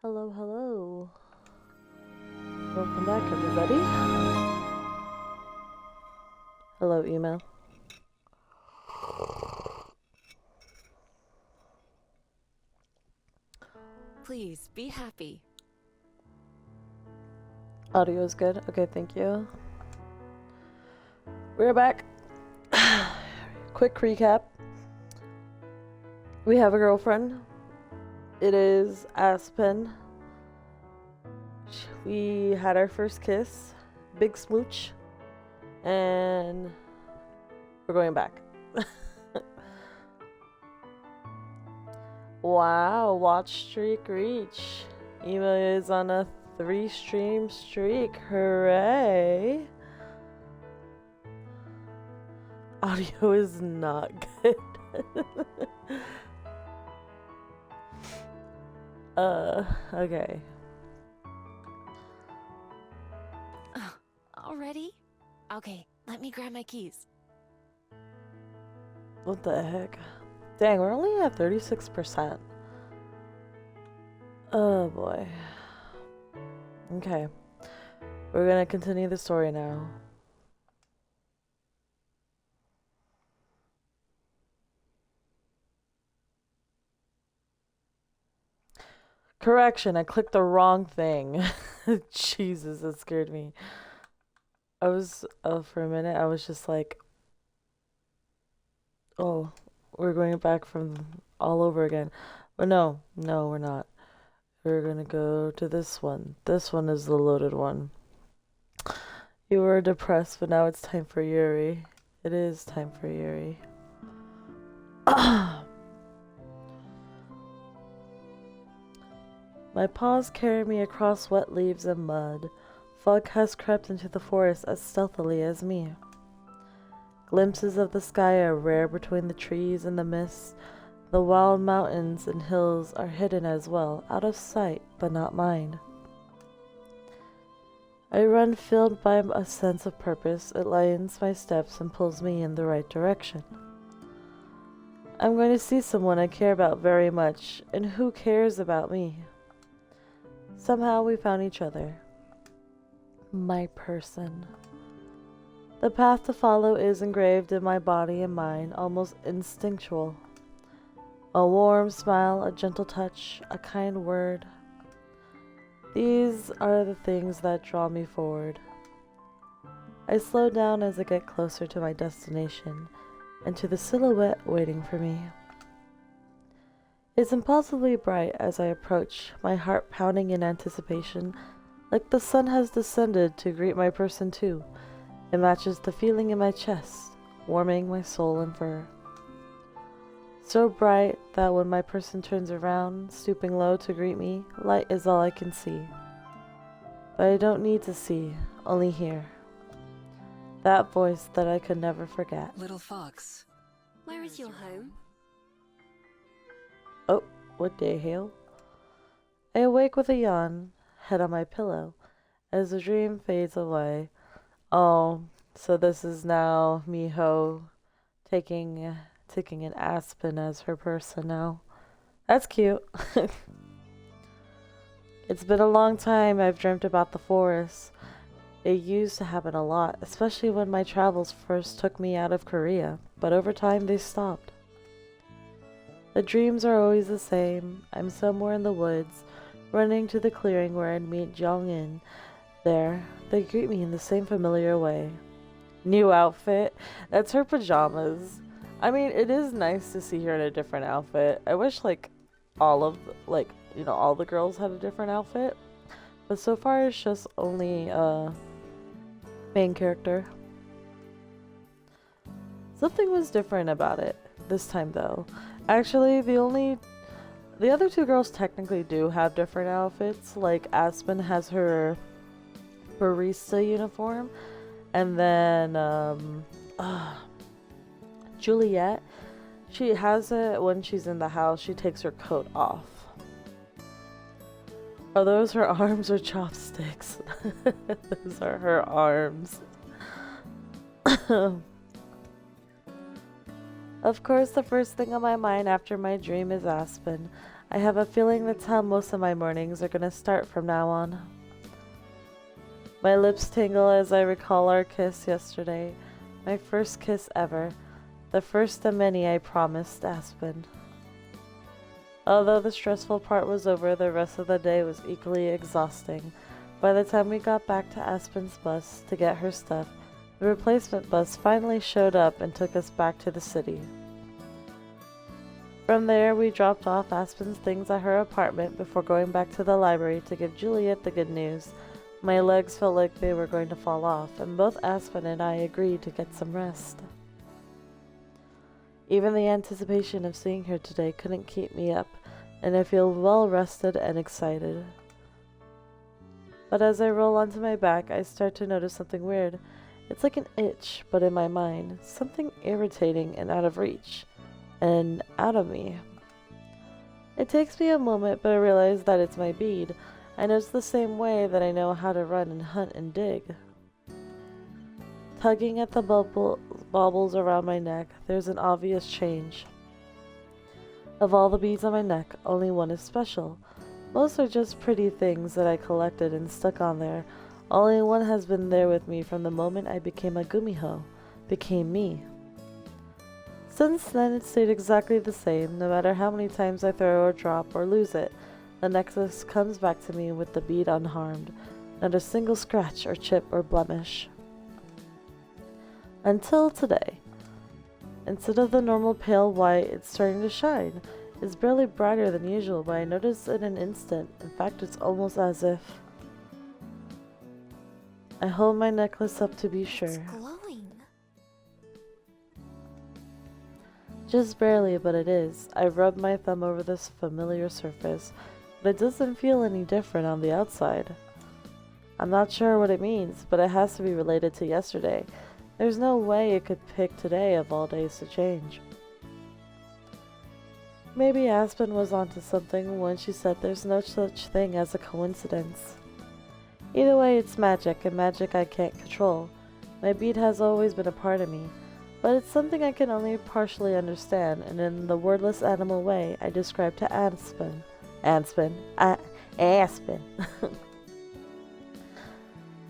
Hello, hello. Welcome back, everybody. Hello, email. Please be happy. Audio is good. Okay, thank you. We're back. Quick recap. We have a girlfriend. It is Aspen. We had our first kiss, big smooch, and we're going back. Wow, watch streak reach. Ema is on a 3-stream streak. Hooray! Audio is not good. Okay. Already? Okay, let me grab my keys. What the heck? Dang, we're only at 36%. Oh boy. Okay. We're gonna continue the story now. Correction, I clicked the wrong thing. Jesus, that scared me. For a minute, I was just like, oh, we're going back from all over again. But no, we're not. We're gonna go to this one. This one is the loaded one. You were depressed, but now it's time for Yuri. It is time for Yuri. My paws carry me across wet leaves and mud. Fog has crept into the forest as stealthily as me. Glimpses of the sky are rare between the trees and the mist. The wild mountains and hills are hidden as well, out of sight, but not mine. I run filled by a sense of purpose. It lightens my steps and pulls me in the right direction. I'm going to see someone I care about very much, and who cares about me? Somehow we found each other. My person. The path to follow is engraved in my body and mind, almost instinctual. A warm smile, a gentle touch, a kind word. These are the things that draw me forward. I slow down as I get closer to my destination and to the silhouette waiting for me. It's impossibly bright as I approach, my heart pounding in anticipation, like the sun has descended to greet my person too. It matches the feeling in my chest, warming my soul and fur. So bright that when my person turns around, stooping low to greet me, light is all I can see. But I don't need to see, only hear. That voice that I could never forget. Little fox. Where is your home? Oh, what day hail? I awake with a yawn, head on my pillow, as the dream fades away. Oh, so this is now Miho taking an Aspen as her person now. That's cute. It's been a long time I've dreamt about the forest. It used to happen a lot, especially when my travels first took me out of Korea, but over time they stopped. The dreams are always the same. I'm somewhere in the woods, running to the clearing where I'd meet Jong-in. There, they greet me in the same familiar way. New outfit? That's her pajamas. I mean, it is nice to see her in a different outfit. I wish, all the girls had a different outfit. But so far, it's just only, main character. Something was different about it this time, though. Actually, the other two girls technically do have different outfits. Like, Aspen has her barista uniform, and then Juliet, she has it when she's in the house. She takes her coat off. Are those her arms or chopsticks? Those are her arms. Of course, the first thing on my mind after my dream is Aspen. I have a feeling that's how most of my mornings are gonna start from now on. My lips tingle as I recall our kiss yesterday, my first kiss ever, the first of many I promised Aspen. Although the stressful part was over, the rest of the day was equally exhausting. By the time we got back to Aspen's bus to get her stuff, the replacement bus finally showed up and took us back to the city. From there, we dropped off Aspen's things at her apartment before going back to the library to give Juliet the good news. My legs felt like they were going to fall off, and both Aspen and I agreed to get some rest. Even the anticipation of seeing her today couldn't keep me up, and I feel well rested and excited. But as I roll onto my back, I start to notice something weird. It's like an itch, but in my mind, something irritating and out of reach, and out of me. It takes me a moment, but I realize that it's my bead. I know it's the same way that I know how to run and hunt and dig. Tugging at the baubles around my neck, there's an obvious change. Of all the beads on my neck, only one is special. Most are just pretty things that I collected and stuck on there. Only one has been there with me from the moment I became a gumiho, became me. Since then, it stayed exactly the same, no matter how many times I throw or drop or lose it. The necklace comes back to me with the bead unharmed, not a single scratch or chip or blemish. Until today. Instead of the normal pale white, it's starting to shine. It's barely brighter than usual, but I notice in an instant. In fact, it's almost as if... I hold my necklace up to be sure. It's glowing. Just barely, but it is. I rub my thumb over this familiar surface, but it doesn't feel any different on the outside. I'm not sure what it means, but it has to be related to yesterday. There's no way it could pick today of all days to change. Maybe Aspen was onto something when she said there's no such thing as a coincidence. Either way, it's magic, and magic I can't control. My bead has always been a part of me, but it's something I can only partially understand, and in the wordless animal way I describe to Aspen. Aspen.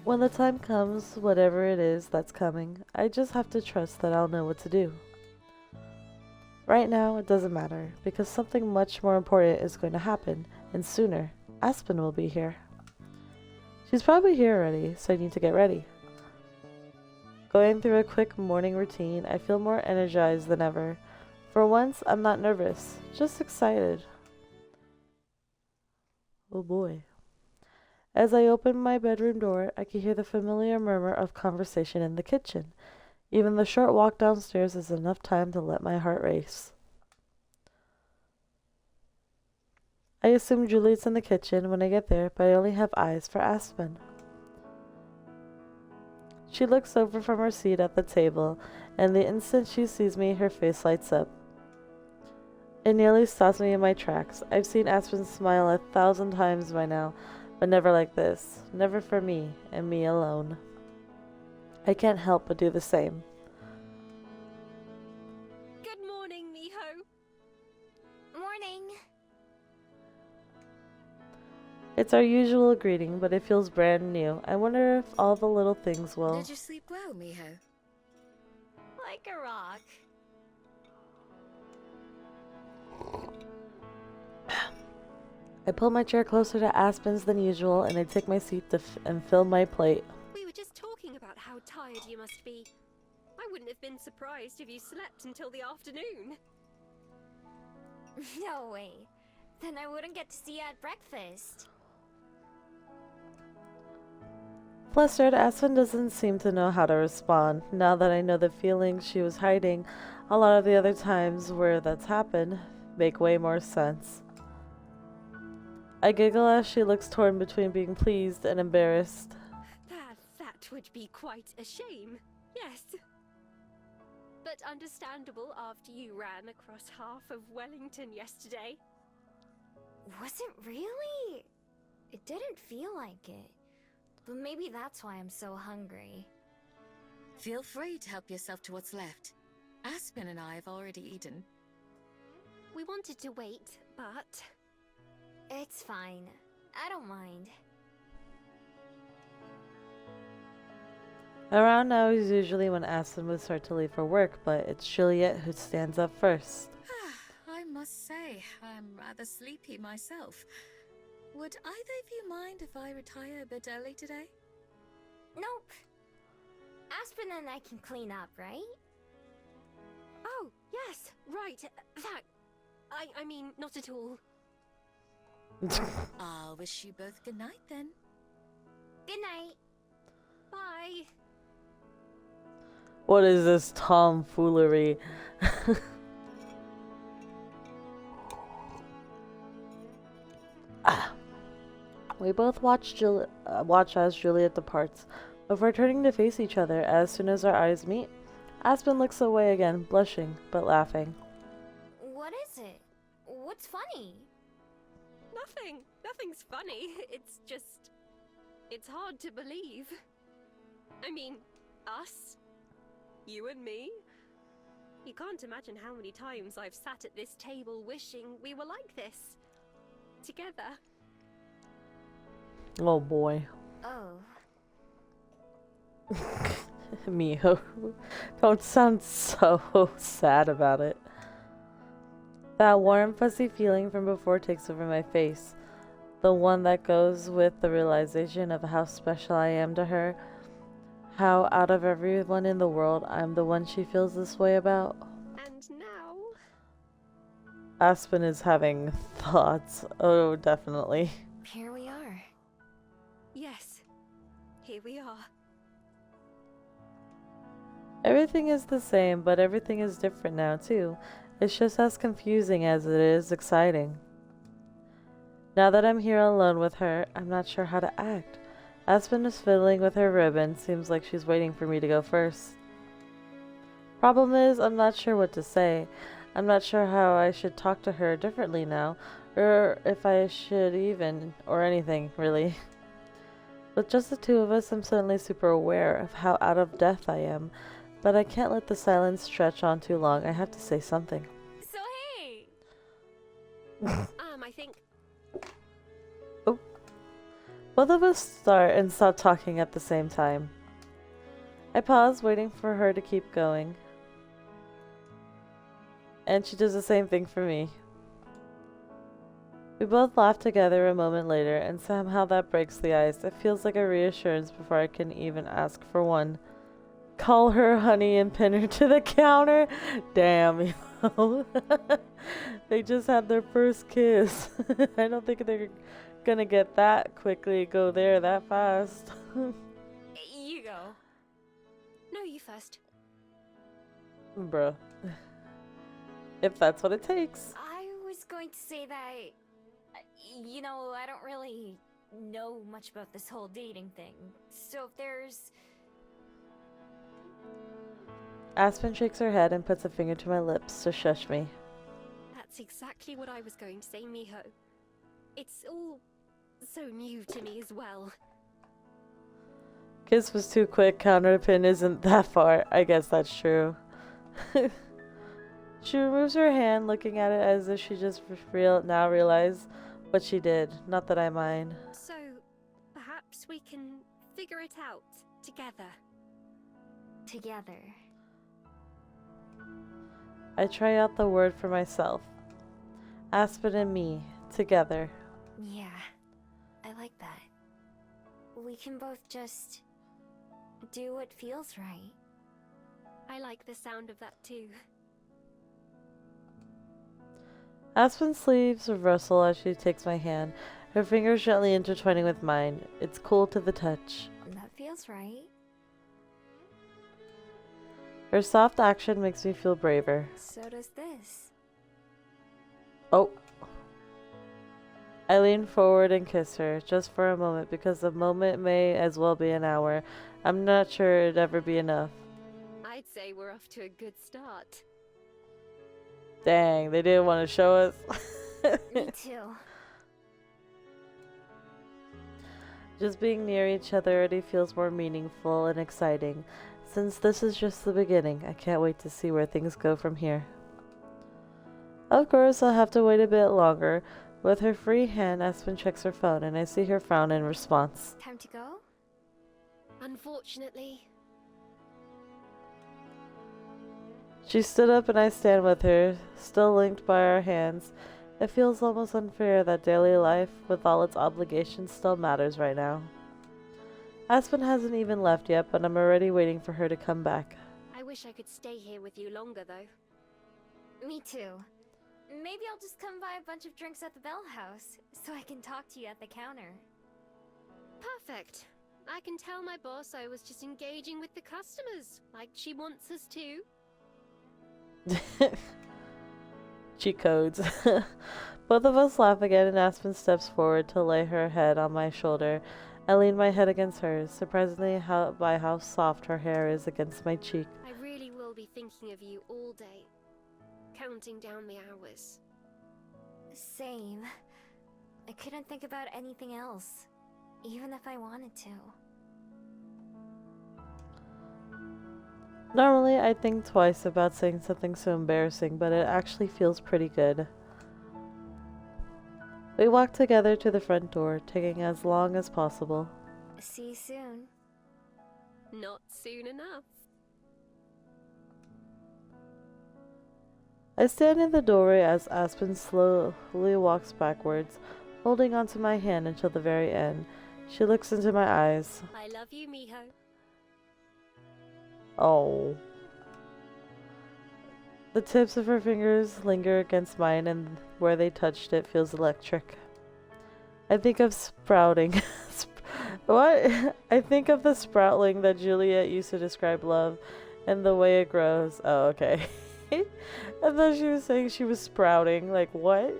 When the time comes, whatever it is that's coming, I just have to trust that I'll know what to do. Right now, it doesn't matter, because something much more important is going to happen, and sooner. Aspen will be here. She's probably here already, so I need to get ready. Going through a quick morning routine, I feel more energized than ever. For once, I'm not nervous, just excited. Oh boy. As I open my bedroom door, I can hear the familiar murmur of conversation in the kitchen. Even the short walk downstairs is enough time to let my heart race. I assume Juliet's in the kitchen when I get there, but I only have eyes for Aspen. She looks over from her seat at the table, and the instant she sees me, her face lights up. It nearly stops me in my tracks. I've seen Aspen smile 1,000 times by now, but never like this. Never for me, and me alone. I can't help but do the same. Good morning, Miho. Morning. It's our usual greeting, but it feels brand new. I wonder if all the little things will... Did you sleep well, Miho? Like a rock. I pull my chair closer to Aspen's than usual, and I take my seat and fill my plate. We were just talking about how tired you must be. I wouldn't have been surprised if you slept until the afternoon. No way. Then I wouldn't get to see you at breakfast. Flustered, Aspen doesn't seem to know how to respond. Now that I know the feelings she was hiding, a lot of the other times where that's happened make way more sense. I giggle as she looks torn between being pleased and embarrassed. That would be quite a shame, yes. But understandable after you ran across half of Wellington yesterday. Was it really? It didn't feel like it. But maybe that's why I'm so hungry. Feel free to help yourself to what's left. Aspen and I have already eaten. We wanted to wait, but It's fine. I don't mind. Around now is usually when Aspen would start to leave for work, but it's Juliet who stands up first. I must say, I'm rather sleepy myself. Would either of you mind if I retire a bit early today? Nope. Aspen and I can clean up, right? Oh, yes, right. That. I mean, not at all. I'll wish you both good night then. Good night. Bye. What is this tomfoolery? We both watch as Juliet departs, before turning to face each other. As soon as our eyes meet, Aspen looks away again, blushing, but laughing. What is it? What's funny? Nothing. Nothing's funny. It's just. It's hard to believe. I mean, us? You and me? You can't imagine how many times I've sat at this table wishing we were like this. Together. Oh boy. Oh. Miho. Don't sound so sad about it. That warm, fuzzy feeling from before takes over my face. The one that goes with the realization of how special I am to her. How out of everyone in the world, I'm the one she feels this way about. And now... Aspen is having thoughts. Oh, definitely. Here we are. Yes. Here we are. Everything is the same, but everything is different now, too. It's just as confusing as it is exciting. Now that I'm here alone with her, I'm not sure how to act. Aspen is fiddling with her ribbon. Seems like she's waiting for me to go first. Problem is, I'm not sure what to say. I'm not sure how I should talk to her differently now, or if I should even, or anything, really. With just the two of us, I'm suddenly super aware of how out of depth I am, but I can't let the silence stretch on too long. I have to say something. So hey! I think... Both of us start and stop talking at the same time. I pause, waiting for her to keep going. And she does the same thing for me. We both laugh together a moment later, and somehow that breaks the ice. It feels like a reassurance before I can even ask for one. Call her honey and pin her to the counter? Damn, you know. They just had their first kiss. I don't think they're gonna get that quickly, go there that fast. You go. No, you first. Bruh. If that's what it takes. I was going to say that, you know, I don't really know much about this whole dating thing. So if there's... Aspen shakes her head and puts a finger to my lips to shush me. That's exactly what I was going to say, Miho. It's all so new to me as well. Kiss was too quick, counter pin isn't that far. I guess that's true. She removes her hand, looking at it as if she just now realized what she did. Not that I mind. So, perhaps we can figure it out together. Together. I try out the word for myself. Aspen and me, together. Yeah, I like that. We can both just do what feels right. I like the sound of that too. Aspen's sleeves rustle as she takes my hand, her fingers gently intertwining with mine. It's cool to the touch. That feels right. Her soft action makes me feel braver. So does this. Oh. I lean forward and kiss her, just for a moment, because the moment may as well be an hour. I'm not sure it'd ever be enough. I'd say we're off to a good start. Dang, they didn't want to show us. Me too. Just being near each other already feels more meaningful and exciting. Since this is just the beginning, I can't wait to see where things go from here. Of course, I'll have to wait a bit longer. With her free hand, Aspen checks her phone, and I see her frown in response. Time to go? Unfortunately. She stood up and I stand with her, still linked by our hands. It feels almost unfair that daily life, with all its obligations, still matters right now. Aspen hasn't even left yet, but I'm already waiting for her to come back. I wish I could stay here with you longer, though. Me too. Maybe I'll just come buy a bunch of drinks at the Bell House, so I can talk to you at the counter. Perfect. I can tell my boss I was just engaging with the customers, like she wants us to. Cheat codes. Both of us laugh again and Aspen steps forward to lay her head on my shoulder. I lean my head against hers, surprisingly by how soft her hair is against my cheek. I really will be thinking of you all day, counting down the hours. Same. I couldn't think about anything else, even if I wanted to. Normally, I think twice about saying something so embarrassing, but it actually feels pretty good. We walk together to the front door, taking as long as possible. See you soon. Not soon enough. I stand in the doorway as Aspen slowly walks backwards, holding onto my hand until the very end. She looks into my eyes. I love you, Miho. Oh. The tips of her fingers linger against mine, and where they touched it feels electric. I think of sprouting. What? I think of the sproutling that Juliet used to describe love and the way it grows. Oh, okay. I thought she was saying she was sprouting. Like, what?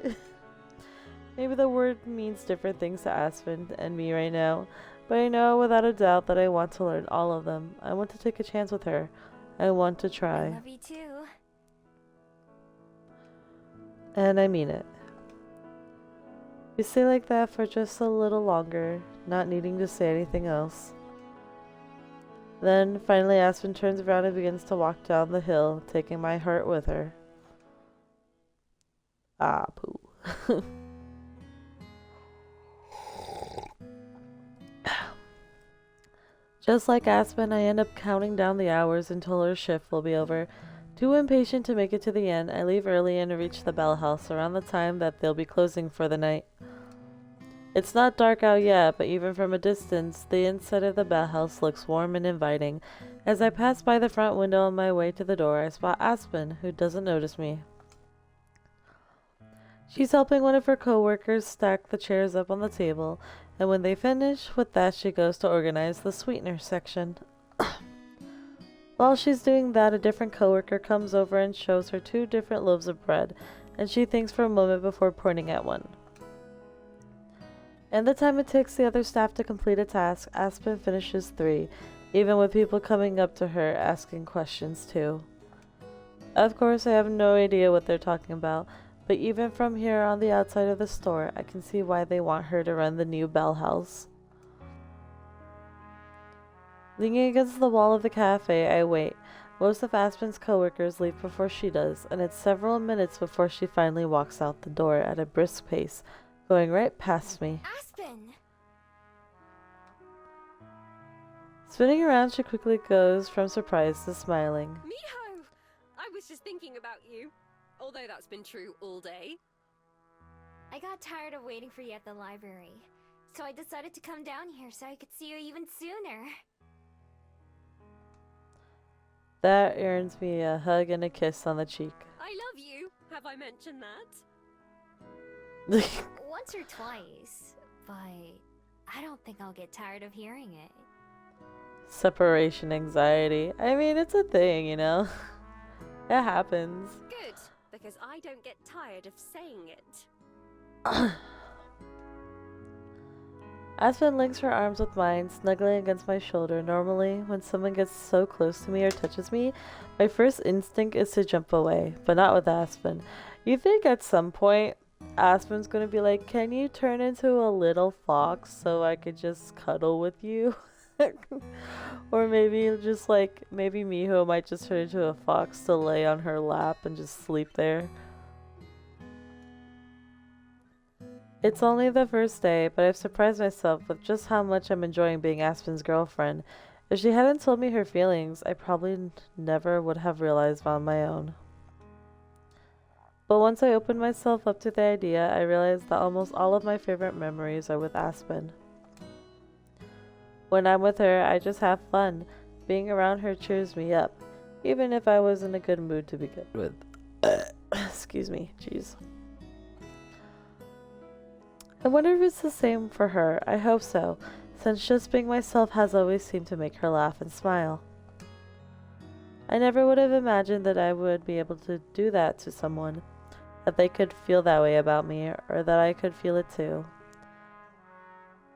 Maybe the word means different things to Aspen and me right now, but I know without a doubt that I want to learn all of them. I want to take a chance with her. I want to I try. love you too. And I mean it. We stay like that for just a little longer, not needing to say anything else. Then, finally, Aspen turns around and begins to walk down the hill, taking my heart with her. Ah, poo. Just like Aspen, I end up counting down the hours until her shift will be over. Too impatient to make it to the end, I leave early and reach the Bell House around the time that they'll be closing for the night. It's not dark out yet, but even from a distance, the inside of the Bell House looks warm and inviting. As I pass by the front window on my way to the door, I spot Aspen, who doesn't notice me. She's helping one of her coworkers stack the chairs up on the table, and when they finish with that, she goes to organize the sweetener section. While she's doing that, a different coworker comes over and shows her 2 different loaves of bread, and she thinks for a moment before pointing at one. In the time it takes the other staff to complete a task, Aspen finishes 3, even with people coming up to her asking questions too. Of course, I have no idea what they're talking about, but even from here on the outside of the store, I can see why they want her to run the new Bell House. Leaning against the wall of the cafe, I wait. Most of Aspen's coworkers leave before she does, and it's several minutes before she finally walks out the door at a brisk pace, going right past me. Aspen! Spinning around, she quickly goes from surprise to smiling. Miho! I was just thinking about you. Although that's been true all day. I got tired of waiting for you at the library, so I decided to come down here so I could see you even sooner. That earns me a hug and a kiss on the cheek. I love you. Have I mentioned that? Once or twice, but I don't think I'll get tired of hearing it. Separation anxiety. I mean, it's a thing, you know? It happens. Good, because I don't get tired of saying it. Aspen links her arms with mine, snuggling against my shoulder. Normally, when someone gets so close to me or touches me, my first instinct is to jump away, but not with Aspen. You think at some point, Aspen's gonna be like, can you turn into a little fox so I could just cuddle with you? Or maybe just like, maybe Miho might just turn into a fox to lay on her lap and just sleep there. It's only the first day, but I've surprised myself with just how much I'm enjoying being Aspen's girlfriend. If she hadn't told me her feelings, I probably never would have realized on my own. But once I opened myself up to the idea, I realized that almost all of my favorite memories are with Aspen. When I'm with her, I just have fun. Being around her cheers me up, even if I was in a good mood to begin with. Excuse me, jeez. I wonder if it's the same for her. I hope so, since just being myself has always seemed to make her laugh and smile. I never would have imagined that I would be able to do that to someone, that they could feel that way about me, or that I could feel it too.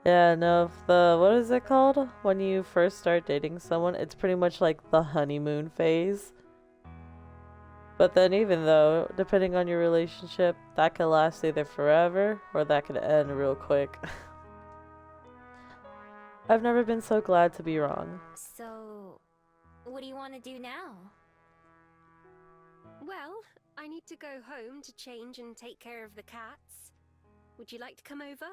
Yeah, no, what is it called? When you first start dating someone, it's pretty much like the honeymoon phase. But then even though, depending on your relationship, that could last either forever, or that could end real quick. I've never been so glad to be wrong. So, what do you want to do now? Well, I need to go home to change and take care of the cats. Would you like to come over?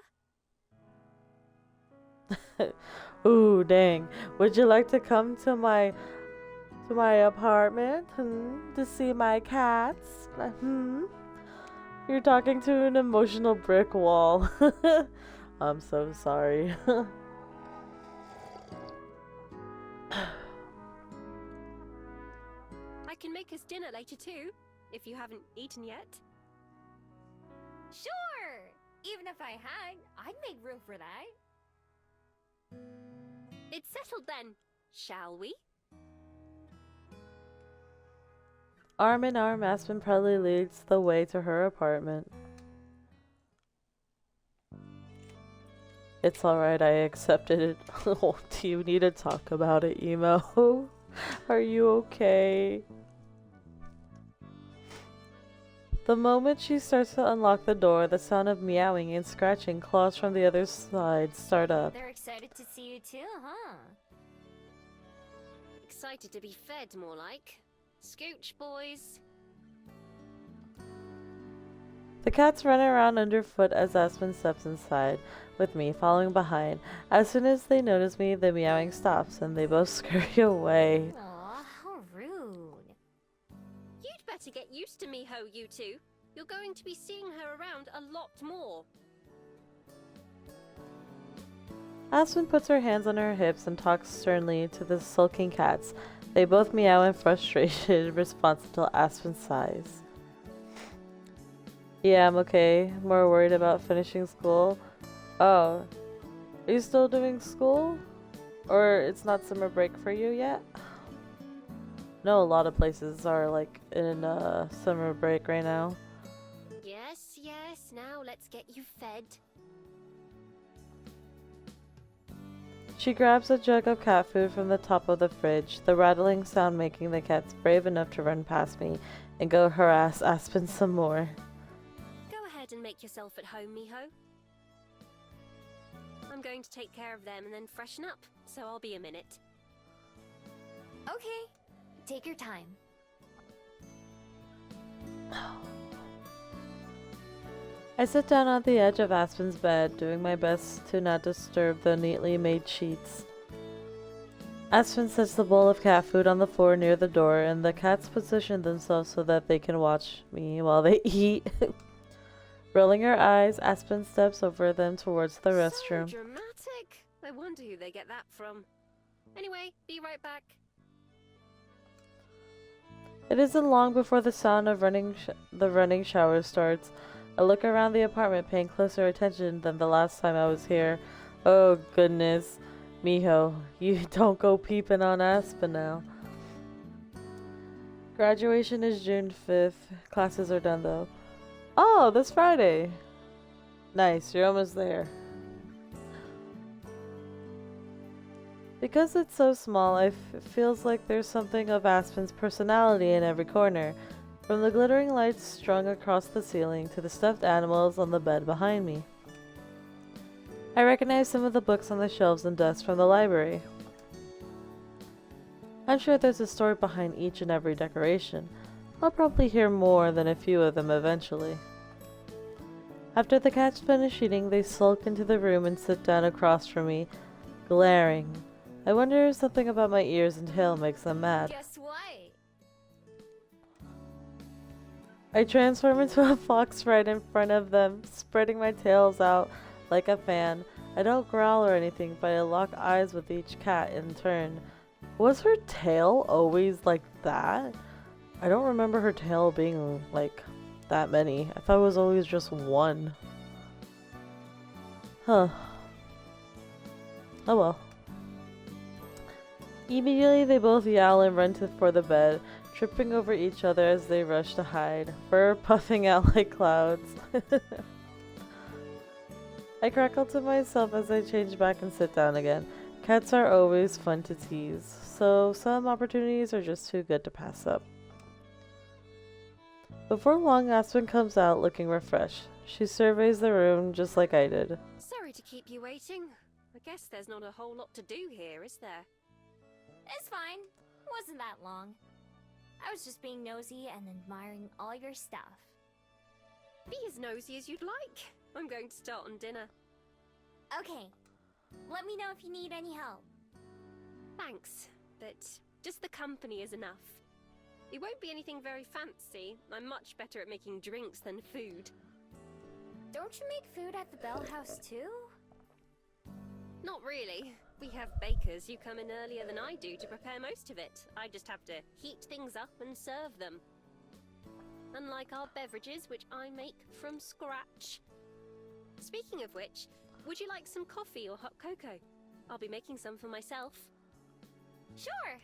Ooh, dang. Would you like to come to my apartment to see my cats? You're talking to an emotional brick wall. I'm so sorry. I can make us dinner later too, if you haven't eaten yet. Sure! Even if I had, I'd make room for that. It's settled then, shall we? Arm in arm, Aspen proudly leads the way to her apartment. It's alright, I accepted it. Oh, do you need to talk about it, Emo? Are you okay? The moment she starts to unlock the door, the sound of meowing and scratching claws from the other side start up. They're excited to see you too, huh? Excited to be fed, more like. Scooch, boys. The cats run around underfoot as Aspen steps inside, with me following behind. As soon as they notice me, the meowing stops and they both scurry away. Aw, how rude. You'd better get used to Miho, you two. You're going to be seeing her around a lot more. Aspen puts her hands on her hips and talks sternly to the sulking cats. They both meow in frustration in response to Aspen's sighs. Yeah, I'm okay. More worried about finishing school. Oh, are you still doing school? Or it's not summer break for you yet? No, a lot of places are like in summer break right now. Yes, yes, now let's get you fed. She grabs a jug of cat food from the top of the fridge, the rattling sound making the cats brave enough to run past me and go harass Aspen some more. Go ahead and make yourself at home, Miho. I'm going to take care of them and then freshen up, so I'll be a minute. Okay, take your time. I sit down on the edge of Aspen's bed, doing my best to not disturb the neatly made sheets. Aspen sets the bowl of cat food on the floor near the door, and the cats position themselves so that they can watch me while they eat. Rolling her eyes, Aspen steps over them towards the restroom. So dramatic. I wonder who they get that from. Anyway, be right back. It isn't long before the sound of the running shower starts. I look around the apartment, paying closer attention than the last time I was here. Oh goodness, Miho, you don't go peeping on Aspen now. Graduation is June 5th. Classes are done though. Oh, this Friday. Nice, you're almost there. Because it's so small, it feels like there's something of Aspen's personality in every corner. From the glittering lights strung across the ceiling to the stuffed animals on the bed behind me. I recognize some of the books on the shelves and desks from the library. I'm sure there's a story behind each and every decoration. I'll probably hear more than a few of them eventually. After the cats finish eating, they sulk into the room and sit down across from me, glaring. I wonder if something about my ears and tail makes them mad. Guess what? I transform into a fox right in front of them, spreading my tails out like a fan. I don't growl or anything, but I lock eyes with each cat in turn. Was her tail always like that? I don't remember her tail being like that many. I thought it was always just one. Huh. Oh well. Immediately they both yowl and run for the bed, tripping over each other as they rush to hide, fur puffing out like clouds. I crackle to myself as I change back and sit down again. Cats are always fun to tease, so some opportunities are just too good to pass up. Before long, Aspen comes out looking refreshed. She surveys the room just like I did. Sorry to keep you waiting. I guess there's not a whole lot to do here, is there? It's fine. Wasn't that long. I was just being nosy and admiring all your stuff. Be as nosy as you'd like. I'm going to start on dinner. Okay. Let me know if you need any help. Thanks, but just the company is enough. It won't be anything very fancy. I'm much better at making drinks than food. Don't you make food at the Bell House too? Not really. We have bakers who come in earlier than I do to prepare most of it. I just have to heat things up and serve them. Unlike our beverages, which I make from scratch. Speaking of which, would you like some coffee or hot cocoa? I'll be making some for myself. Sure.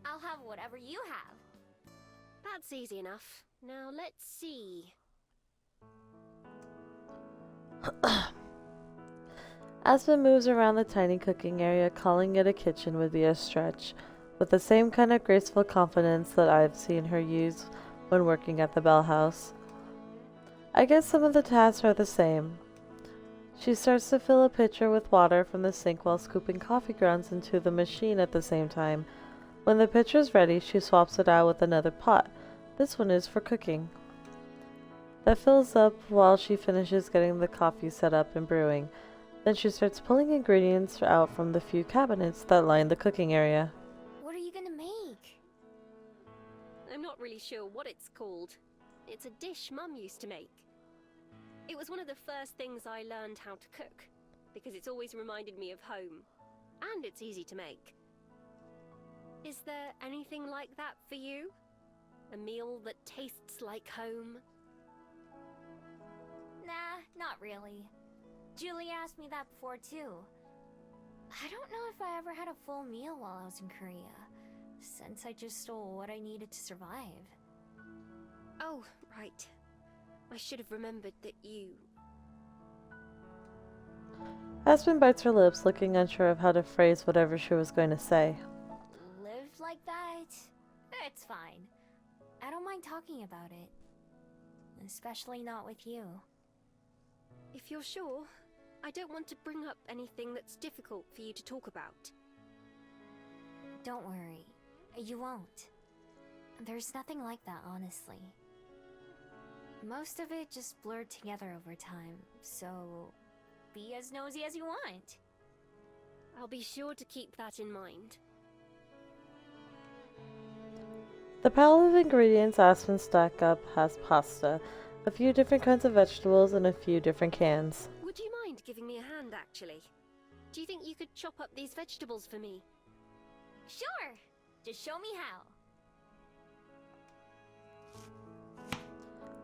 I'll have whatever you have. That's easy enough. Now let's see. Aspen moves around the tiny cooking area, calling it a kitchen would be a stretch, with the same kind of graceful confidence that I've seen her use when working at the Bell House. I guess some of the tasks are the same. She starts to fill a pitcher with water from the sink while scooping coffee grounds into the machine at the same time. When the pitcher's ready, she swaps it out with another pot. This one is for cooking. That fills up while she finishes getting the coffee set up and brewing. Then she starts pulling ingredients out from the few cabinets that line the cooking area. What are you gonna make? I'm not really sure what it's called. It's a dish Mum used to make. It was one of the first things I learned how to cook, because it's always reminded me of home. And it's easy to make. Is there anything like that for you? A meal that tastes like home? Nah, not really. Julie asked me that before too. I don't know if I ever had a full meal while I was in Korea, since I just stole what I needed to survive. Oh, right. I should have remembered that you... Aspen bites her lips, looking unsure of how to phrase whatever she was going to say. Lived like that? It's fine. I don't mind talking about it. Especially not with you. If you're sure, I don't want to bring up anything that's difficult for you to talk about. Don't worry. You won't. There's nothing like that, honestly. Most of it just blurred together over time, so be as nosy as you want. I'll be sure to keep that in mind. The pile of ingredients Aspen stack up has pasta, a few different kinds of vegetables, and a few different cans. Would you mind giving me a hand, actually? Do you think you could chop up these vegetables for me? Sure! Just show me how.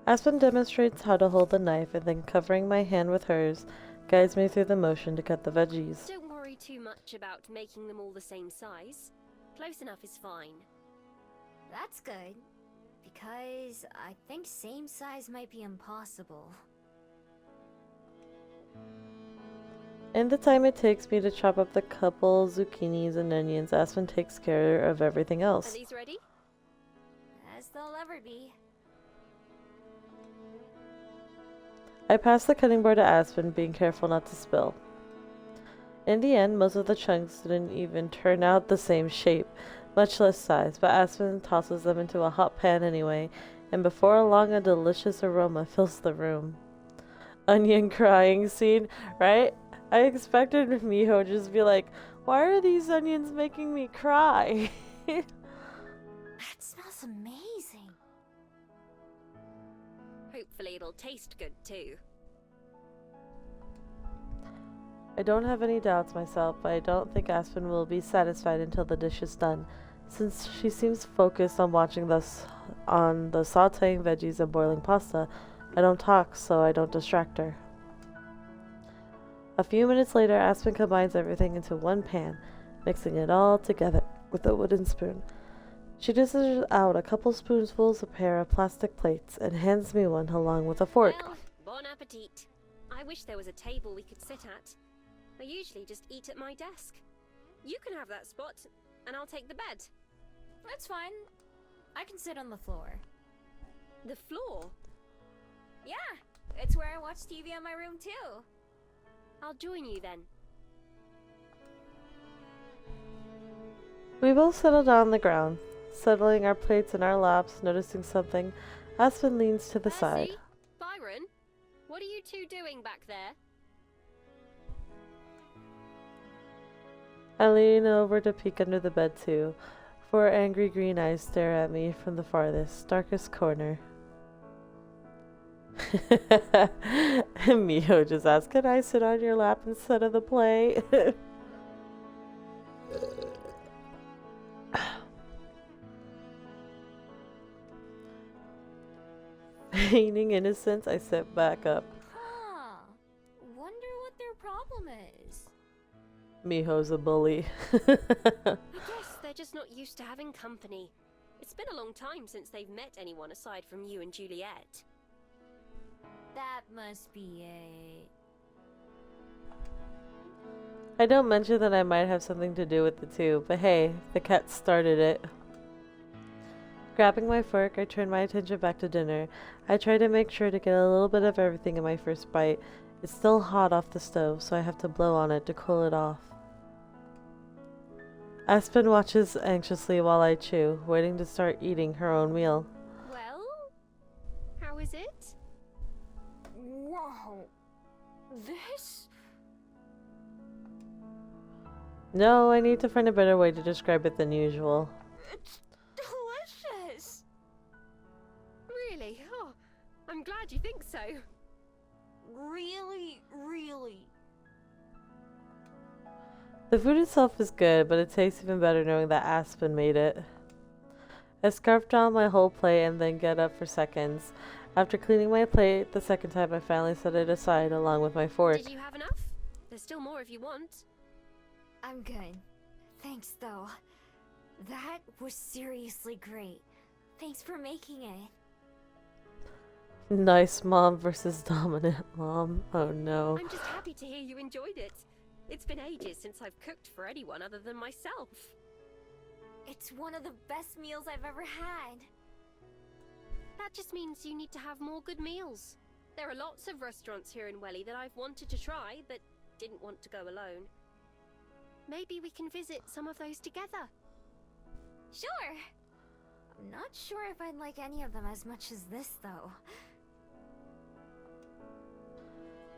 Aspen demonstrates how to hold the knife and then, covering my hand with hers, guides me through the motion to cut the veggies. Don't worry too much about making them all the same size. Close enough is fine. That's good. Because I think same size might be impossible. In the time it takes me to chop up the couple zucchinis and onions, Aspen takes care of everything Are else. these ready? As they'll ever be. I pass the cutting board to Aspen, being careful not to spill. In the end, most of the chunks didn't even turn out the same shape, much less size, but Aspen tosses them into a hot pan anyway, and before long a delicious aroma fills the room. onion crying scene, right? I expected Miho to just be like, why are these onions making me cry? That smells amazing. Hopefully it'll taste good too. I don't have any doubts myself, but I don't think Aspen will be satisfied until the dish is done, since she seems focused on watching on the sauteing veggies and boiling pasta. I don't talk, so I don't distract her. A few minutes later, Aspen combines everything into one pan, mixing it all together with a wooden spoon. She dishes out a couple spoonfuls of a pair of plastic plates and hands me one along with a fork. Well, bon appetit. I wish there was a table we could sit at. I usually just eat at my desk. You can have that spot, and I'll take the bed. That's fine. I can sit on the floor. The floor? Yeah, it's where I watch TV in my room too. I'll join you then. We both settle down on the ground, settling our plates in our laps, noticing something. Aspen leans to the side. Percy? Byron? What are you two doing back there? I lean over to peek under the bed too. Four angry green eyes stare at me from the farthest, darkest corner. Miho just asks, can I sit on your lap instead of the play? Feigning innocence, I sit back up. Huh. Wonder what their problem is. Miho's a bully. I guess they're just not used to having company. It's been a long time since they've met anyone aside from you and Juliet. That must be it. I don't mention that I might have something to do with the two, but hey, the cat started it. Grabbing my fork, I turn my attention back to dinner. I try to make sure to get a little bit of everything in my first bite. It's still hot off the stove, so I have to blow on it to cool it off. Aspen watches anxiously while I chew, waiting to start eating her own meal. Well, how is it? Whoa. This? No, I need to find a better way to describe it than usual. It's delicious. Really? Oh, I'm glad you think so. Really, really. The food itself is good, but it tastes even better knowing that Aspen made it. I scarf down my whole plate and then get up for seconds. After cleaning my plate the second time, I finally set it aside along with my fork. Did you have enough? There's still more if you want. I'm good. Thanks, though. That was seriously great. Thanks for making it. Nice mom versus dominant mom. Oh no. I'm just happy to hear you enjoyed it. It's been ages since I've cooked for anyone other than myself. It's one of the best meals I've ever had. That just means you need to have more good meals. There are lots of restaurants here in Welly that I've wanted to try, but didn't want to go alone. Maybe we can visit some of those together. Sure. I'm not sure if I'd like any of them as much as this, though.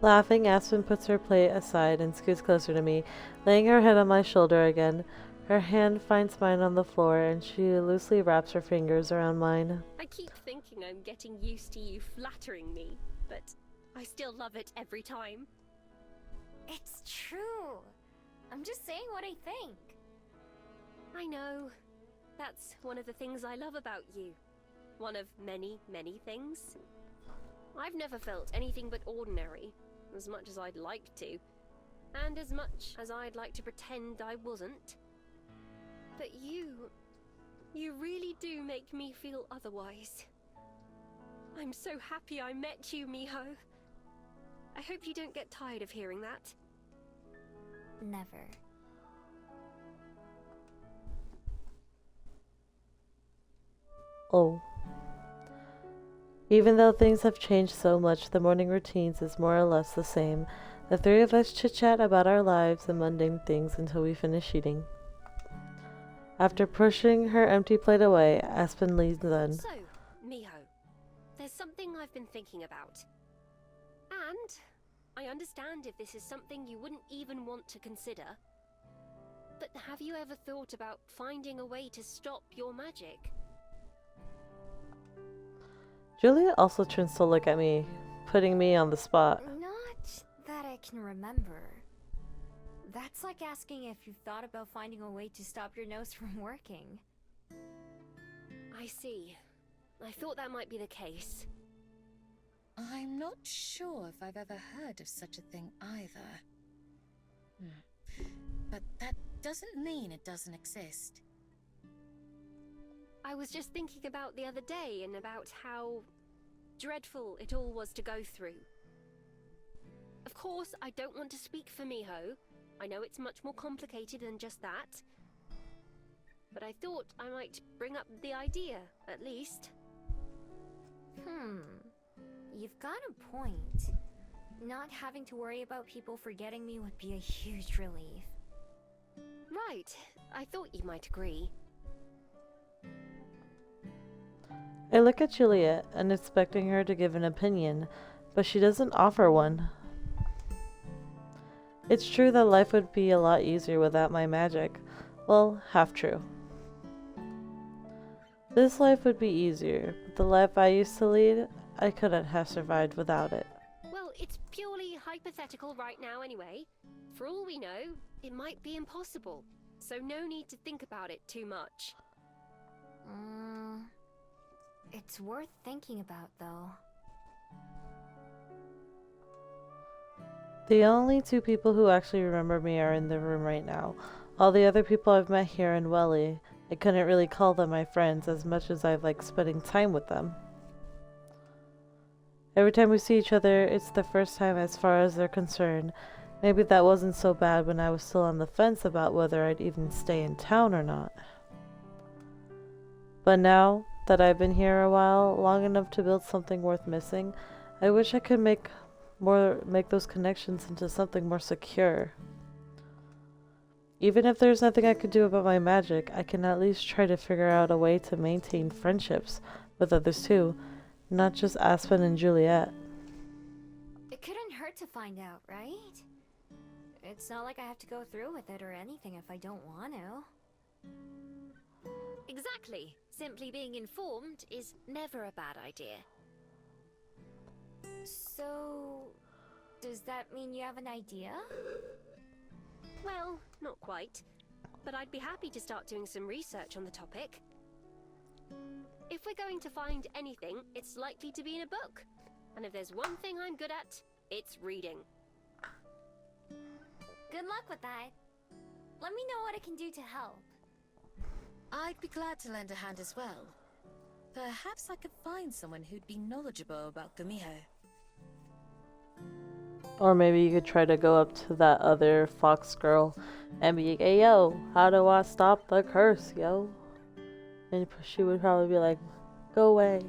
Laughing, Aspen puts her plate aside and scoots closer to me, laying her head on my shoulder again. Her hand finds mine on the floor, and she loosely wraps her fingers around mine. I keep thinking I'm getting used to you flattering me, but I still love it every time. It's true. I'm just saying what I think. I know. That's one of the things I love about you. One of many, many things. I've never felt anything but ordinary, as much as I'd like to, and as much as I'd like to pretend I wasn't. But you really do make me feel otherwise. I'm so happy I met you, Miho. I hope you don't get tired of hearing that. Never. Oh. Even though things have changed so much, the morning routines is more or less the same. The three of us chit-chat about our lives and mundane things until we finish eating. After pushing her empty plate away, Aspen leans in. So, Miho, there's something I've been thinking about. And I understand if this is something you wouldn't even want to consider. But have you ever thought about finding a way to stop your magic? Juliet also turns to look at me, putting me on the spot. Not that I can remember. That's like asking if you've thought about finding a way to stop your nose from working. I see. I thought that might be the case. I'm not sure if I've ever heard of such a thing either. But that doesn't mean it doesn't exist. I was just thinking about the other day and about how dreadful it all was to go through. Of course, I don't want to speak for Miho. I know it's much more complicated than just that. But I thought I might bring up the idea, at least. You've got a point. Not having to worry about people forgetting me would be a huge relief. Right. I thought you might agree. I look at Juliet and expecting her to give an opinion, but she doesn't offer one. It's true that life would be a lot easier without my magic. Well, half true. This life would be easier, but the life I used to lead, I couldn't have survived without it. Well, it's purely hypothetical right now anyway. For all we know, it might be impossible. So no need to think about it too much. It's worth thinking about, though. The only two people who actually remember me are in the room right now. All the other people I've met here in Welly, I couldn't really call them my friends as much as I like spending time with them. Every time we see each other, it's the first time as far as they're concerned. Maybe that wasn't so bad when I was still on the fence about whether I'd even stay in town or not. But now that I've been here a while, long enough to build something worth missing, I wish I could make those connections into something more secure. Even if there's nothing I could do about my magic, I can at least try to figure out a way to maintain friendships with others too, not just Aspen and Juliet. It couldn't hurt to find out, right? It's not like I have to go through with it or anything if I don't want to. Exactly. Simply being informed is never a bad idea. So, does that mean you have an idea? Well, not quite. But I'd be happy to start doing some research on the topic. If we're going to find anything, it's likely to be in a book. And if there's one thing I'm good at, it's reading. Good luck with that. Let me know what I can do to help. I'd be glad to lend a hand as well. Perhaps I could find someone who'd be knowledgeable about Gumiho. Or maybe you could try to go up to that other fox girl and be like, "Hey yo, how do I stop the curse, yo?" And she would probably be like, "Go away."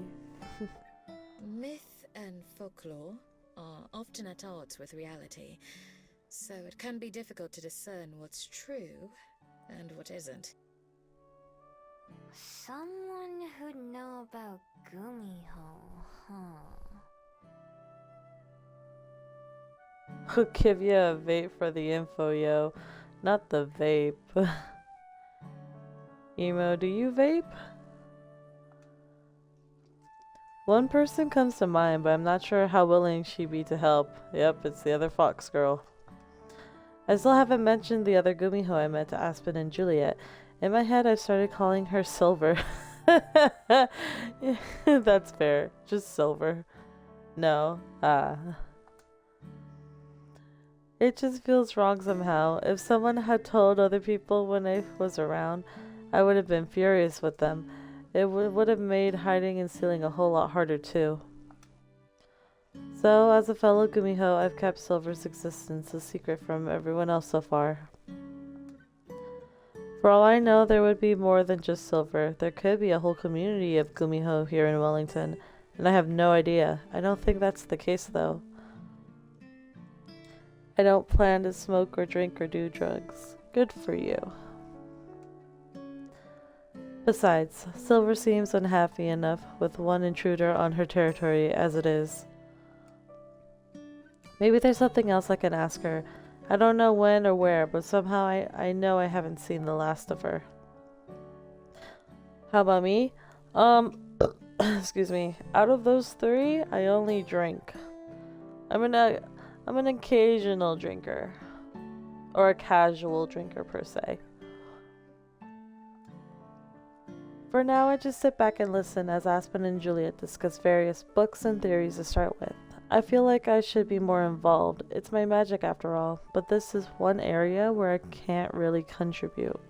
Myth and folklore are often at odds with reality, so it can be difficult to discern what's true and what isn't. Someone who'd know about Gumiho, huh? I'll give you a vape for the info, yo. Not the vape. Emo, do you vape? One person comes to mind, but I'm not sure how willing she'd be to help. Yep, it's the other fox girl. I still haven't mentioned the other Gumiho I met to Aspen and Juliet. In my head, I've started calling her Silver. That's fair. Just Silver. No. It just feels wrong somehow. If someone had told other people when I was around, I would have been furious with them. It would have made hiding and stealing a whole lot harder too. So, as a fellow Gumiho, I've kept Silver's existence a secret from everyone else so far. For all I know, there would be more than just Silver. There could be a whole community of Gumiho here in Wellington, and I have no idea. I don't think that's the case though. I don't plan to smoke or drink or do drugs. Good for you. Besides, Silver seems unhappy enough with one intruder on her territory as it is. Maybe there's something else I can ask her. I don't know when or where, but somehow I know I haven't seen the last of her. How about me? Excuse me. Out of those three, I only drink. I'm an occasional drinker. Or a casual drinker per se. For now, I just sit back and listen as Aspen and Juliet discuss various books and theories to start with. I feel like I should be more involved. It's my magic after all, but this is one area where I can't really contribute.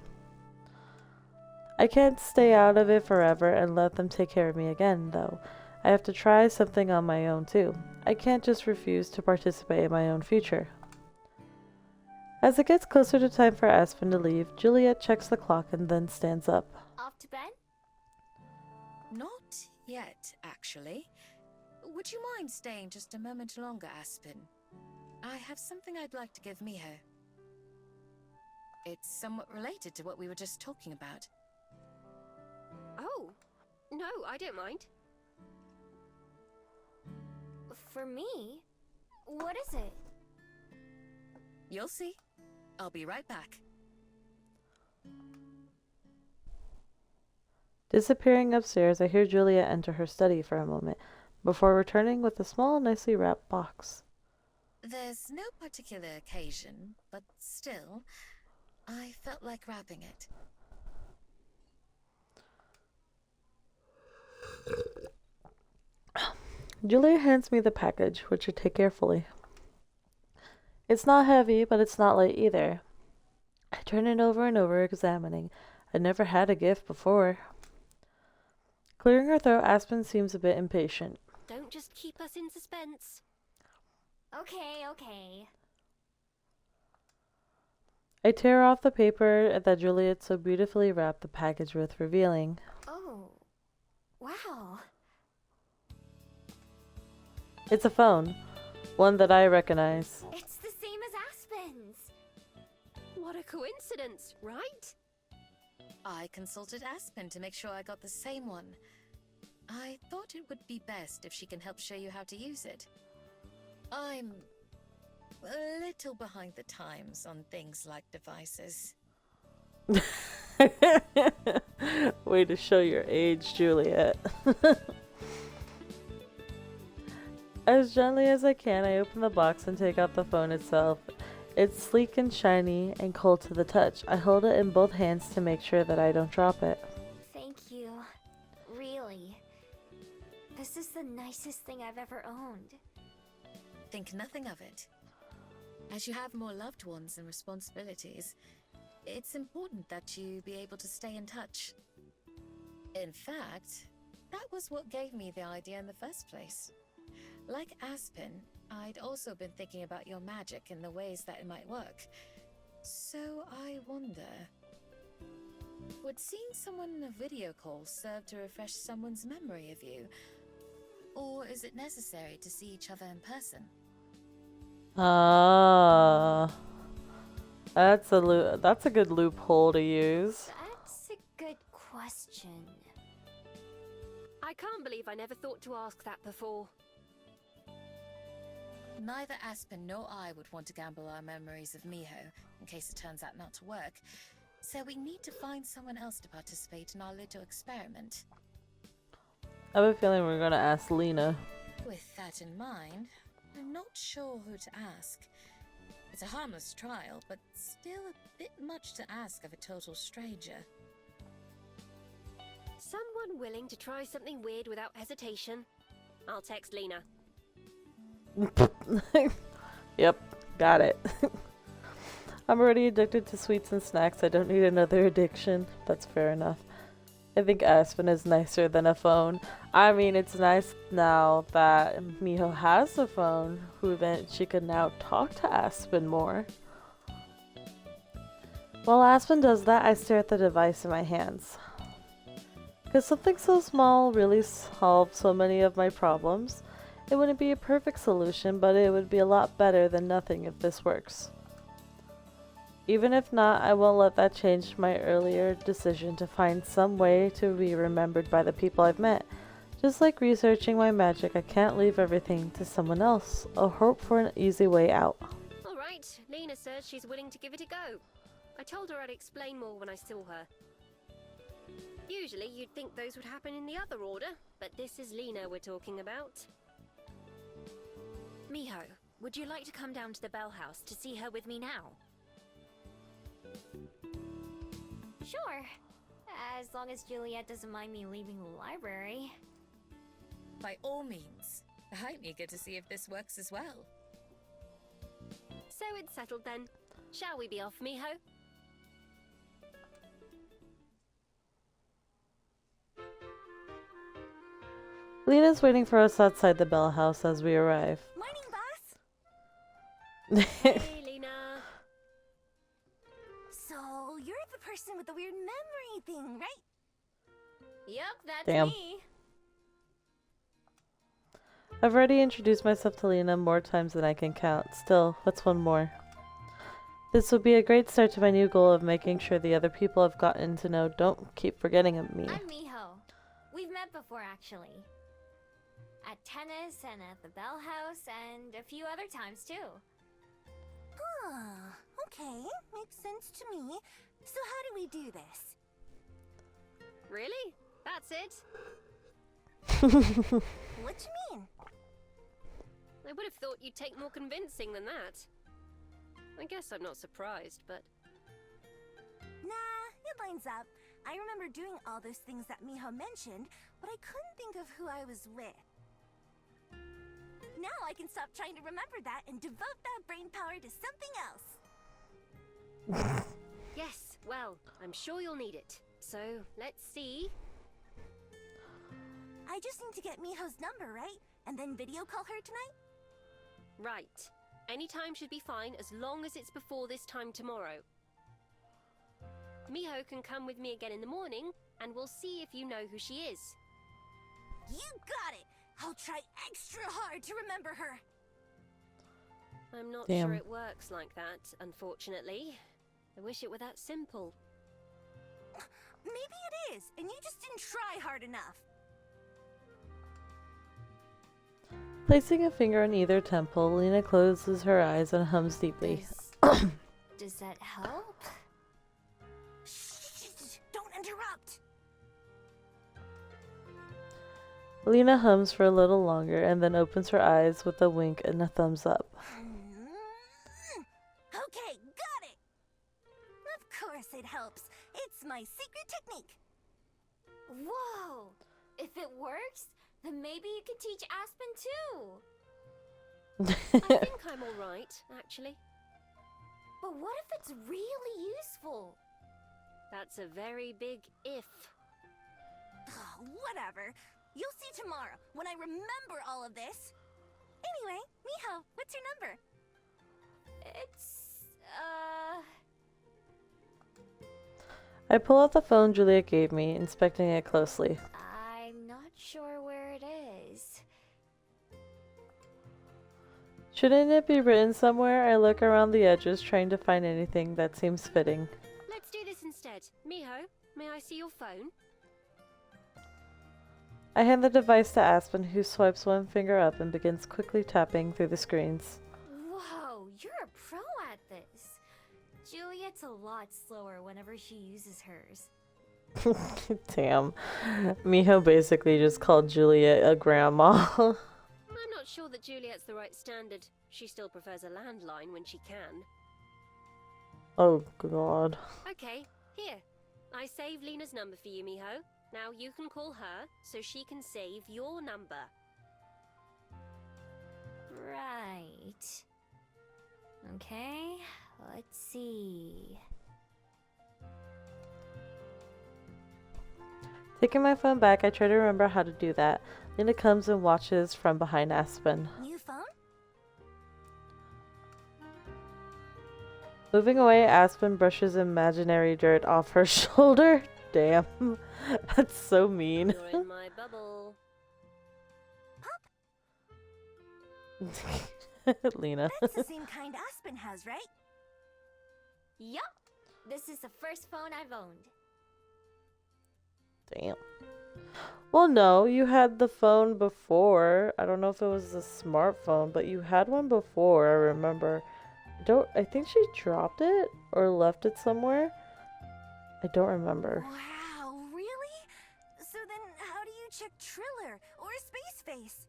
I can't stay out of it forever and let them take care of me again, though. I have to try something on my own too. I can't just refuse to participate in my own future. As it gets closer to time for Aspen to leave, Juliet checks the clock and then stands up. Off to bed? Not yet, actually. Would you mind staying just a moment longer, Aspen? I have something I'd like to give Miho. It's somewhat related to what we were just talking about. Oh, no, I don't mind. For me? What is it? You'll see. I'll be right back. Disappearing upstairs, I hear Juliet enter her study for a moment, before returning with a small, nicely wrapped box. There's no particular occasion, but still, I felt like wrapping it. Juliet hands me the package, which I take carefully. It's not heavy, but it's not light either. I turn it over and over, examining. I never had a gift before. Clearing her throat, Aspen seems a bit impatient. Don't just keep us in suspense. Okay. I tear off the paper that Juliet so beautifully wrapped the package with, revealing. Oh. Wow. It's a phone. One that I recognize. It's the same as Aspen's. What a coincidence, right? I consulted Aspen to make sure I got the same one. I thought it would be best if she can help show you how to use it. I'm a little behind the times on things like devices. Way to show your age, Juliet. As gently as I can, I open the box and take out the phone itself. It's sleek and shiny and cold to the touch. I hold it in both hands to make sure that I don't drop it. Thank you. Really. This is the nicest thing I've ever owned. Think nothing of it. As you have more loved ones and responsibilities, it's important that you be able to stay in touch. In fact, that was what gave me the idea in the first place. Like Aspen, I'd also been thinking about your magic and the ways that it might work. So I wonder, would seeing someone in a video call serve to refresh someone's memory of you? Or is it necessary to see each other in person? That's a good loophole to use. That's a good question. I can't believe I never thought to ask that before. Neither Aspen nor I would want to gamble our memories of Miho, in case it turns out not to work. So we need to find someone else to participate in our little experiment. I have a feeling we're gonna ask Lena. With that in mind, I'm not sure who to ask. It's a harmless trial, but still a bit much to ask of a total stranger. Someone willing to try something weird without hesitation. I'll text Lena. Yep, got it. I'm already addicted to sweets and snacks. I don't need another addiction. That's fair enough. I think Aspen is nicer than a phone. I mean, it's nice now that Miho has a phone, who then she can now talk to Aspen more. While Aspen does that, I stare at the device in my hands. Could something so small really solve so many of my problems? It wouldn't be a perfect solution, but it would be a lot better than nothing if this works. Even if not, I won't let that change my earlier decision to find some way to be remembered by the people I've met. Just like researching my magic, I can't leave everything to someone else. I'll hope for an easy way out. All right, Lena says she's willing to give it a go. I told her I'd explain more when I saw her. Usually you'd think those would happen in the other order, but this is Lena we're talking about. Miho, would you like to come down to the Bell House to see her with me now? Sure. As long as Juliet doesn't mind me leaving the library. By all means. I'm eager to see if this works as well. So it's settled then. Shall we be off, Miho? Lena's waiting for us outside the Bell House as we arrive. Morning, boss! Hey, Lena. So, you're the person with the weird memory thing, right? Yep, that's Damn. me. I've already introduced myself to Lena more times than I can count. Still, what's one more? This will be a great start to my new goal of making sure the other people I've gotten to know don't keep forgetting of me. I'm Miho. We've met before, actually. At tennis and at the Bell House and a few other times, too. Okay. Makes sense to me. So how do we do this? Really? That's it? What do you mean? I would have thought you'd take more convincing than that. I guess I'm not surprised, but... Nah, it lines up. I remember doing all those things that Miho mentioned, but I couldn't think of who I was with. Now I can stop trying to remember that and devote that brain power to something else. Yes, well, I'm sure you'll need it. So, let's see. I just need to get Miho's number, right? And then video call her tonight? Right. Any time should be fine as long as it's before this time tomorrow. Miho can come with me again in the morning, and we'll see if you know who she is. You got it! I'll try extra hard to remember her. I'm not Damn. sure it works like that, unfortunately. I wish it were that simple. Maybe it is, and you just didn't try hard enough. Placing a finger on either temple, Lena closes her eyes and hums deeply. Does that help? Shh! Don't interrupt! Lena hums for a little longer and then opens her eyes with a wink and a thumbs up. Okay, got it! Of course it helps. It's my secret technique. Whoa! If it works, then maybe you could teach Aspen too. I think I'm alright, actually. But what if it's really useful? That's a very big if. Whatever. You'll see tomorrow when I remember all of this. Anyway, Miho, what's your number? It's, I pull out the phone Juliet gave me, inspecting it closely. I'm not sure where it is. Shouldn't it be written somewhere? I look around the edges, trying to find anything that seems fitting. Let's do this instead. Miho, may I see your phone? I hand the device to Aspen, who swipes one finger up and begins quickly tapping through the screens. Whoa, you're a pro at this. Juliet's a lot slower whenever she uses hers. Damn. Miho basically just called Juliet a grandma. I'm not sure that Juliet's the right standard. She still prefers a landline when she can. Oh god. Okay, here. I saved Lena's number for you, Miho. Now you can call her so she can save your number. Right. Okay, let's see. Taking my phone back, I try to remember how to do that. Lena comes and watches from behind Aspen. New phone? Moving away, Aspen brushes imaginary dirt off her shoulder. Damn. That's so mean. You're in my bubble. Lena. That's the same kind Aspen has, right? Yup. This is the first phone I've owned. Damn. Well, no, you had the phone before. I don't know if it was a smartphone, but you had one before, I remember. I think she dropped it or left it somewhere. I don't remember. Wow, really? So then how do you check Triller or Space Face?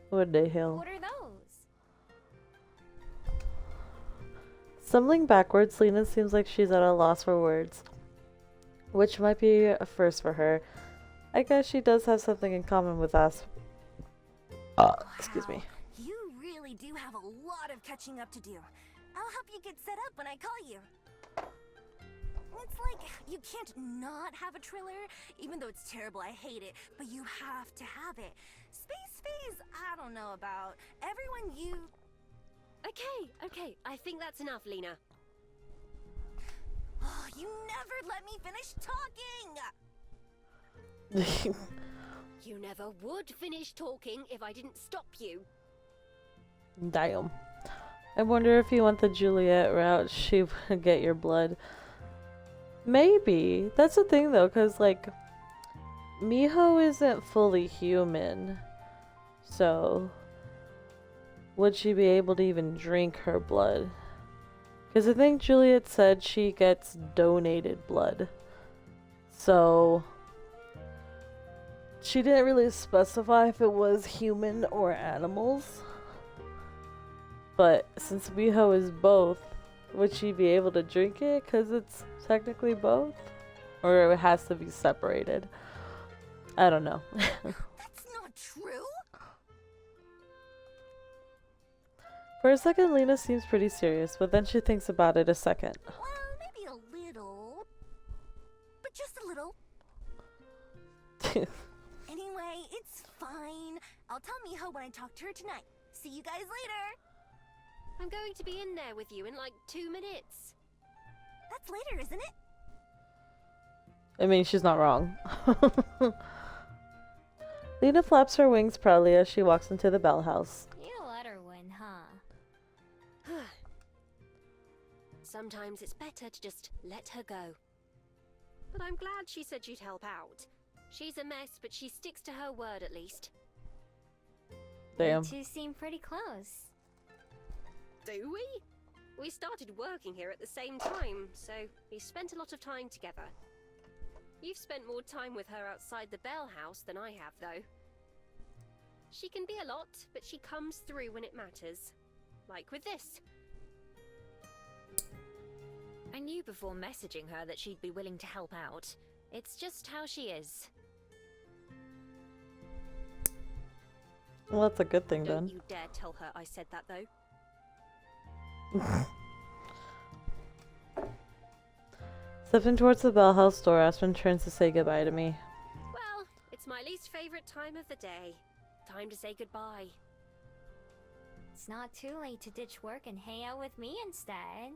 What the hell? What are those? Stumbling backwards, Lena seems like she's at a loss for words, which might be a first for her. I guess she does have something in common with us. Excuse me. You really do have a lot of catching up to do. I'll help you get set up when I call you. It's like, you can't not have a Triller, even though it's terrible, I hate it, but you have to have it. Space Phase, I don't know about. Everyone you... Okay, I think that's enough, Lena. Oh, you never let me finish talking! You never would finish talking if I didn't stop you. Damn. I wonder if you went the Juliet route, she would get your blood. Maybe. That's the thing though, because like, Miho isn't fully human. So, would she be able to even drink her blood? Because I think Juliet said she gets donated blood. So, she didn't really specify if it was human or animals. But since Miho is both, would she be able to drink it? Because it's technically both? Or it has to be separated? I don't know. That's not true! For a second, Lena seems pretty serious, but then she thinks about it a second. Well, maybe a little. But just a little. Anyway, it's fine. I'll tell Miho when I talk to her tonight. See you guys later! I'm going to be in there with you in like 2 minutes. That's later, isn't it? I mean, she's not wrong. Lena flaps her wings proudly as she walks into the Bell House. You let her win, huh? Sometimes it's better to just let her go. But I'm glad she said she'd help out. She's a mess, but she sticks to her word at least. Damn. You two seem pretty close. Do we? We started working here at the same time, so we spent a lot of time together. You've spent more time with her outside the Bell House than I have, though. She can be a lot, but she comes through when it matters. Like with this. I knew before messaging her that she'd be willing to help out. It's just how she is. Well, that's a good thing Don't then. you dare tell her I said that, though. Stepping towards the Bell House door, Aspen turns to say goodbye to me. Well, it's my least favorite time of the day. Time to say goodbye. It's not too late to ditch work and hang out with me instead.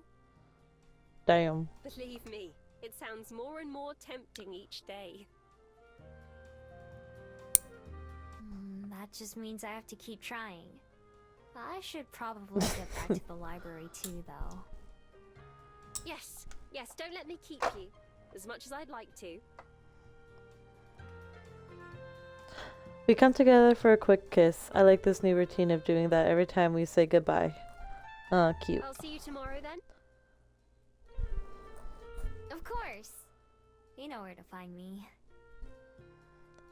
Damn. Believe me, it sounds more and more tempting each day. That just means I have to keep trying. I should probably get back to the library too, though. Yes, don't let me keep you. As much as I'd like to. We come together for a quick kiss. I like this new routine of doing that every time we say goodbye. Cute. I'll see you tomorrow then. Of course. You know where to find me.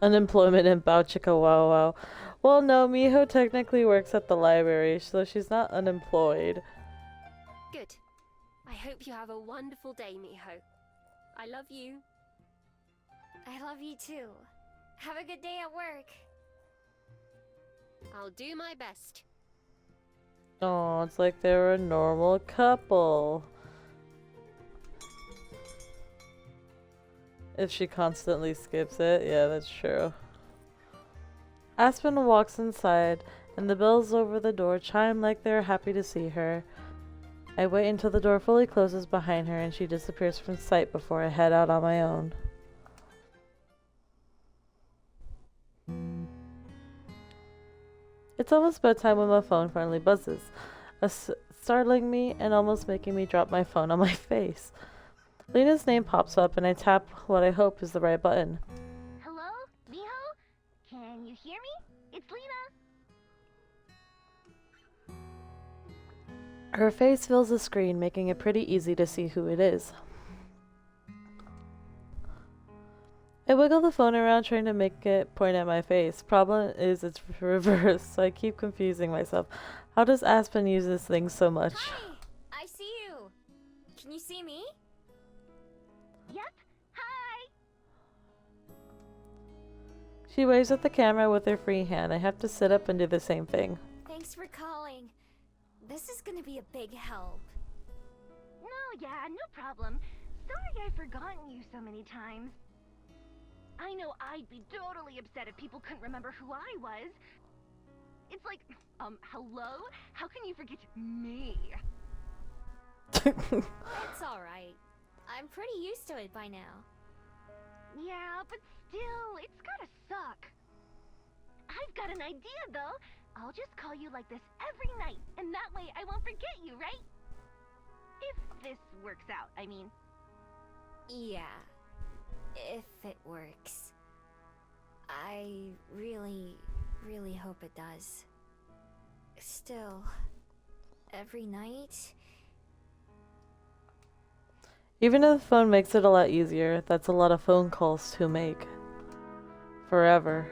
Unemployment in Bauchica, wow wow. Well, no, Miho technically works at the library, so she's not unemployed. Good. I hope you have a wonderful day, Miho. I love you. I love you too. Have a good day at work. I'll do my best. Oh, it's like they're a normal couple. If she constantly skips it, yeah, that's true. Aspen walks inside, and the bells over the door chime like they're happy to see her. I wait until the door fully closes behind her and she disappears from sight before I head out on my own. It's almost bedtime when my phone finally buzzes, startling me and almost making me drop my phone on my face. Lena's name pops up and I tap what I hope is the right button. Hello? Her face fills the screen, making it pretty easy to see who it is. I wiggle the phone around trying to make it point at my face. Problem is it's reversed, so I keep confusing myself. How does Aspen use this thing so much? Hi! I see you! Can you see me? Yep. Hi. She waves at the camera with her free hand. I have to sit up and do the same thing. Thanks for calling. This is gonna be a big help. No, yeah, no problem. Sorry I've forgotten you so many times. I know I'd be totally upset if people couldn't remember who I was. It's like, hello? How can you forget me? It's alright. I'm pretty used to it by now. Yeah, but still, it's gotta suck. I've got an idea, though. I'll just call you like this every night, and that way I won't forget you, right? If this works out, I mean. Yeah. If it works. I really hope it does. Still, every night... Even if the phone makes it a lot easier, that's a lot of phone calls to make. Forever.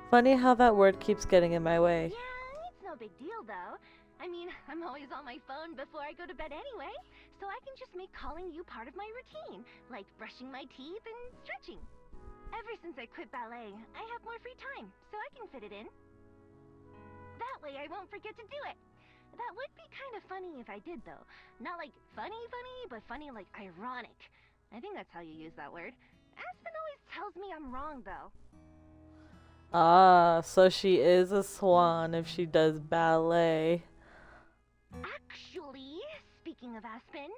Funny how that word keeps getting in my way. Yeah, it's no big deal, though. I mean, I'm always on my phone before I go to bed anyway, so I can just make calling you part of my routine, like brushing my teeth and stretching. Ever since I quit ballet, I have more free time, so I can fit it in. That way I won't forget to do it. That would be kind of funny if I did, though. Not like funny, but funny like ironic. I think that's how you use that word. Aspen always tells me I'm wrong, though. Ah, so she is a swan if she does ballet. Actually, speaking of Aspen...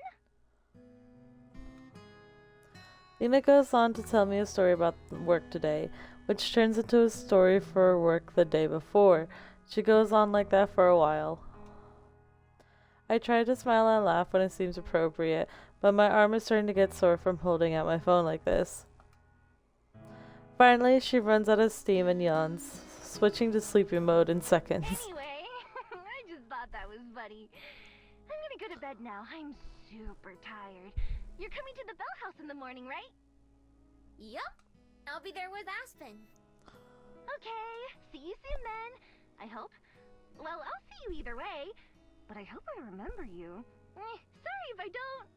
Lena goes on to tell me a story about work today, which turns into a story for work the day before. She goes on like that for a while. I try to smile and laugh when it seems appropriate, but my arm is starting to get sore from holding out my phone like this. Finally, she runs out of steam and yawns, switching to sleepy mode in seconds. Anyway, I just thought that was funny. I'm gonna go to bed now. I'm super tired. You're coming to the Bell House in the morning, right? Yup. I'll be there with Aspen. Okay, see you soon then. I hope. Well, I'll see you either way. But I hope I remember you. Sorry if I don't.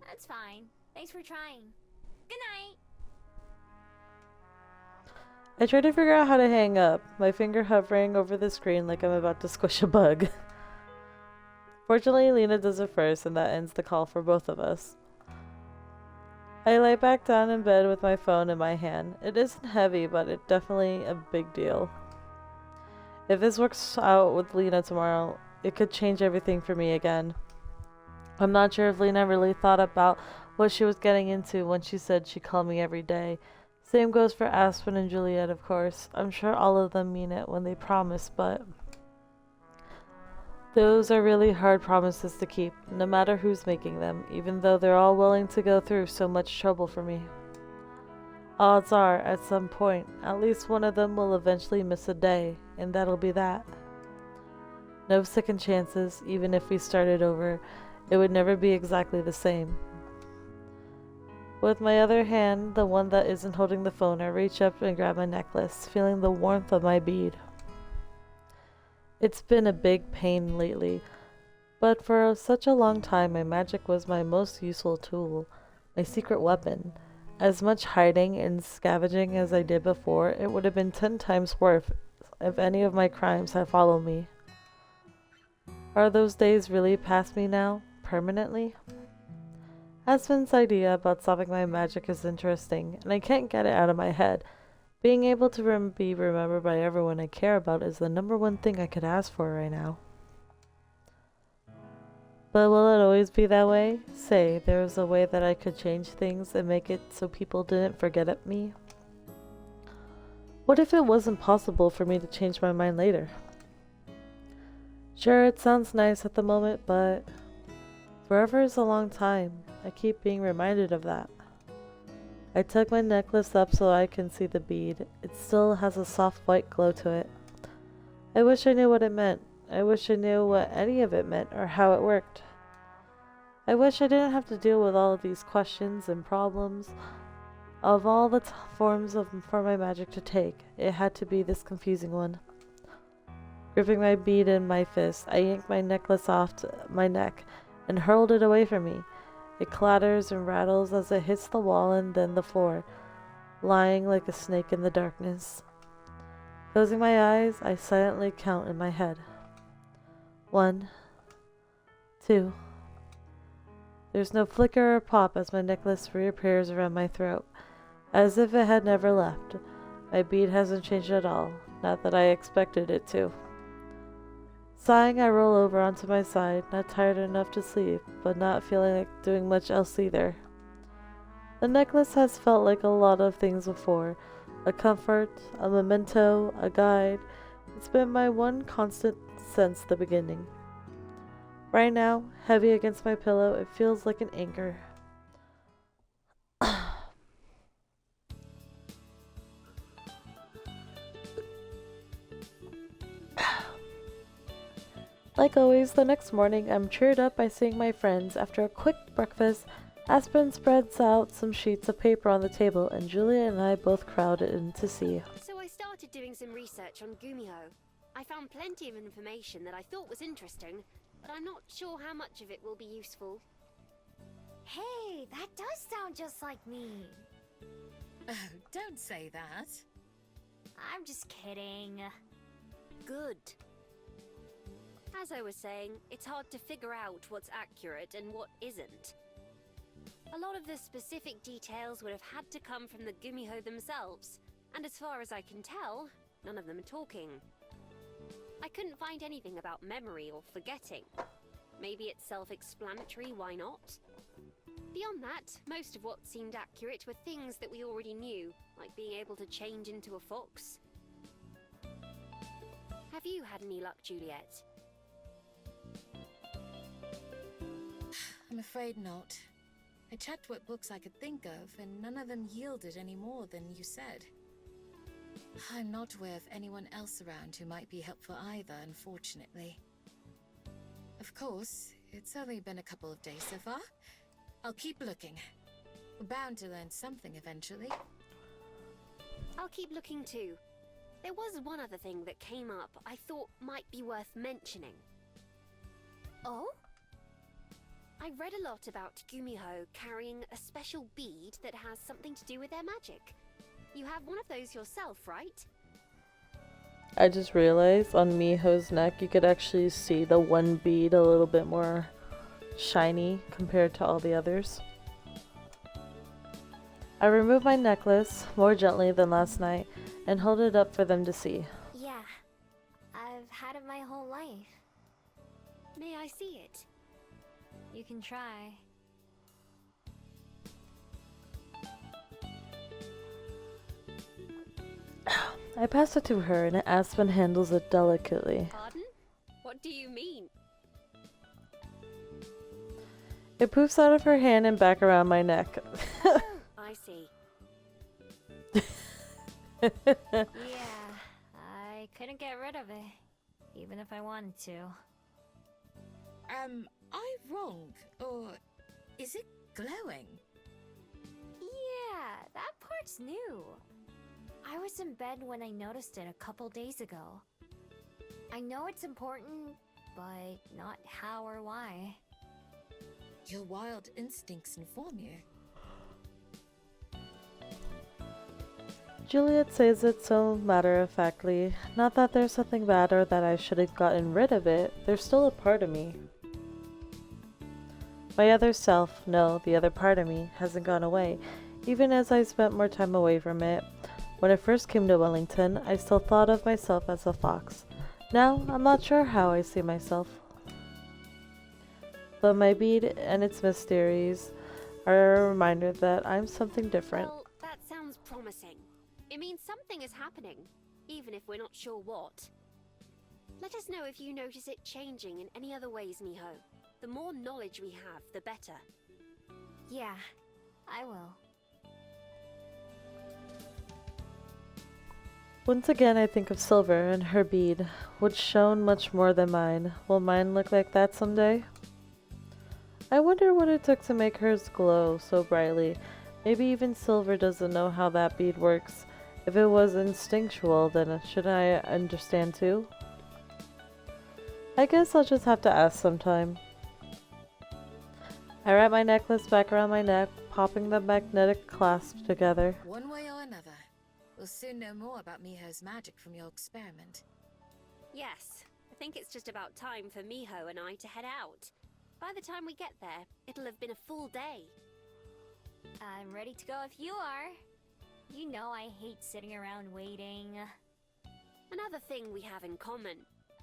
That's fine. Thanks for trying. Good night. I try to figure out how to hang up, my finger hovering over the screen like I'm about to squish a bug. Fortunately, Lena does it first, and that ends the call for both of us. I lay back down in bed with my phone in my hand. It isn't heavy, but it's definitely a big deal. If this works out with Lena tomorrow, it could change everything for me again. I'm not sure if Lena really thought about what she was getting into when she said she'd call me every day. Same goes for Aspen and Juliet, of course. I'm sure all of them mean it when they promise, but those are really hard promises to keep, no matter who's making them, even though they're all willing to go through so much trouble for me. Odds are, at some point, at least one of them will eventually miss a day, and that'll be that. No second chances, even if we started over, it would never be exactly the same. With my other hand, the one that isn't holding the phone, I reach up and grab my necklace, feeling the warmth of my bead. It's been a big pain lately, but for such a long time my magic was my most useful tool, my secret weapon. As much hiding and scavenging as I did before, it would have been 10 times worse if any of my crimes had followed me. Are those days really past me now, permanently? Aspen's idea about stopping my magic is interesting, and I can't get it out of my head. Being able to be remembered by everyone I care about is the #1 thing I could ask for right now. But will it always be that way? Say, there was a way that I could change things and make it so people didn't forget me? What if it wasn't possible for me to change my mind later? Sure, it sounds nice at the moment, but forever is a long time. I keep being reminded of that. I tug my necklace up so I can see the bead. It still has a soft white glow to it. I wish I knew what it meant. I wish I knew what any of it meant or how it worked. I wish I didn't have to deal with all of these questions and problems of all the forms for my magic to take. It had to be this confusing one. Gripping my bead in my fist, I yanked my necklace off my neck and hurled it away from me. It clatters and rattles as it hits the wall and then the floor, lying like a snake in the darkness. Closing my eyes, I silently count in my head. 1, 2. There's no flicker or pop as my necklace reappears around my throat, as if it had never left. My bead hasn't changed at all, not that I expected it to. Sighing, I roll over onto my side, not tired enough to sleep, but not feeling like doing much else either. The necklace has felt like a lot of things before. A comfort, a memento, a guide. It's been my one constant since the beginning. Right now, heavy against my pillow, it feels like an anchor. Like always, the next morning, I'm cheered up by seeing my friends. After a quick breakfast, Aspen spreads out some sheets of paper on the table, and Julia and I both crowded in to see. So I started doing some research on Gumiho. I found plenty of information that I thought was interesting, but I'm not sure how much of it will be useful. Hey, that does sound just like me. Oh, don't say that. I'm just kidding. Good. As I was saying, it's hard to figure out what's accurate and what isn't. A lot of the specific details would have had to come from the Gumiho themselves, and as far as I can tell, none of them are talking. I couldn't find anything about memory or forgetting. Maybe it's self-explanatory, why not? Beyond that, most of what seemed accurate were things that we already knew, like being able to change into a fox. Have you had any luck, Juliet? I'm afraid not. I checked what books I could think of, and none of them yielded any more than you said. I'm not aware of anyone else around who might be helpful either, unfortunately. Of course, it's only been a couple of days so far. I'll keep looking. We're bound to learn something eventually. I'll keep looking too. There was one other thing that came up I thought might be worth mentioning. Oh? I read a lot about Gumiho carrying a special bead that has something to do with their magic. You have one of those yourself, right? I just realized on Miho's neck you could actually see the one bead a little bit more shiny compared to all the others. I removed my necklace more gently than last night and held it up for them to see. Yeah. I've had it my whole life. May I see it? You can try. I pass it to her and Aspen handles it delicately. Pardon? What do you mean? It poofs out of her hand and back around my neck. Oh, I see. Yeah, I couldn't get rid of it, even if I wanted to. Am I wrong? Or is it glowing? Yeah, that part's new. I was in bed when I noticed it a couple days ago. I know it's important, but not how or why. Your wild instincts inform you. Juliet says it so matter-of-factly. Not that there's something bad or that I should have gotten rid of it. There's still a part of me. My other self, no, the other part of me, hasn't gone away, even as I spent more time away from it. When I first came to Wellington, I still thought of myself as a fox. Now, I'm not sure how I see myself. But my bead and its mysteries are a reminder that I'm something different. Well, that sounds promising. It means something is happening, even if we're not sure what. Let us know if you notice it changing in any other ways, Miho. The more knowledge we have, the better. Yeah, I will. Once again, I think of Silver and her bead, which shone much more than mine. Will mine look like that someday? I wonder what it took to make hers glow so brightly. Maybe even Silver doesn't know how that bead works. If it was instinctual, then should I understand too? I guess I'll just have to ask sometime. I wrap my necklace back around my neck, popping the magnetic clasp together. One way or another, we'll soon know more about Miho's magic from your experiment. Yes, I think it's just about time for Miho and I to head out. By the time we get there, it'll have been a full day. I'm ready to go if you are. You know I hate sitting around waiting. Another thing we have in common.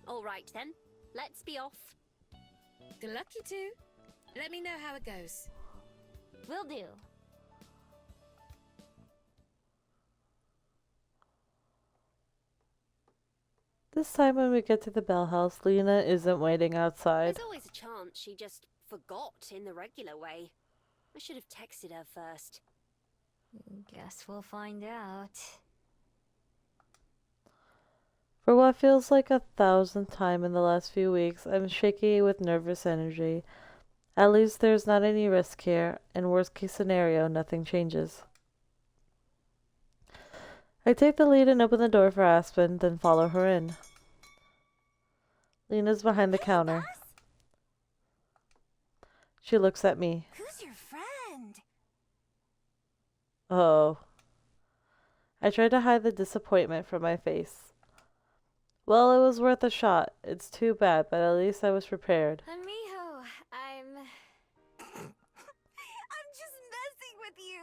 All right then, let's be off. Good luck, you two. Let me know how it goes. Will do. This time when we get to the Bell House, Lena isn't waiting outside. There's always a chance she just forgot in the regular way. I should have texted her first. Guess we'll find out. For what feels like 1,000th time in the last few weeks, I'm shaky with nervous energy. At least there's not any risk here. In worst case scenario, nothing changes. I take the lead and open the door for Aspen, then follow her in. Lena's behind the counter. Boss? She looks at me. Who's your friend? Oh. I tried to hide the disappointment from my face. Well, it was worth a shot. It's too bad, but at least I was prepared. Miho, I'm just messing with you.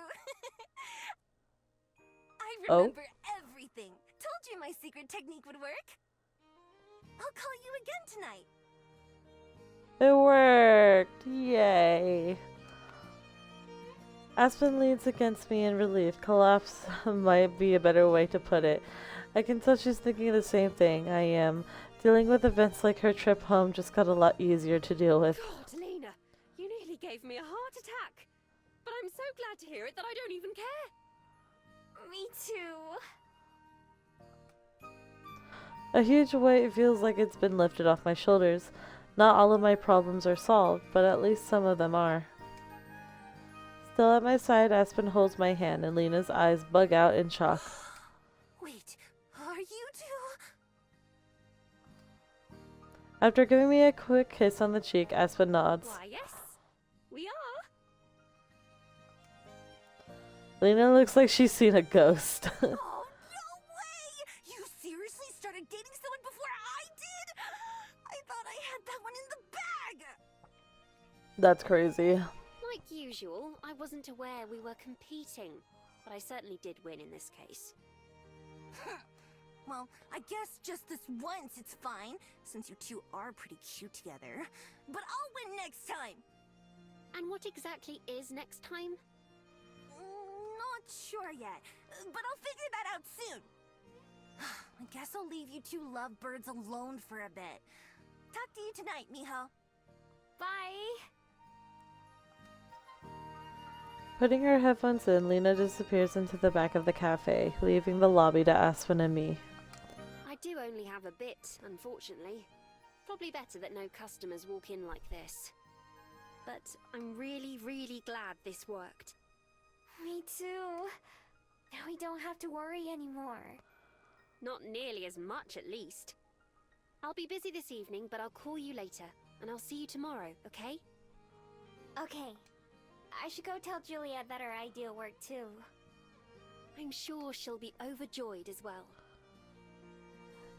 I Oh? remember everything. Told you my secret technique would work. I'll call you again tonight. It worked! Yay! Aspen leans against me in relief. Collapse might be a better way to put it. I can tell she's thinking the same thing I am. Dealing with events like her trip home just got a lot easier to deal with. God, Lena, you nearly gave me a heart attack. But I'm so glad to hear it that I don't even care. Me too. A huge weight feels like it's been lifted off my shoulders. Not all of my problems are solved, but at least some of them are. Still at my side, Aspen holds my hand and Lena's eyes bug out in shock. Wait, are you two? After giving me a quick kiss on the cheek, Aspen nods. Why, yes, we are. Lena looks like she's seen a ghost. Oh, no way! You seriously started dating someone before I did? I thought I had that one in the bag! That's crazy. Like usual, I wasn't aware we were competing, but I certainly did win in this case. Well, I guess just this once it's fine, since you two are pretty cute together. But I'll win next time! And what exactly is next time? Not sure yet, but I'll figure that out soon. I guess I'll leave you two lovebirds alone for a bit. Talk to you tonight, Miho. Bye. Putting her headphones in, Lena disappears into the back of the cafe, leaving the lobby to Aspen and me. I do only have a bit, unfortunately. Probably better that no customers walk in like this. But I'm really, really glad this worked. Me too. Now we don't have to worry anymore. Not nearly as much, at least. I'll be busy this evening, but I'll call you later, and I'll see you tomorrow, okay? Okay. I should go tell Juliet that our idea worked too. I'm sure she'll be overjoyed as well.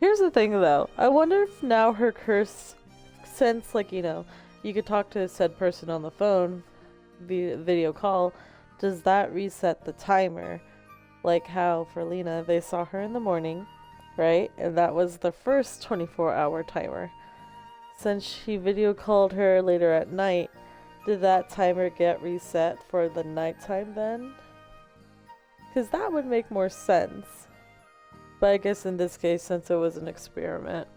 Here's the thing though, I wonder if now her curse, since like, you know, you could talk to said person on the phone via video call, does that reset the timer? Like how for Lena, they saw her in the morning, right? And that was the first 24-hour timer. Since she video called her later at night, did that timer get reset for the nighttime then? Because that would make more sense. But I guess in this case, since it was an experiment,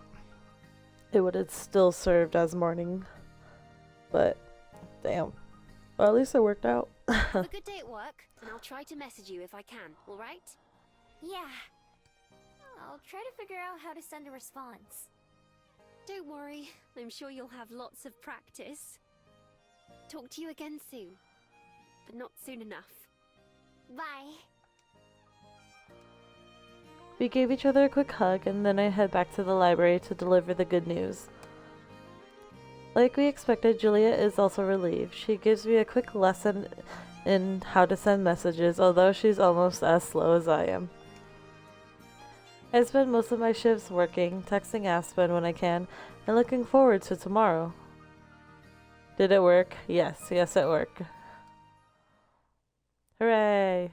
it would have still served as morning. But, damn. Well, at least it worked out. Have a good day at work, and I'll try to message you if I can, alright? Yeah. I'll try to figure out how to send a response. Don't worry, I'm sure you'll have lots of practice. Talk to you again soon. But not soon enough. Bye. We gave each other a quick hug, and then I head back to the library to deliver the good news. Like we expected, Julia is also relieved. She gives me a quick lesson in how to send messages, although she's almost as slow as I am. I spend most of my shifts working, texting Aspen when I can, and looking forward to tomorrow. Did it work? Yes, it worked. Hooray!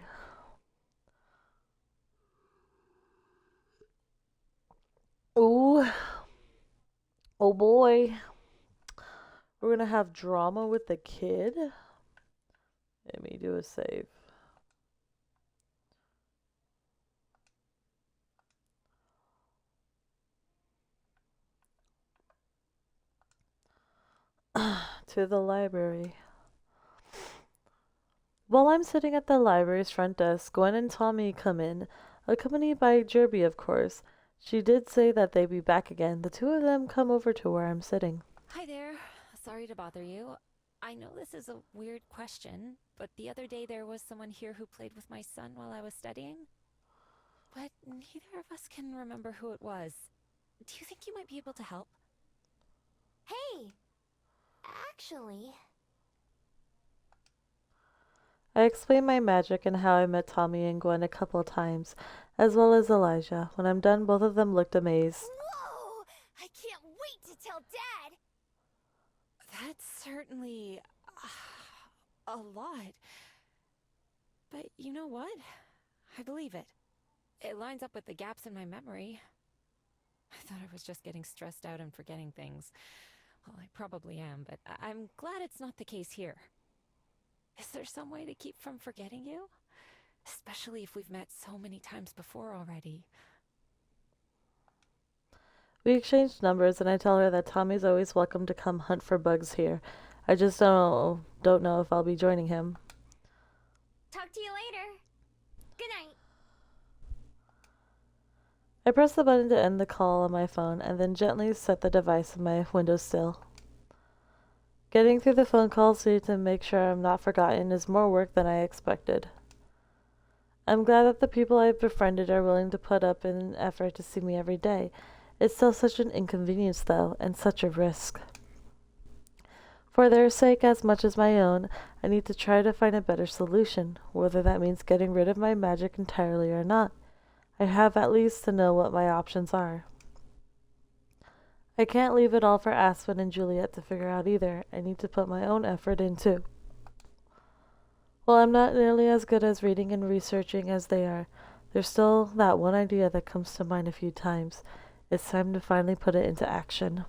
Ooh. Oh boy. We're gonna have drama with the kid. Let me do a save. To the library. While I'm sitting at the library's front desk, Gwen and Tommy come in, accompanied by Jerby, of course. She did say that they'd be back again. The two of them come over to where I'm sitting. Hi there. Sorry to bother you. I know this is a weird question, but the other day there was someone here who played with my son while I was studying. But neither of us can remember who it was. Do you think you might be able to help? Hey! Actually... I explain my magic and how I met Tommy and Gwen a couple of times, as well as Elijah. When I'm done, both of them looked amazed. Whoa! I can't wait to tell Dad! That's certainly a lot. But you know what? I believe it. It lines up with the gaps in my memory. I thought I was just getting stressed out and forgetting things. Well, I probably am, but I'm glad it's not the case here. Is there some way to keep from forgetting you? Especially if we've met so many times before already. We exchanged numbers, and I tell her that Tommy's always welcome to come hunt for bugs here. I just don't know if I'll be joining him. Talk to you later. Good night. I press the button to end the call on my phone, and then gently set the device on my windowsill. Getting through the phone calls to make sure I'm not forgotten is more work than I expected. I'm glad that the people I've befriended are willing to put up an effort to see me every day. It's still such an inconvenience, though, and such a risk. For their sake as much as my own, I need to try to find a better solution, whether that means getting rid of my magic entirely or not. I have at least to know what my options are. I can't leave it all for Aspen and Juliet to figure out either. I need to put my own effort in too. While I'm not nearly as good as reading and researching as they are, there's still that one idea that comes to mind a few times. It's time to finally put it into action.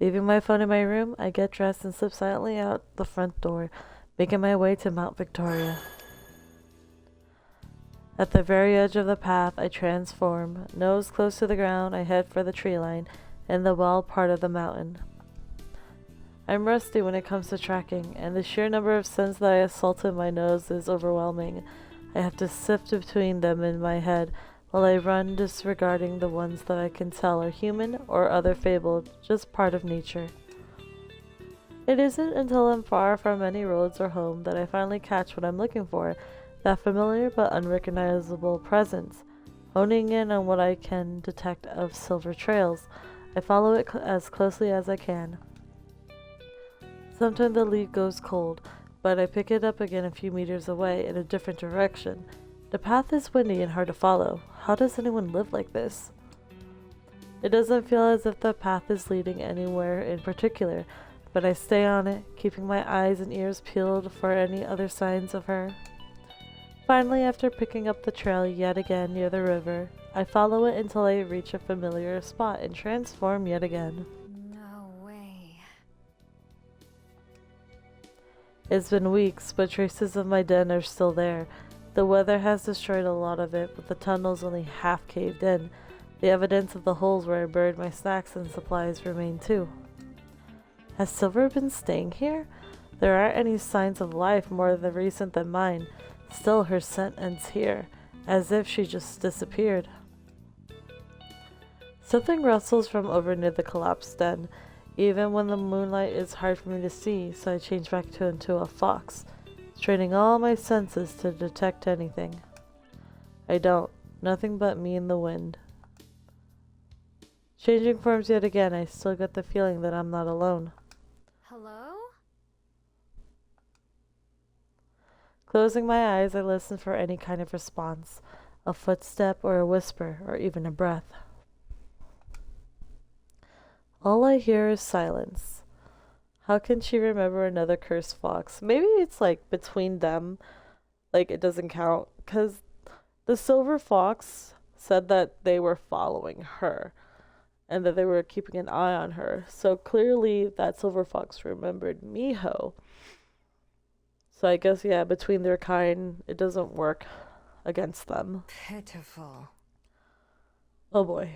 Leaving my phone in my room, I get dressed and slip silently out the front door, making my way to Mount Victoria. At the very edge of the path, I transform. Nose close to the ground, I head for the tree line and the wild part of the mountain. I'm rusty when it comes to tracking, and the sheer number of scents that I assault in my nose is overwhelming. I have to sift between them in my head while I run, disregarding the ones that I can tell are human or other fabled, just part of nature. It isn't until I'm far from any roads or home that I finally catch what I'm looking for, that familiar but unrecognizable presence. Honing in on what I can detect of silver trails, I follow it as closely as I can. Sometimes the lead goes cold, but I pick it up again a few meters away in a different direction. The path is windy and hard to follow. How does anyone live like this? It doesn't feel as if the path is leading anywhere in particular, but I stay on it, keeping my eyes and ears peeled for any other signs of her. Finally, after picking up the trail yet again near the river, I follow it until I reach a familiar spot and transform yet again. No way. It's been weeks, but traces of my den are still there. The weather has destroyed a lot of it, but the tunnel's only half caved in. The evidence of the holes where I buried my snacks and supplies remain too. Has Silver been staying here? There aren't any signs of life more recent than mine. Still, her scent ends here. as if she just disappeared. Something rustles from over near the collapsed den, even when the moonlight is hard for me to see, so I change back into a fox, straining all my senses to detect anything. I don't. Nothing but me and the wind. Changing forms yet again, I still get the feeling that I'm not alone. Hello? Closing my eyes, I listen for any kind of response, a footstep or a whisper or even a breath. All I hear is silence. How can she remember another cursed fox? Maybe it's like between them, like it doesn't count, because the silver fox said that they were following her and that they were keeping an eye on her. So clearly that silver fox remembered Miho. So I guess, yeah, between their kind, it doesn't work against them. Pitiful. Oh boy.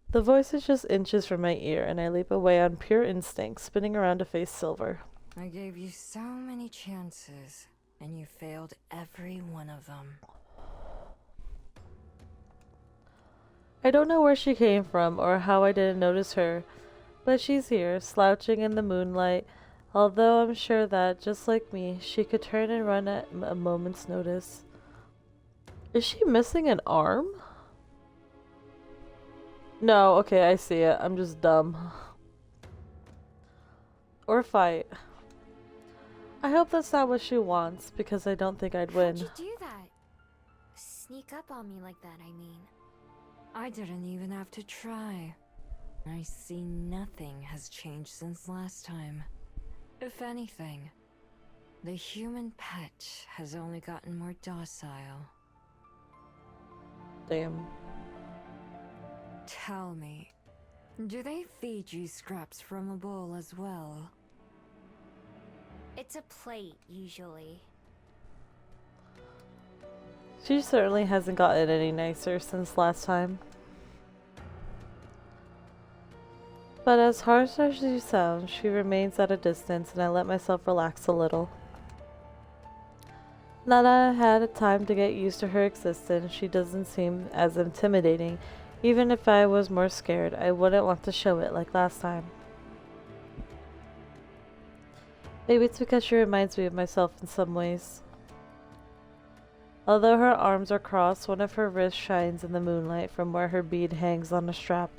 The voice is just inches from my ear, and I leap away on pure instinct, spinning around to face Silver. I gave you so many chances, and you failed every one of them. I don't know where she came from or how I didn't notice her, but she's here, slouching in the moonlight, although I'm sure that, just like me, she could turn and run at a moment's notice. Is she missing an arm? No, okay, I see it. I'm just dumb. Or fight. I hope that's not what she wants, because I don't think I'd win. How'd you do that? Sneak up on me like that, I mean. I didn't even have to try. I see nothing has changed since last time. If anything, the human pet has only gotten more docile. Damn. Tell me, do they feed you scraps from a bowl as well? It's a plate, usually. She certainly hasn't gotten any nicer since last time. But as harsh as she sounds, she remains at a distance, and I let myself relax a little. Now that I had time to get used to her existence, she doesn't seem as intimidating. Even if I was more scared, I wouldn't want to show it like last time. Maybe it's because she reminds me of myself in some ways. Although her arms are crossed, one of her wrists shines in the moonlight from where her bead hangs on a strap.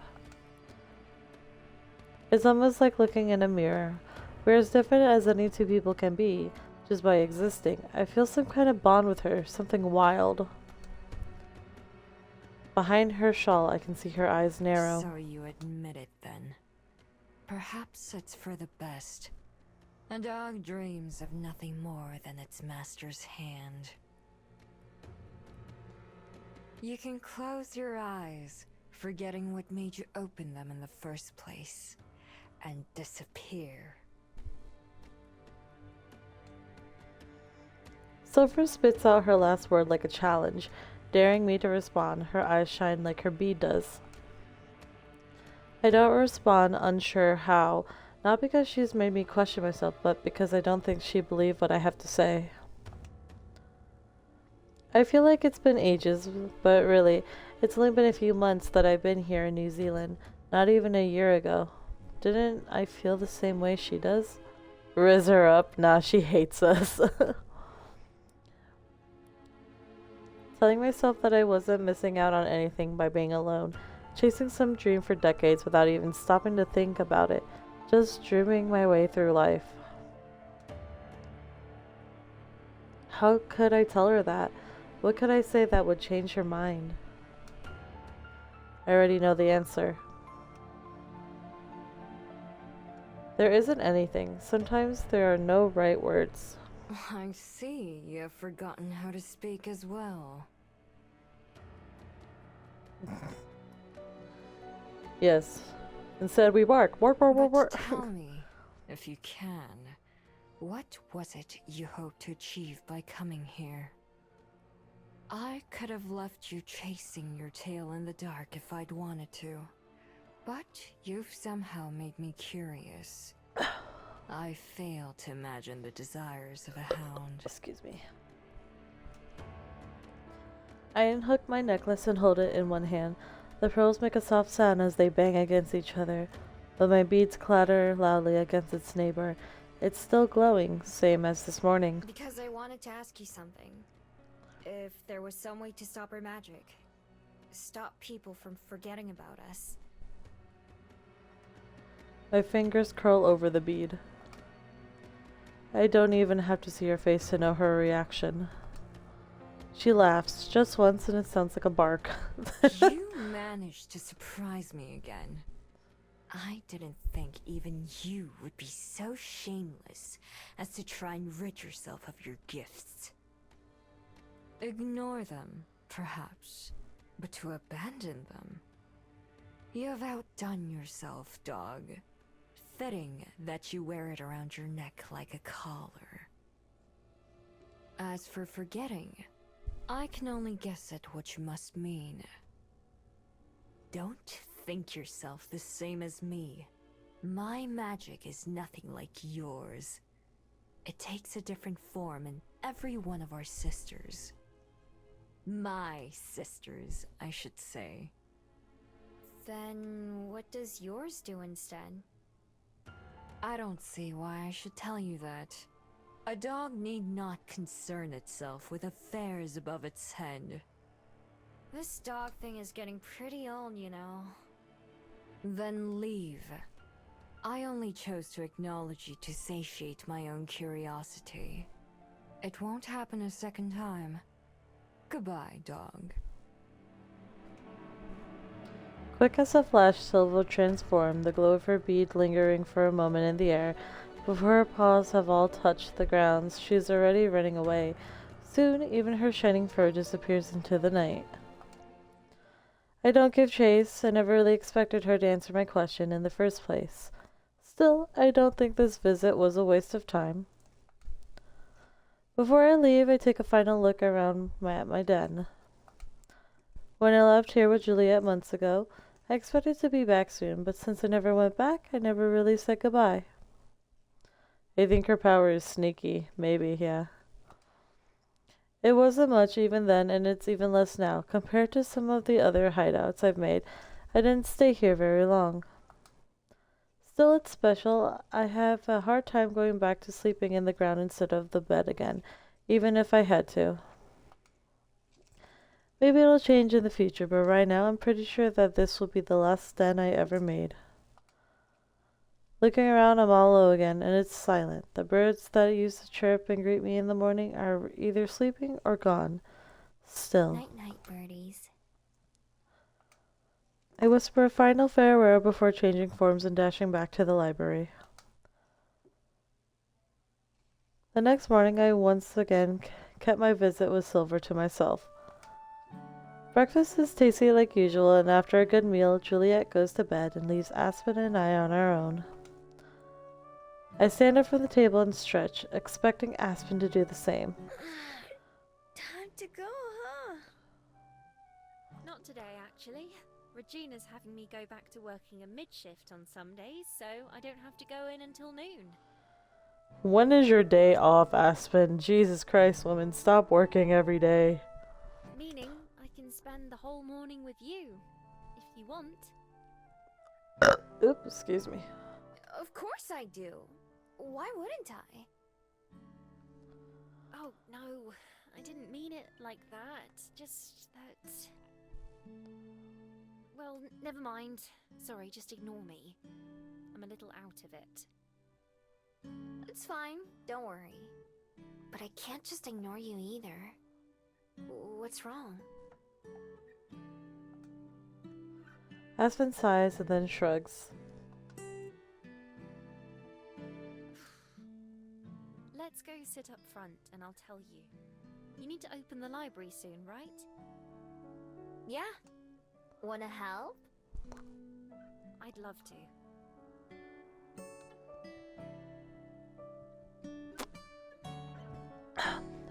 It's almost like looking in a mirror. We're as different as any two people can be, just by existing. I feel some kind of bond with her, something wild. Behind her shawl, I can see her eyes narrow. So you admit it then. Perhaps it's for the best. A dog dreams of nothing more than its master's hand. You can close your eyes, forgetting what made you open them in the first place, and disappear. Silver spits out her last word like a challenge, daring me to respond. Her eyes shine like her bead does. I don't respond, unsure how, not because she's made me question myself, but because I don't think she believed what I have to say. I feel like it's been ages, but really, it's only been a few months that I've been here in New Zealand, not even a year ago. Didn't I feel the same way she does? Riz her up. Nah, she hates us. Telling myself that I wasn't missing out on anything by being alone, chasing some dream for decades without even stopping to think about it, just dreaming my way through life. How could I tell her that? What could I say that would change her mind? I already know the answer. There isn't anything. Sometimes there are no right words. I see you've forgotten how to speak as well. Yes. Instead we bark. Bark, bark, bark, But bark. tell me, if you can, what was it you hoped to achieve by coming here? I could have left you chasing your tail in the dark if I'd wanted to, but you've somehow made me curious. I fail to imagine the desires of a hound. Excuse me. I unhook my necklace and hold it in one hand. The pearls make a soft sound as they bang against each other, but my beads clatter loudly against its neighbor. It's still glowing, same as this morning. Because I wanted to ask you something. If there was some way to stop her magic. Stop people from forgetting about us. My fingers curl over the bead. I don't even have to see her face to know her reaction. She laughs, just once, and it sounds like a bark. You managed to surprise me again. I didn't think even you would be so shameless as to try and rid yourself of your gifts. Ignore them, perhaps, but to abandon them. You have outdone yourself, dog. Fitting that you wear it around your neck like a collar. As for forgetting, I can only guess at what you must mean. Don't think yourself the same as me. My magic is nothing like yours. It takes a different form in every one of our sisters. My sisters, I should say. Then what does yours do instead? I don't see why I should tell you that. A dog need not concern itself with affairs above its head. This dog thing is getting pretty old, you know. Then leave. I only chose to acknowledge you to satiate my own curiosity. It won't happen a second time. Goodbye, dog. Quick as a flash, Silva transformed, the glow of her bead lingering for a moment in the air. Before her paws have all touched the ground, she is already running away. Soon, even her shining fur disappears into the night. I don't give chase. I never really expected her to answer my question in the first place. Still, I don't think this visit was a waste of time. Before I leave, I take a final look around at my den. When I left here with Juliet months ago, I expected to be back soon, but since I never went back, I never really said goodbye. I think her power is sneaky. Maybe, yeah. It wasn't much even then, and it's even less now. Compared to some of the other hideouts I've made, I didn't stay here very long. Still, it's special. I have a hard time going back to sleeping in the ground instead of the bed again, even if I had to. Maybe it'll change in the future, but right now I'm pretty sure that this will be the last den I ever made. Looking around, I'm all low again, and it's silent. The birds that used to chirp and greet me in the morning are either sleeping or gone. Still. Night-night, birdies. I whisper a final farewell before changing forms and dashing back to the library. The next morning, I once again kept my visit with Silver to myself. Breakfast is tasty like usual, and after a good meal, Juliet goes to bed and leaves Aspen and I on our own. I stand up from the table and stretch, expecting Aspen to do the same. Time to go, huh? Not today, actually. Regina's having me go back to working a mid-shift on some days, so I don't have to go in until noon. When is your day off, Aspen? Jesus Christ, woman, stop working every day. Meaning, I can spend the whole morning with you, if you want. Oops, excuse me. Of course I do. Why wouldn't I? Oh, no, I didn't mean it like that. Just that... Well, never mind. Sorry, just ignore me. I'm a little out of it. It's fine, don't worry. But I can't just ignore you either. What's wrong? Aspen sighs and then shrugs. Let's go sit up front and I'll tell you. You need to open the library soon, right? Yeah? Wanna help? I'd love to.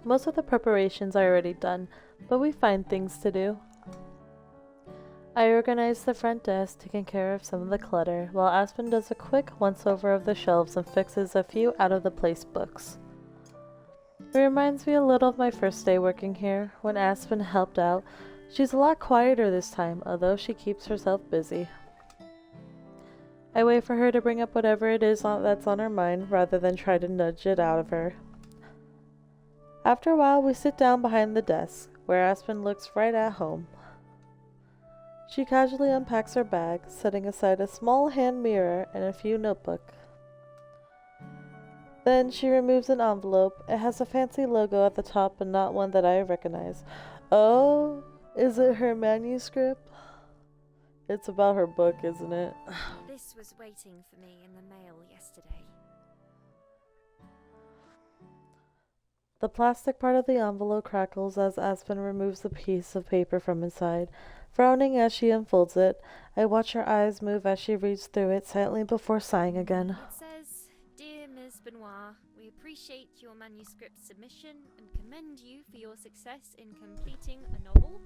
Most of the preparations are already done, but we find things to do. I organize the front desk, taking care of some of the clutter, while Aspen does a quick once-over of the shelves and fixes a few out-of-the-place books. It reminds me a little of my first day working here, when Aspen helped out. She's a lot quieter this time, although she keeps herself busy. I wait for her to bring up whatever it is that's on her mind, rather than try to nudge it out of her. After a while, we sit down behind the desk, where Aspen looks right at home. She casually unpacks her bag, setting aside a small hand mirror and a few notebooks. Then she removes an envelope. It has a fancy logo at the top, but not one that I recognize. Oh, is it her manuscript? It's about her book, isn't it? This was waiting for me in the mail yesterday. The plastic part of the envelope crackles as Aspen removes the piece of paper from inside. Frowning as she unfolds it, I watch her eyes move as she reads through it silently before sighing again. It says, "Dear Ms. Benoit, we appreciate your manuscript submission and commend you for your success in completing a novel."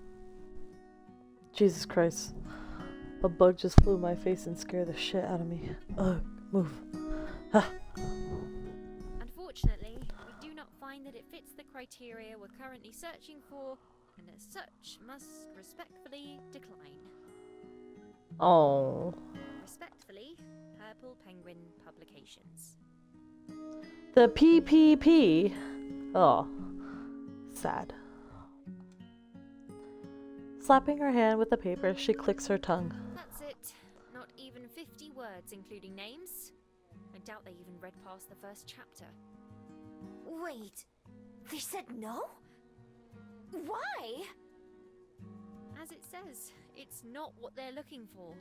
Jesus Christ. A bug just flew in my face and scared the shit out of me. Ugh, move. Ah. Unfortunately, we do not find that it fits the criteria we're currently searching for, and as such must respectfully decline. Oh. Respectfully, Purple Penguin Publications. The PPP. Oh. Sad. Slapping her hand with the paper, she clicks her tongue. That's it. Not even 50 words, including names. I doubt they even read past the first chapter. Wait, they said no? Why? As it says, it's not what they're looking for.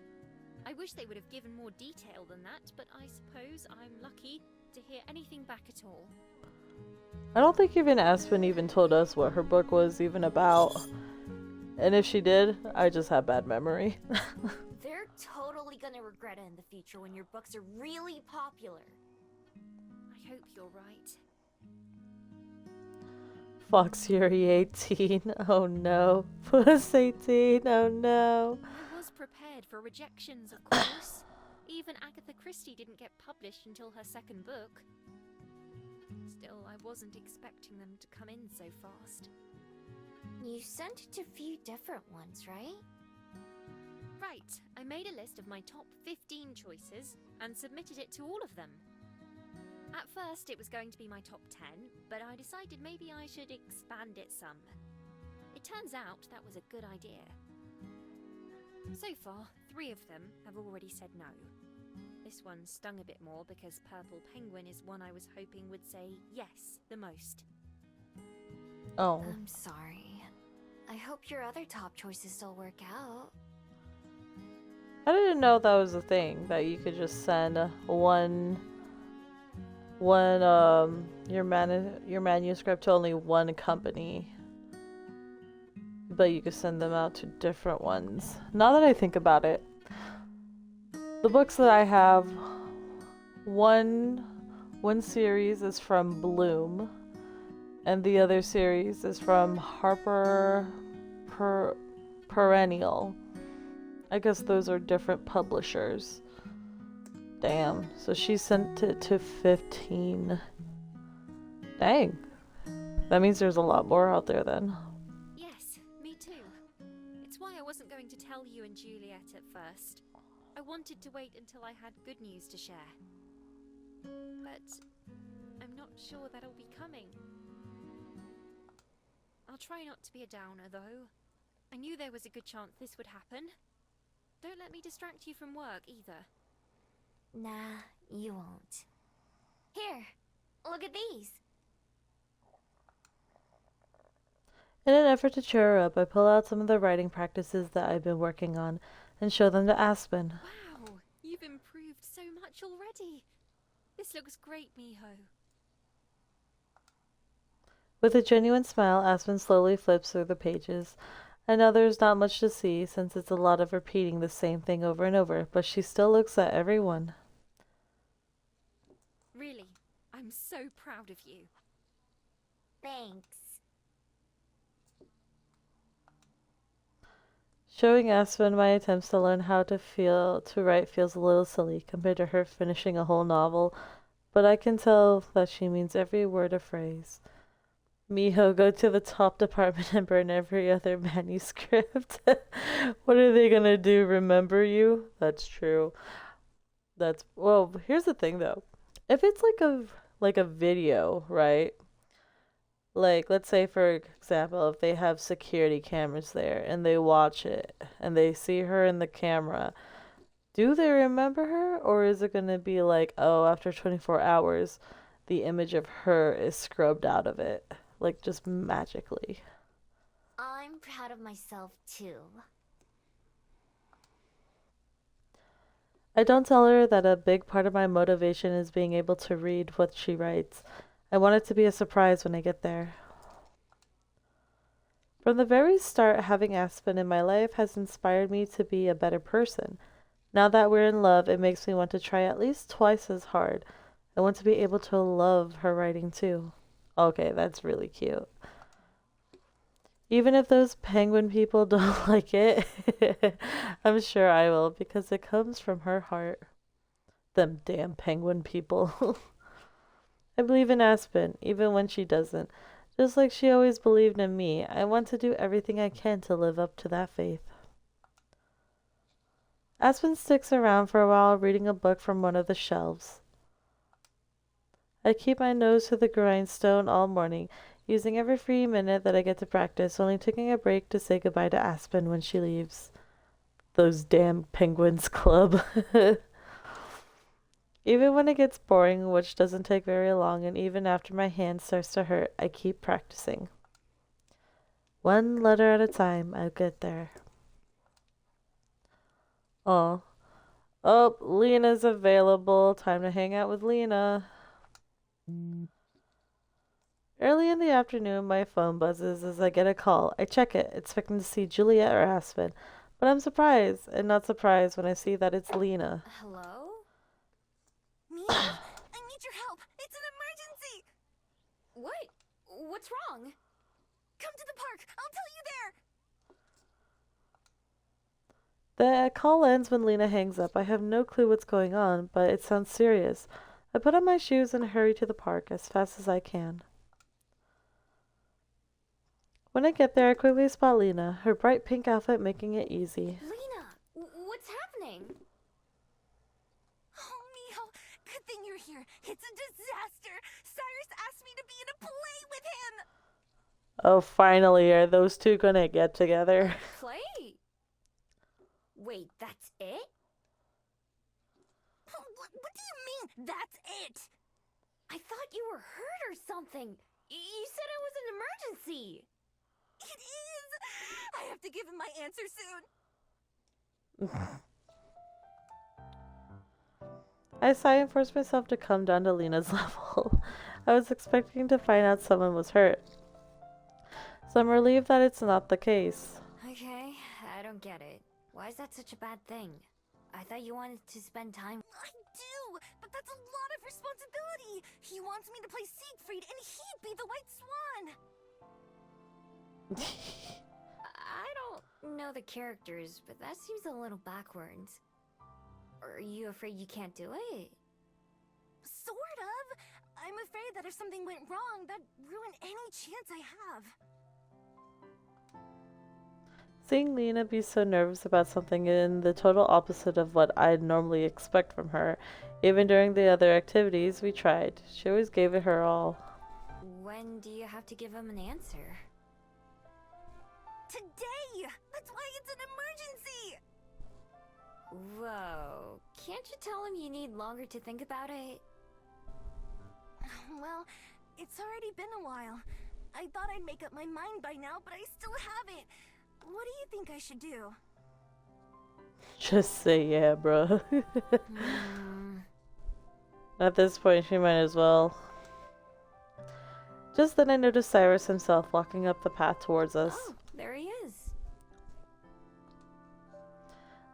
I wish they would have given more detail than that, but I suppose I'm lucky to hear anything back at all. I don't think even Aspen even told us what her book was even about. And if she did, I just have bad memory. They're totally gonna regret it in the future when your books are really popular. I hope you're right. Fox Fury 18. Oh no. Puss 18. Oh no. I was prepared for rejections, of course. Even Agatha Christie didn't get published until her second book. Still, I wasn't expecting them to come in so fast. You sent it to a few different ones, right? Right, I made a list of my top 15 choices and submitted it to all of them. At first, it was going to be my top 10, but I decided maybe I should expand it some. It turns out that was a good idea. So far, 3 of them have already said no. This one stung a bit more because Purple Penguin is one I was hoping would say yes the most. Oh. I'm sorry. I hope your other top choices still work out. I didn't know that was a thing, that you could just send your manuscript to only one company, but you could send them out to different ones. Now that I think about it, the books that I have, one series is from Bloom, and the other series is from Harper Perennial. I guess those are different publishers. Damn. So she sent it to 15. Dang. That means there's a lot more out there then. Yes, me too. It's why I wasn't going to tell you and Juliet at first. I wanted to wait until I had good news to share. But I'm not sure that'll be coming. I'll try not to be a downer, though. I knew there was a good chance this would happen. Don't let me distract you from work, either. Nah, you won't. Here, look at these. In an effort to cheer her up, I pull out some of the writing practices that I've been working on and show them to Aspen. Wow, you've improved so much already. This looks great, Miho. With a genuine smile, Aspen slowly flips through the pages. I know there's not much to see, since it's a lot of repeating the same thing over and over, but she still looks at every one. Really, I'm so proud of you. Thanks. Showing Aspen my attempts to learn how to write feels a little silly compared to her finishing a whole novel, but I can tell that she means every word or phrase. Miho, go to the top department and burn every other manuscript. What are they gonna do? Remember you? That's true. That's well. Here's the thing, though. If it's like a video, right? Like, let's say for example, if they have security cameras there and they watch it and they see her in the camera, do they remember her, or is it gonna be like, oh, after 24 hours, the image of her is scrubbed out of it, like just magically? I'm proud of myself too. I don't tell her that a big part of my motivation is being able to read what she writes. I want it to be a surprise when I get there. From the very start, having Aspen in my life has inspired me to be a better person. Now that we're in love, it makes me want to try at least twice as hard. I want to be able to love her writing too. Okay, that's really cute. Even if those penguin people don't like it, I'm sure I will because it comes from her heart. Them damn penguin people. I believe in Aspen, even when she doesn't. Just like she always believed in me, I want to do everything I can to live up to that faith. Aspen sticks around for a while reading a book from one of the shelves. I keep my nose to the grindstone all morning, using every free minute that I get to practice, only taking a break to say goodbye to Aspen when she leaves. Those damn penguins club. Even when it gets boring, which doesn't take very long, and even after my hand starts to hurt, I keep practicing. One letter at a time, I'll get there. Oh. Oh, Lena's available. Time to hang out with Lena. Early in the afternoon, my phone buzzes as I get a call. I check it, expecting to see Juliet or Aspen, but I'm surprised, and not surprised when I see that it's Lena. Hello? Mia, I need your help. It's an emergency. What? What's wrong? Come to the park. I'll tell you there. The call ends when Lena hangs up. I have no clue what's going on, but it sounds serious. I put on my shoes and hurry to the park as fast as I can. When I get there, I quickly spot Lena, her bright pink outfit making it easy. Lena, what's happening? Oh, Mio, good thing you're here. It's a disaster. Cyrus asked me to be in a play with him. Oh, finally, are those two gonna get together? Play? Wait, that's it? What do you mean, that's it? I thought you were hurt or something. You said it was an emergency. It is. I have to give him my answer soon. I sigh and force myself to come down to Lena's level. I was expecting to find out someone was hurt, so I'm relieved that it's not the case. Okay, I don't get it. Why is that such a bad thing? I thought you wanted to spend time. I do, but that's a lot of responsibility. He wants me to play Siegfried, and he'd be the White Swan. I don't know the characters, but that seems a little backwards. Are you afraid you can't do it? Sort of. I'm afraid that if something went wrong, that'd ruin any chance I have. Seeing Lena be so nervous about something in the total opposite of what I'd normally expect from her, even during the other activities we tried, she always gave it her all. When do you have to give him an answer? Today! That's why it's an emergency! Whoa, can't you tell him you need longer to think about it? Well, it's already been a while. I thought I'd make up my mind by now, but I still haven't. What do you think I should do? Just say yeah, bro. At this point, she might as well. Just then I noticed Cyrus himself walking up the path towards us. Oh, there he is.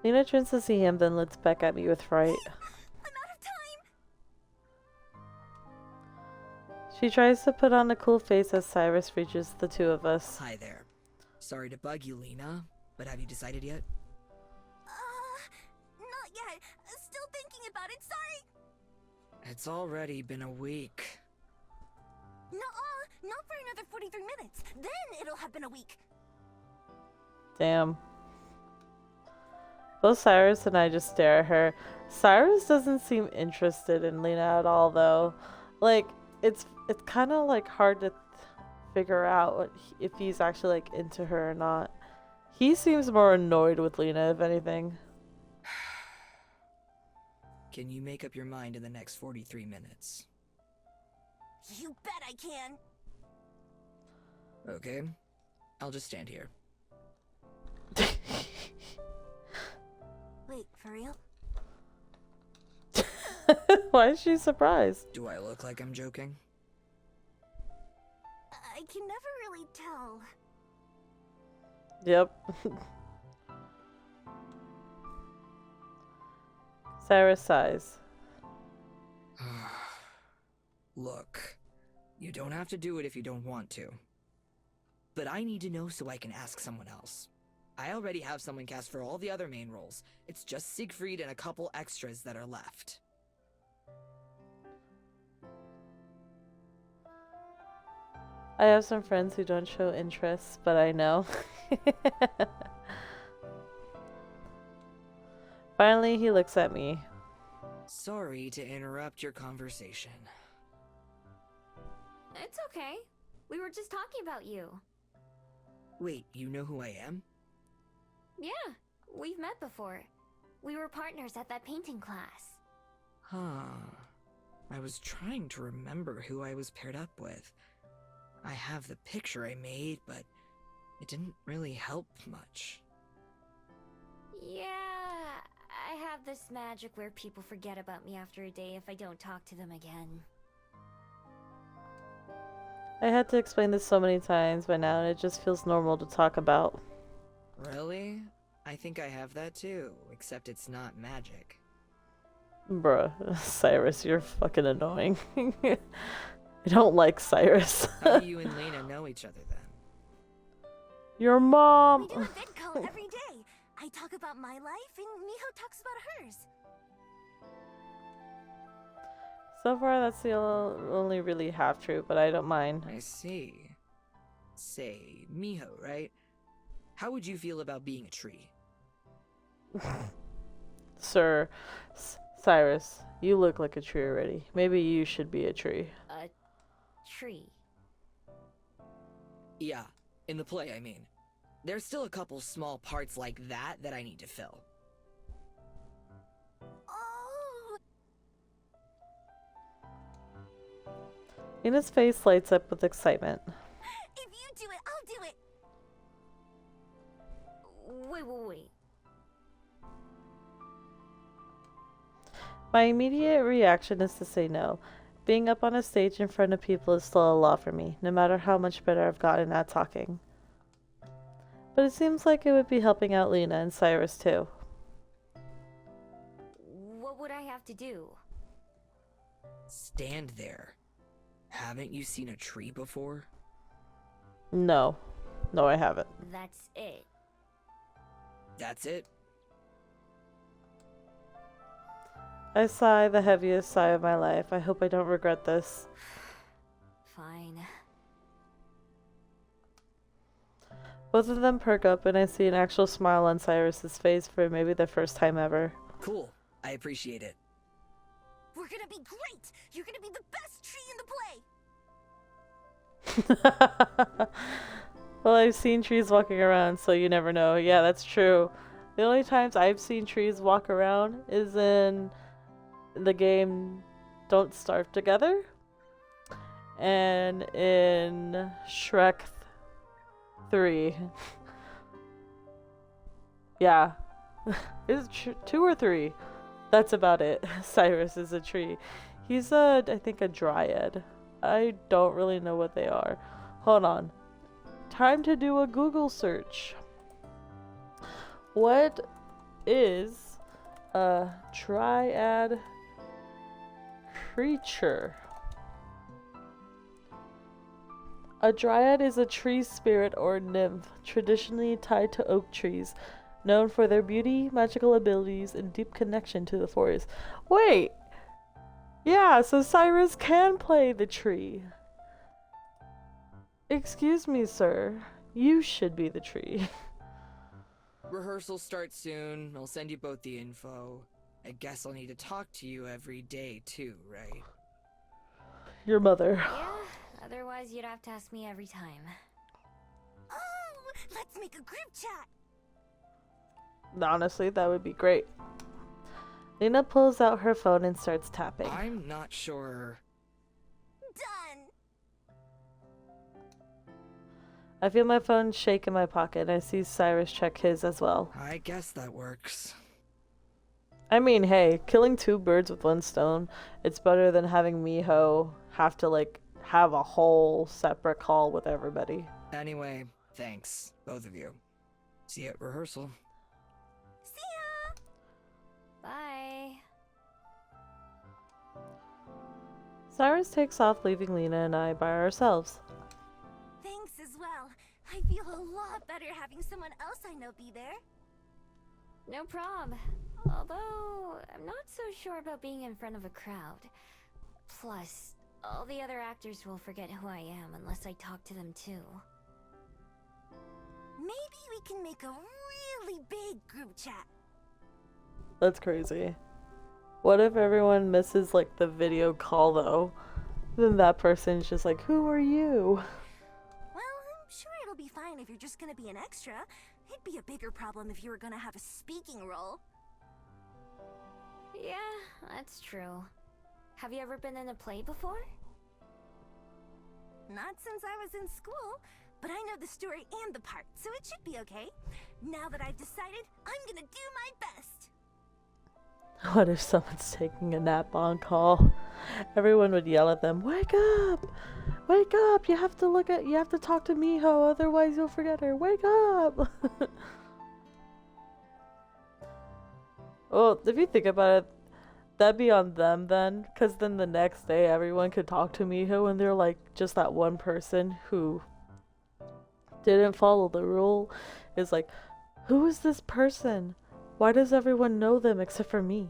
Lena turns to see him, then looks back at me with fright. I'm out of time! She tries to put on a cool face as Cyrus reaches the two of us. Hi there. Sorry to bug you, Lena, but have you decided yet? Not yet. Still thinking about it, sorry! It's already been a week. Nuh-uh! Not for another 43 minutes. Then it'll have been a week. Damn. Both Cyrus and I just stare at her. Cyrus doesn't seem interested in Lena at all, though. Like, it's kind of like hard to figure out if he's actually like into her or not. He seems more annoyed with Lena, if anything. Can you make up your mind in the next 43 minutes? You bet I can. Okay. I'll just stand here. Wait, for real? Why is she surprised? Do I look like I'm joking? I can never really tell. Yep. Cyrus sighs. Look, you don't have to do it if you don't want to. But I need to know so I can ask someone else. I already have someone cast for all the other main roles. It's just Siegfried and a couple extras that are left. I have some friends who don't show interest, but I know. Finally, he looks at me. Sorry to interrupt your conversation. It's okay. We were just talking about you. Wait, you know who I am? Yeah, we've met before. We were partners at that painting class. Huh. I was trying to remember who I was paired up with. I have the picture I made, but it didn't really help much. Yeah, I have this magic where people forget about me after a day if I don't talk to them again. I had to explain this so many times by now, and it just feels normal to talk about. Really? I think I have that too, except it's not magic. Bruh, Cyrus, you're fucking annoying. I don't like Cyrus. How do you and Lena know each other then? Your mom! We do a vid call every day. I talk about my life and Miho talks about hers. So far, that's the only really half true, but I don't mind. I see. Say, Miho, right? How would you feel about being a tree? Sir, Cyrus, you look like a tree already. Maybe you should be a tree. A tree. Yeah, in the play, I mean. There's still a couple small parts like that I need to fill. Oh, Ina's face lights up with excitement. if you do it, I'll do it. Wait. My immediate reaction is to say no. Being up on a stage in front of people is still a lot for me, no matter how much better I've gotten at talking. But it seems like it would be helping out Lena and Cyrus too. What would I have to do? Stand there. Haven't you seen a tree before? No. No, I haven't. That's it. That's it. I sigh the heaviest sigh of my life. I hope I don't regret this. Fine. Both of them perk up and I see an actual smile on Cyrus's face for maybe the first time ever. Cool. I appreciate it. We're gonna be great. You're gonna be the best tree in the play. Well, I've seen trees walking around, so you never know. Yeah, that's true. The only times I've seen trees walk around is in the game Don't Starve Together and in Shrek 3. Yeah. Is it 2 or 3? That's about it. Cyrus is a tree. He's I think a dryad. I don't really know what they are. Hold on. Time to do a Google search. What is a dryad creature? A dryad is a tree spirit or nymph, traditionally tied to oak trees, known for their beauty, magical abilities, and deep connection to the forest. Wait! Yeah, so Cyrus can play the tree. Excuse me, sir. You should be the tree. Rehearsal starts soon. I'll send you both the info. I guess I'll need to talk to you every day too, right? Your mother. Yeah, otherwise you'd have to ask me every time. Oh, let's make a group chat. Honestly, that would be great. Lena pulls out her phone and starts tapping. I'm not sure. Done. I feel my phone shake in my pocket and I see Cyrus check his as well. I guess that works. I mean, hey, killing two birds with one stone, it's better than having Miho have to, like, have a whole separate call with everybody. Anyway, thanks, both of you. See you at rehearsal. See ya. Bye. Cyrus takes off, leaving Lena and I by ourselves. Thanks as well. I feel a lot better having someone else I know be there. No prob. Although, I'm not so sure about being in front of a crowd. Plus, all the other actors will forget who I am unless I talk to them too. Maybe we can make a really big group chat. That's crazy. What if everyone misses, like, the video call, though? Then that person's just like, who are you? Well, I'm sure it'll be fine if you're just gonna be an extra. It'd be a bigger problem if you were gonna have a speaking role. Yeah, that's true. Have you ever been in a play before? Not since I was in school, but I know the story and the part, so it should be okay. Now that I've decided, I'm gonna do my best. What if someone's taking a nap on call? Everyone would yell at them, wake up! Wake up! You have to talk to Miho, otherwise you'll forget her. Wake up! Well, if you think about it, that'd be on them then, because then the next day everyone could talk to Miho and they're like just that one person who didn't follow the rule is like, who is this person? Why does everyone know them except for me?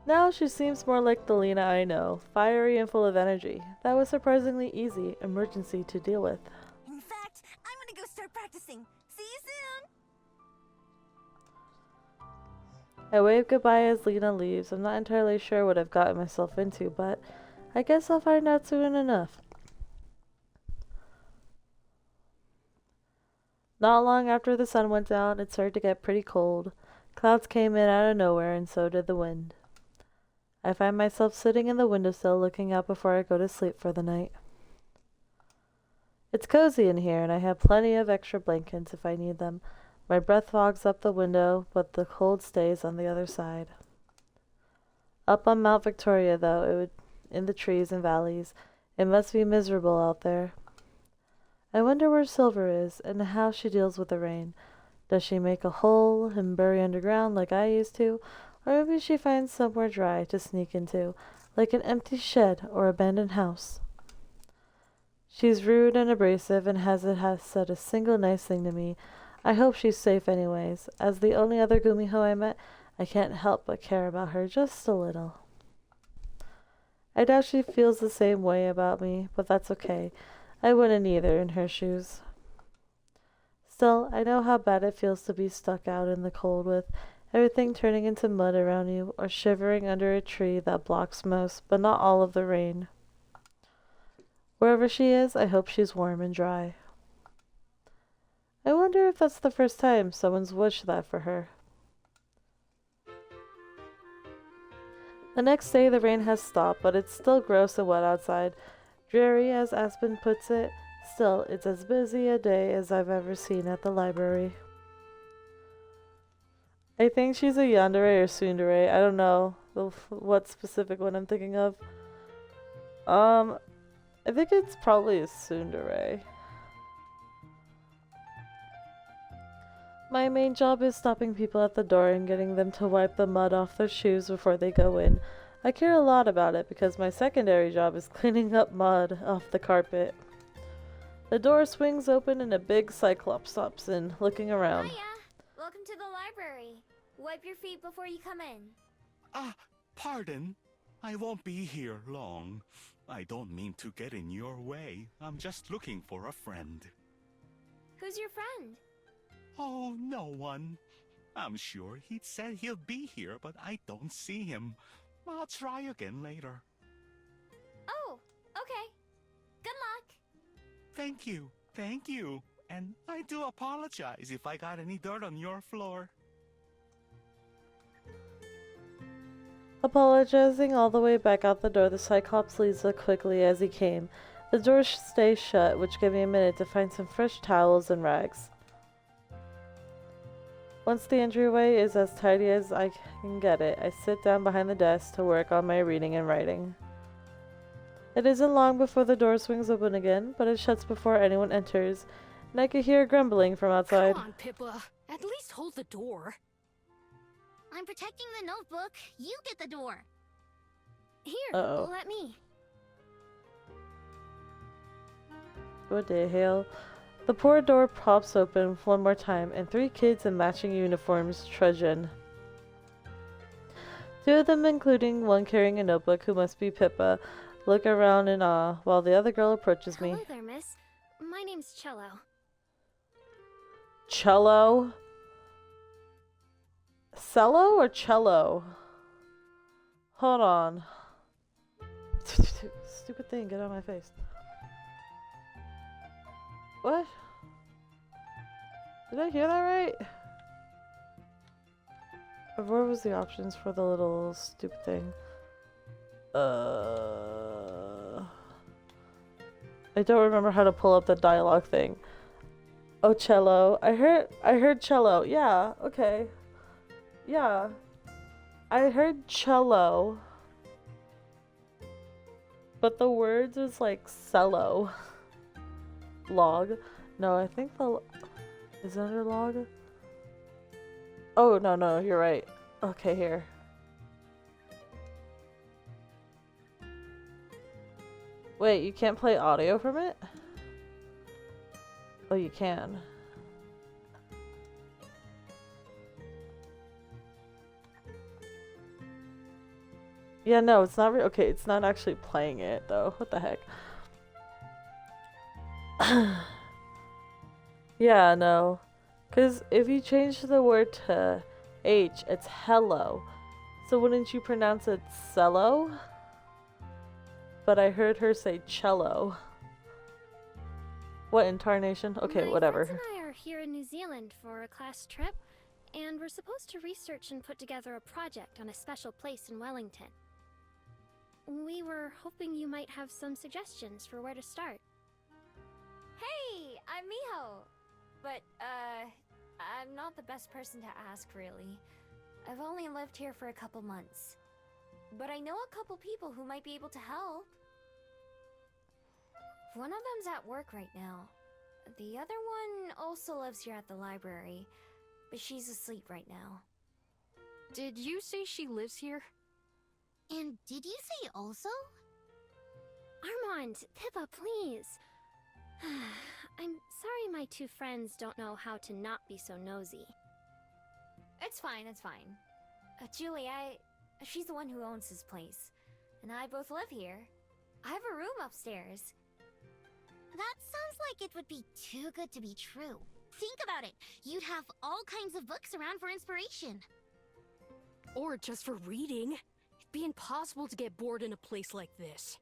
Now she seems more like the Lena I know, fiery and full of energy. That was surprisingly easy emergency to deal with. In fact, I'm gonna go start practicing. See you soon! I wave goodbye as Lena leaves. I'm not entirely sure what I've gotten myself into, but I guess I'll find out soon enough. Not long after the sun went down, it started to get pretty cold. Clouds came in out of nowhere, and so did the wind. I find myself sitting in the windowsill looking out before I go to sleep for the night. It's cozy in here, and I have plenty of extra blankets if I need them. My breath fogs up the window, but the cold stays on the other side. Up on Mount Victoria, though, in the trees and valleys, it must be miserable out there. I wonder where Silver is, and how she deals with the rain. Does she make a hole and bury underground like I used to? Or maybe she finds somewhere dry to sneak into, like an empty shed or abandoned house. She's rude and abrasive and hasn't said a single nice thing to me. I hope she's safe anyways. As the only other Gumiho I met, I can't help but care about her just a little. I doubt she feels the same way about me, but that's okay. I wouldn't either in her shoes. Still, I know how bad it feels to be stuck out in the cold with everything turning into mud around you, or shivering under a tree that blocks most, but not all of the rain. Wherever she is, I hope she's warm and dry. I wonder if that's the first time someone's wished that for her. The next day the rain has stopped, but it's still gross and wet outside. Dreary, as Aspen puts it. Still, it's as busy a day as I've ever seen at the library. I think she's a yandere or tsundere. I don't know what specific one I'm thinking of. I think it's probably a tsundere. My main job is stopping people at the door and getting them to wipe the mud off their shoes before they go in. I care a lot about it because my secondary job is cleaning up mud off the carpet. The door swings open and a big cyclops stops in, looking around. Hiya! Welcome to the library. Wipe your feet before you come in. Ah, pardon. I won't be here long. I don't mean to get in your way. I'm just looking for a friend. Who's your friend? Oh, no one. I'm sure he'd said he'll be here, but I don't see him. I'll try again later. Oh, okay. Good luck. Thank you. Thank you. And I do apologize if I got any dirt on your floor. Apologizing all the way back out the door, the Cyclops leaves as quickly as he came. The door stays shut, which gave me a minute to find some fresh towels and rags. Once the entryway is as tidy as I can get it, I sit down behind the desk to work on my reading and writing. It isn't long before the door swings open again, but it shuts before anyone enters, and I can hear grumbling from outside. Come on, Pippa. At least hold the door. I'm protecting the notebook. You get the door. Here, Uh-oh. let me. What the hell? The poor door pops open one more time, and 3 kids in matching uniforms trudge in. 2 of them, including one carrying a notebook who must be Pippa, look around in awe, while the other girl approaches me. Hello there, miss. My name's Cello. Cello? Cello or cello? Hold on. Stupid thing, get out of my face. What? Did I hear that right? What was the options for the little stupid thing? I don't remember how to pull up the dialogue thing. Oh, cello. I heard cello. Yeah, okay. Yeah. I heard cello. But the words is like cello. Log. No, I think the... Is it under log? Oh, no, you're right. Okay, here. Wait, you can't play audio from it? Oh, you can. Yeah, no, it's not okay, it's not actually playing it, though. What the heck? Yeah, no. Because if you change the word to H, it's hello. So wouldn't you pronounce it cello? But I heard her say cello. What incarnation? Okay, whatever. My friends and I are here in New Zealand for a class trip, and we're supposed to research and put together a project on a special place in Wellington. We were hoping you might have some suggestions for where to start. Hey, I'm Miho. But, I'm not the best person to ask, really. I've only lived here for a couple months. But I know a couple people who might be able to help. One of them's at work right now. The other one also lives here at the library, but she's asleep right now. Did you say she lives here? And did you say also? Armand, Pippa, please. I'm sorry my 2 friends don't know how to not be so nosy. It's fine, it's fine. Julie, she's the one who owns this place. And I both live here. I have a room upstairs. That sounds like it would be too good to be true. Think about it. You'd have all kinds of books around for inspiration. Or just for reading. It'd be impossible to get bored in a place like this.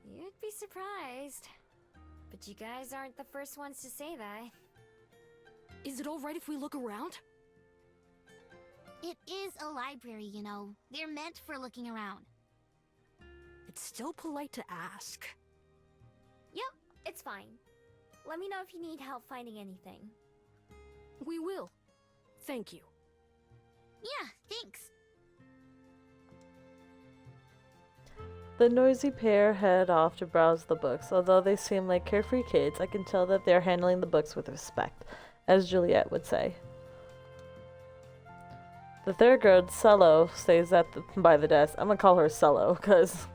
You'd be surprised. But you guys aren't the first ones to say that. Is it alright if we look around? It is a library, you know. They're meant for looking around. It's still polite to ask. Yep, it's fine. Let me know if you need help finding anything. We will. Thank you. Yeah, thanks. The noisy pair head off to browse the books. Although they seem like carefree kids, I can tell that they're handling the books with respect, as Juliet would say. The third girl, Cello, stays by the desk. I'm gonna call her Cello, because,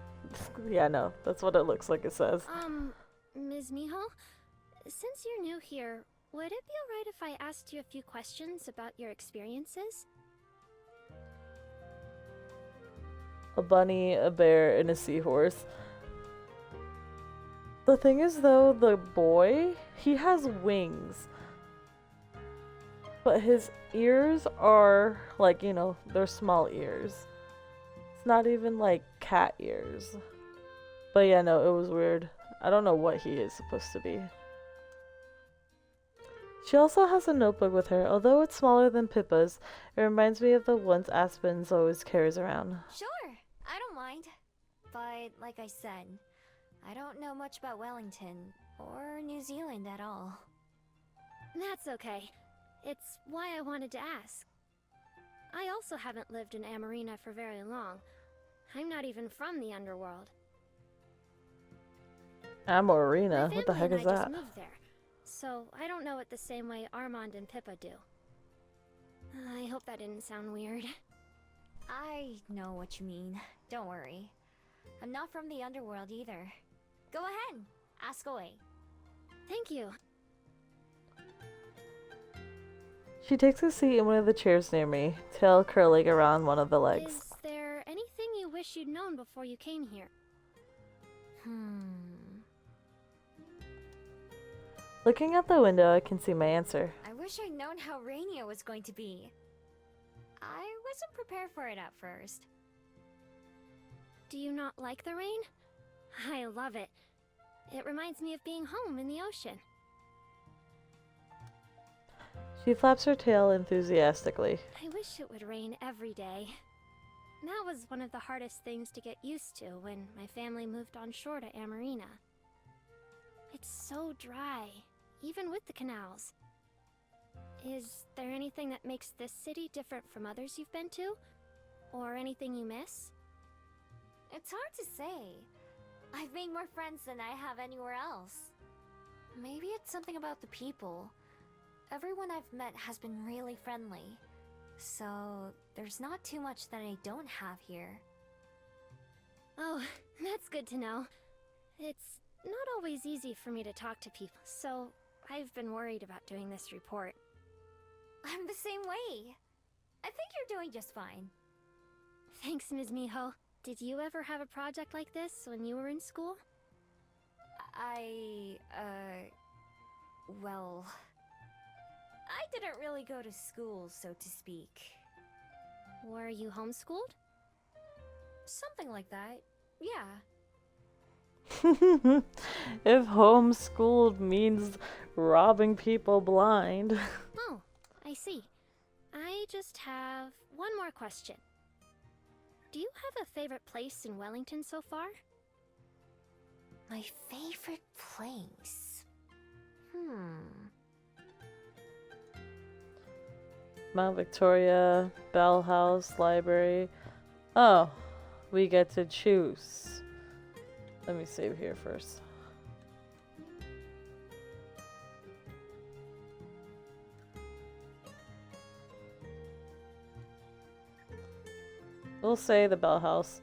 yeah, no, that's what it looks like it says. Ms. Miho? Since you're new here, would it be alright if I asked you a few questions about your experiences? a bunny, a bear, and a seahorse. The thing is, though, the boy, he has wings. But his ears are, like, you know, they're small ears. It's not even, like, cat ears. But yeah, no, it was weird. I don't know what he is supposed to be. She also has a notebook with her. Although it's smaller than Pippa's, it reminds me of the ones Aspen's always carries around. Sure, I don't mind. But like I said, I don't know much about Wellington or New Zealand at all. That's okay. It's why I wanted to ask. I also haven't lived in Amarina for very long. I'm not even from the underworld. Amorina? My What the heck family is and I that? just moved there, so I don't know it the same way Armand and Pippa do. I hope that didn't sound weird. I know what you mean. Don't worry. I'm not from the underworld either. Go ahead, ask away. Thank you. She takes a seat in one of the chairs near me, tail curling around one of the legs. Is there anything you wish you'd known before you came here? Looking out the window, I can see my answer. I wish I'd known how rainy it was going to be. I wasn't prepared for it at first. Do you not like the rain? I love it. It reminds me of being home in the ocean. She flaps her tail enthusiastically. I wish it would rain every day. That was one of the hardest things to get used to when my family moved on shore to Amarina. It's so dry, even with the canals. Is there anything that makes this city different from others you've been to? Or anything you miss? It's hard to say. I've made more friends than I have anywhere else. Maybe it's something about the people. Everyone I've met has been really friendly. So, there's not too much that I don't have here. Oh, that's good to know. It's not always easy for me to talk to people, so I've been worried about doing this report. I'm the same way. I think you're doing just fine. Thanks, Ms. Miho. Did you ever have a project like this when you were in school? Well... I didn't really go to school, so to speak. Were you homeschooled? Something like that, yeah. If homeschooled means robbing people blind. Oh, I see. I just have one more question. Do you have a favorite place in Wellington so far? My favorite place? Mount Victoria, Bell House, Library. Oh, we get to choose. Let me save here first. We'll say the Bell House.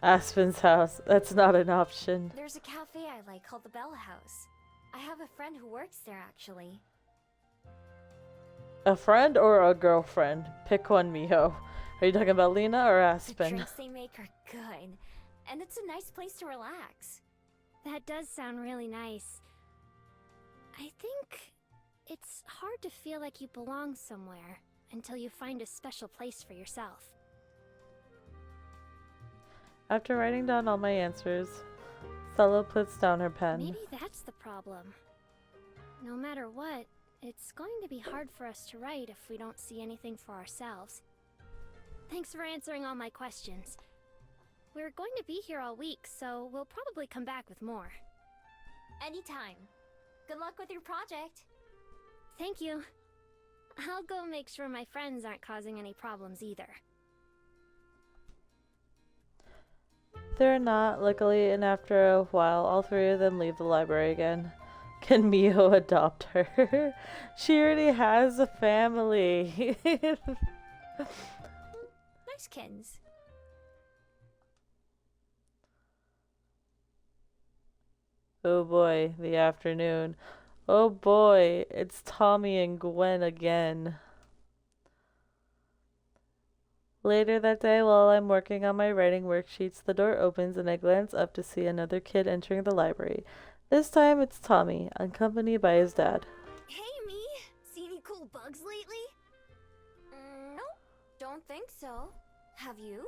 Aspen's house. That's not an option. There's a cafe I like called the Bell House. I have a friend who works there, actually. A friend or a girlfriend? Pick one, Miho. Are you talking about Lena or The Aspen? drinks they make are good, and it's a nice place to relax. That does sound really nice. I think it's hard to feel like you belong somewhere until you find a special place for yourself. After writing down all my answers, Stella puts down her pen. Maybe that's the problem. No matter what, it's going to be hard for us to write if we don't see anything for ourselves. Thanks for answering all my questions. We're going to be here all week, so we'll probably come back with more. Anytime. Good luck with your project. Thank you. I'll go make sure my friends aren't causing any problems either. They're not, luckily, and after a while, all three of them leave the library again. Can Miho adopt her? She already has a family. Nice kittens. Oh boy, the afternoon. Oh boy, it's Tommy and Gwen again. Later that day, while I'm working on my writing worksheets, the door opens and I glance up to see another kid entering the library. This time it's Tommy, accompanied by his dad. Hey, me! See any cool bugs lately? Nope, don't think so. Have you?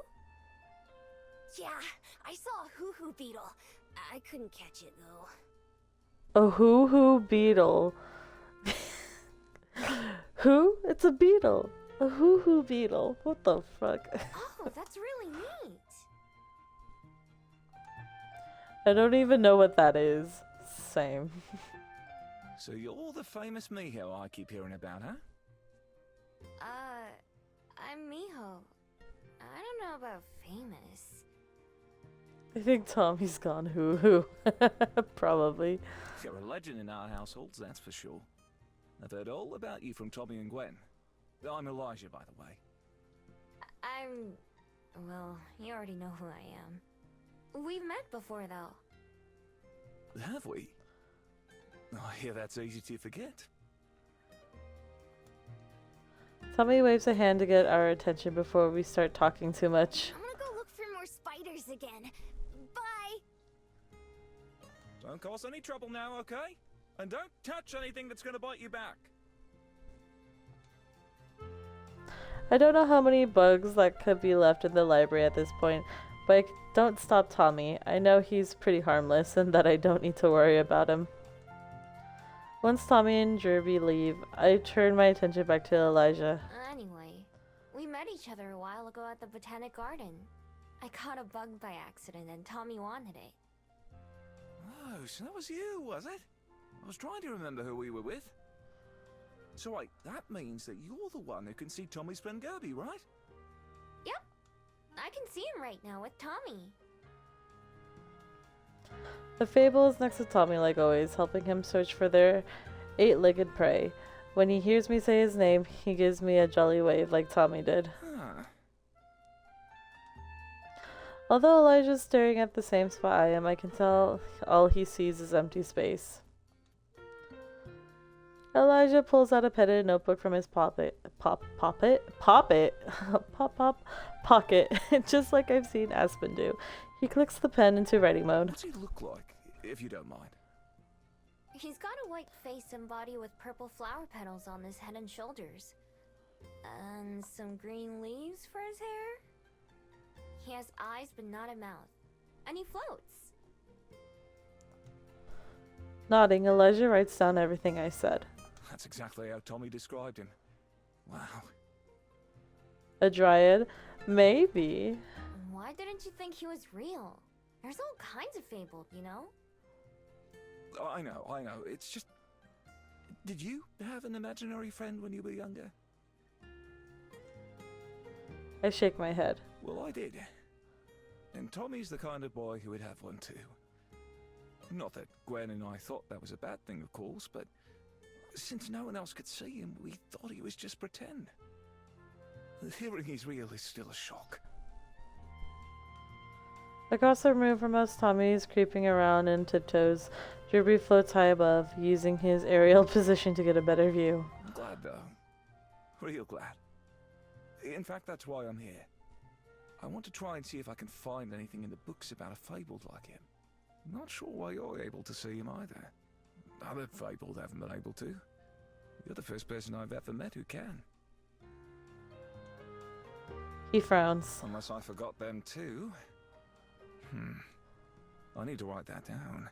Yeah, I saw a hoo-hoo beetle. I couldn't catch it, though. A hoo-hoo beetle. Who? It's a beetle. A hoo-hoo beetle. What the fuck? Oh, that's really neat. I don't even know what that is. Same. So you're the famous Miho I keep hearing about, huh? I'm Miho. I don't know about famous. I think Tommy's gone hoo-hoo. Probably. You're a legend in our households, that's for sure. I've heard all about you from Tommy and Gwen. I'm Elijah, by the way. Well, you already know who I am. We've met before, though. Have we? I hear that's easy to forget. Tommy waves a hand to get our attention before we start talking too much. I'm gonna go look for more spiders again. Bye! Don't cause any trouble now, okay? And don't touch anything that's gonna bite you back. I don't know how many bugs that could be left in the library at this point, but don't stop Tommy. I know he's pretty harmless and that I don't need to worry about him. Once Tommy and Derby leave, I turn my attention back to Elijah. Anyway, we met each other a while ago at the Botanic Garden. I caught a bug by accident and Tommy wanted it. Oh, so that was you, was it? I was trying to remember who we were with. So wait, that means that you're the one who can see Tommy's friend Gerby, right? Yep, I can see him right now with Tommy. The Fable is next to Tommy like always, helping him search for their 8-legged prey. When he hears me say his name, he gives me a jolly wave like Tommy did. Huh. Although Elijah's staring at the same spot I am, I can tell all he sees is empty space. Elijah pulls out a petted notebook from his pocket, just like I've seen Aspen do. He clicks the pen into writing mode. What's he look like, if you don't mind? He's got a white face and body with purple flower petals on his head and shoulders. And some green leaves for his hair. He has eyes but not a mouth. And he floats. Nodding, Elijah writes down everything I said. That's exactly how Tommy described him. Wow. A dryad? Maybe. Why didn't you think he was real? There's all kinds of fabled, you know? I know. It's just... Did you have an imaginary friend when you were younger? I shake my head. Well, I did. And Tommy's the kind of boy who would have one too. Not that Gwen and I thought that was a bad thing, of course, but since no one else could see him, we thought he was just pretend. Hearing he's real is still a shock. Across the room from us, Tommy is creeping around in tiptoes. Derby floats high above, using his aerial position to get a better view. I'm glad, though. Real glad. In fact, that's why I'm here. I want to try and see if I can find anything in the books about a fabled like him. Not sure why you're able to see him either. Other fabled haven't been able to. You're the first person I've ever met who can. He frowns. Unless I forgot them too. I need to write that down.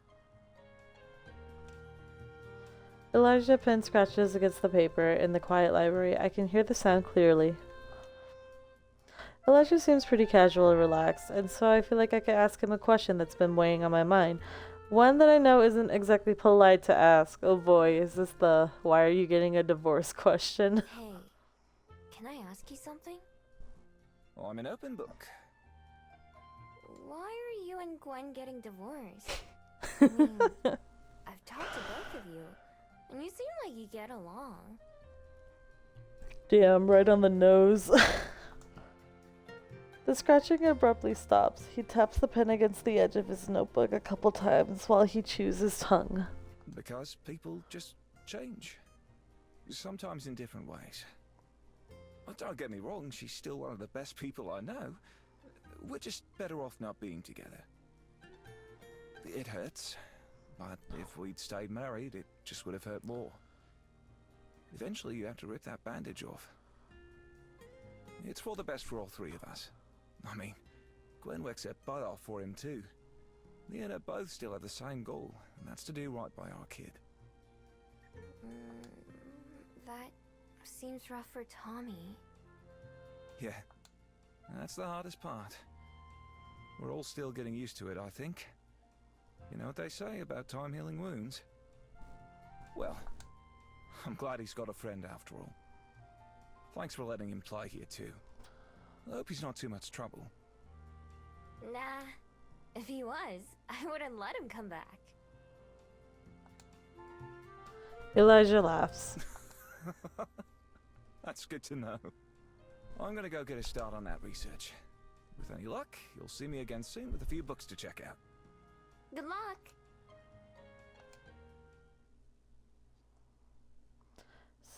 Elijah pen scratches against the paper in the quiet library. I can hear the sound clearly. Elijah seems pretty casual and relaxed, and so I feel like I could ask him a question that's been weighing on my mind. One that I know isn't exactly polite to ask. Oh boy, is this the "why are you getting a divorce" question? Hey, can I ask you something? Well, I'm an open book. Why are you and Gwen getting divorced? I mean, I've talked to both of you, and you seem like you get along. Damn, right on the nose. The scratching abruptly stops. He taps the pen against the edge of his notebook a couple times while he chews his tongue. Because people just change. Sometimes in different ways. Don't get me wrong, she's still one of the best people I know. We're just better off not being together. It hurts, but if we'd stayed married, it just would have hurt more. Eventually, you have to rip that bandage off. It's for the best for all three of us. I mean, Gwen works her butt off for him too. Me and her both still have the same goal, and that's to do right by our kid. That seems rough for Tommy. Yeah, that's the hardest part. We're all still getting used to it, I think. You know what they say about time healing wounds? Well, I'm glad he's got a friend after all. Thanks for letting him play here too. I hope he's not too much trouble. Nah, if he was, I wouldn't let him come back. Elijah laughs. That's good to know. I'm gonna go get a start on that research. With any luck, you'll see me again soon with a few books to check out. Good luck.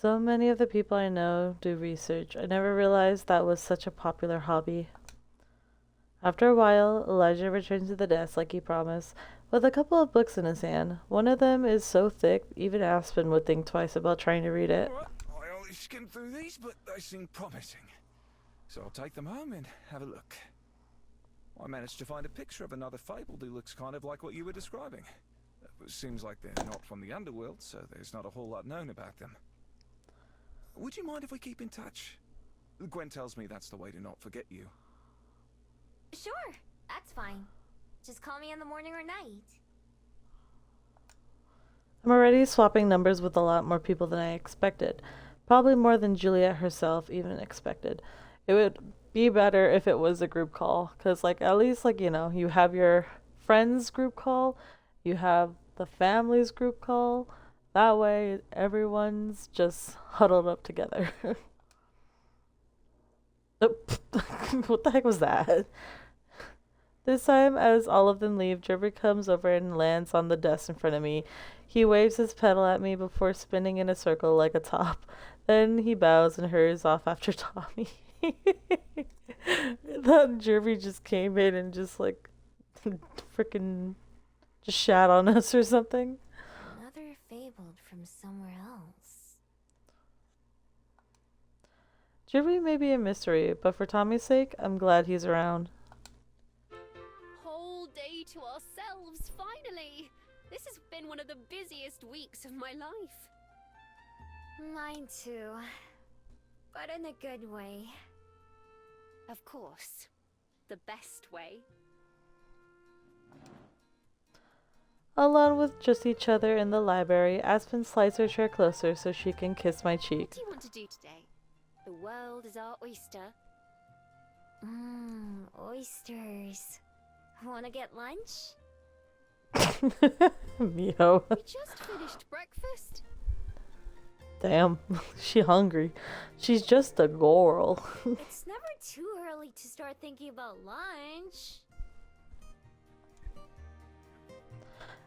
So many of the people I know do research. I never realized that was such a popular hobby. After a while, Elijah returned to the desk like he promised, with a couple of books in his hand. One of them is so thick, even Aspen would think twice about trying to read it. I only skimmed through these, but they seem promising. So I'll take them home and have a look. I managed to find a picture of another fabled who looks kind of like what you were describing. Seems like they're not from the underworld, so there's not a whole lot known about them. Would you mind if we keep in touch? Gwen tells me that's the way to not forget you. Sure, that's fine. Just call me in the morning or night. I'm already swapping numbers with a lot more people than I expected. Probably more than Juliet herself even expected. It would be better if it was a group call, because like at least like, you know, you have your friends group call, you have the family's group call. That way everyone's just huddled up together. What the heck was that? This time, as all of them leave, Jervy comes over and lands on the desk in front of me. He waves his pedal at me before spinning in a circle like a top. Then he bows and hurries off after Tommy. That Jervy just came in and just like freaking just shat on us or something. Another fabled from somewhere else. Jervy may be a mystery, but for Tommy's sake, I'm glad he's around. Whole day to ourselves, finally! This has been one of the busiest weeks of my life. Mine too. But in a good way. Of course. The best way. Alone with just each other in the library, Aspen slides her chair closer so she can kiss my cheek. What do you want to do today? The world is our oyster. Oysters. Wanna get lunch? Miho. We just finished breakfast. Damn, she hungry. She's just a girl. It's never too early to start thinking about lunch.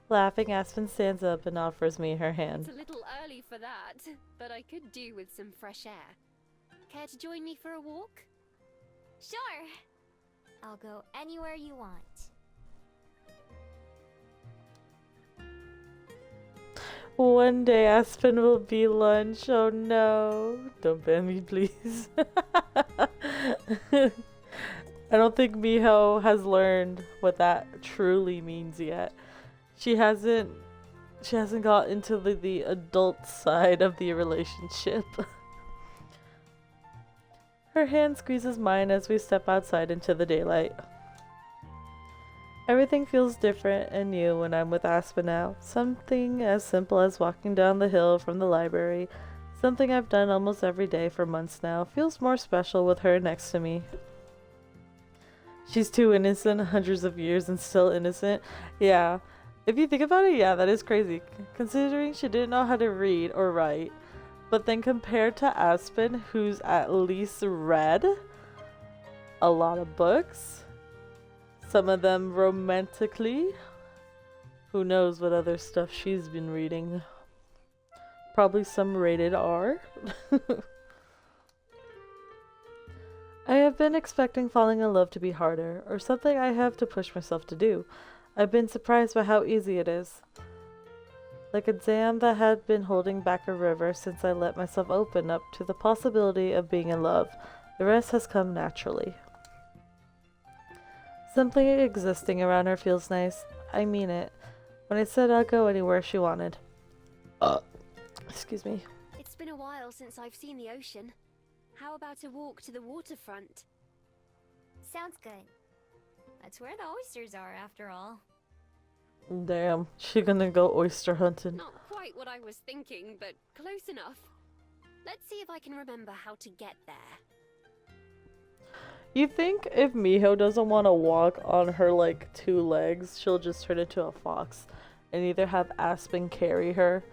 Laughing, Aspen stands up and offers me her hand. It's a little early for that, but I could do with some fresh air. Care to join me for a walk? Sure. I'll go anywhere you want. One day Aspen will be lunch. Oh no. Don't ban me, please. I don't think Miho has learned what that truly means yet. She hasn't got into the adult side of the relationship. Her hand squeezes mine as we step outside into the daylight. Everything feels different and new when I'm with Aspen now. Something as simple as walking down the hill from the library, something I've done almost every day for months now, feels more special with her next to me. She's too innocent, hundreds of years and still innocent. Yeah, if you think about it, yeah, that is crazy, considering she didn't know how to read or write. But then compared to Aspen, who's at least read a lot of books, some of them romantically. Who knows what other stuff she's been reading. Probably some rated R. I have been expecting falling in love to be harder, or something I have to push myself to do. I've been surprised by how easy it is. Like a dam that had been holding back a river since I let myself open up to the possibility of being in love. The rest has come naturally. Simply existing around her feels nice. I mean it. When I said I'll go anywhere she wanted. Excuse me. It's been a while since I've seen the ocean. How about a walk to the waterfront? Sounds good. That's where the oysters are, after all. Damn, she gonna go oyster hunting. Not quite what I was thinking, but close enough. Let's see if I can remember how to get there. You think if Miho doesn't want to walk on her like 2 legs, she'll just turn into a fox and either have Aspen carry her?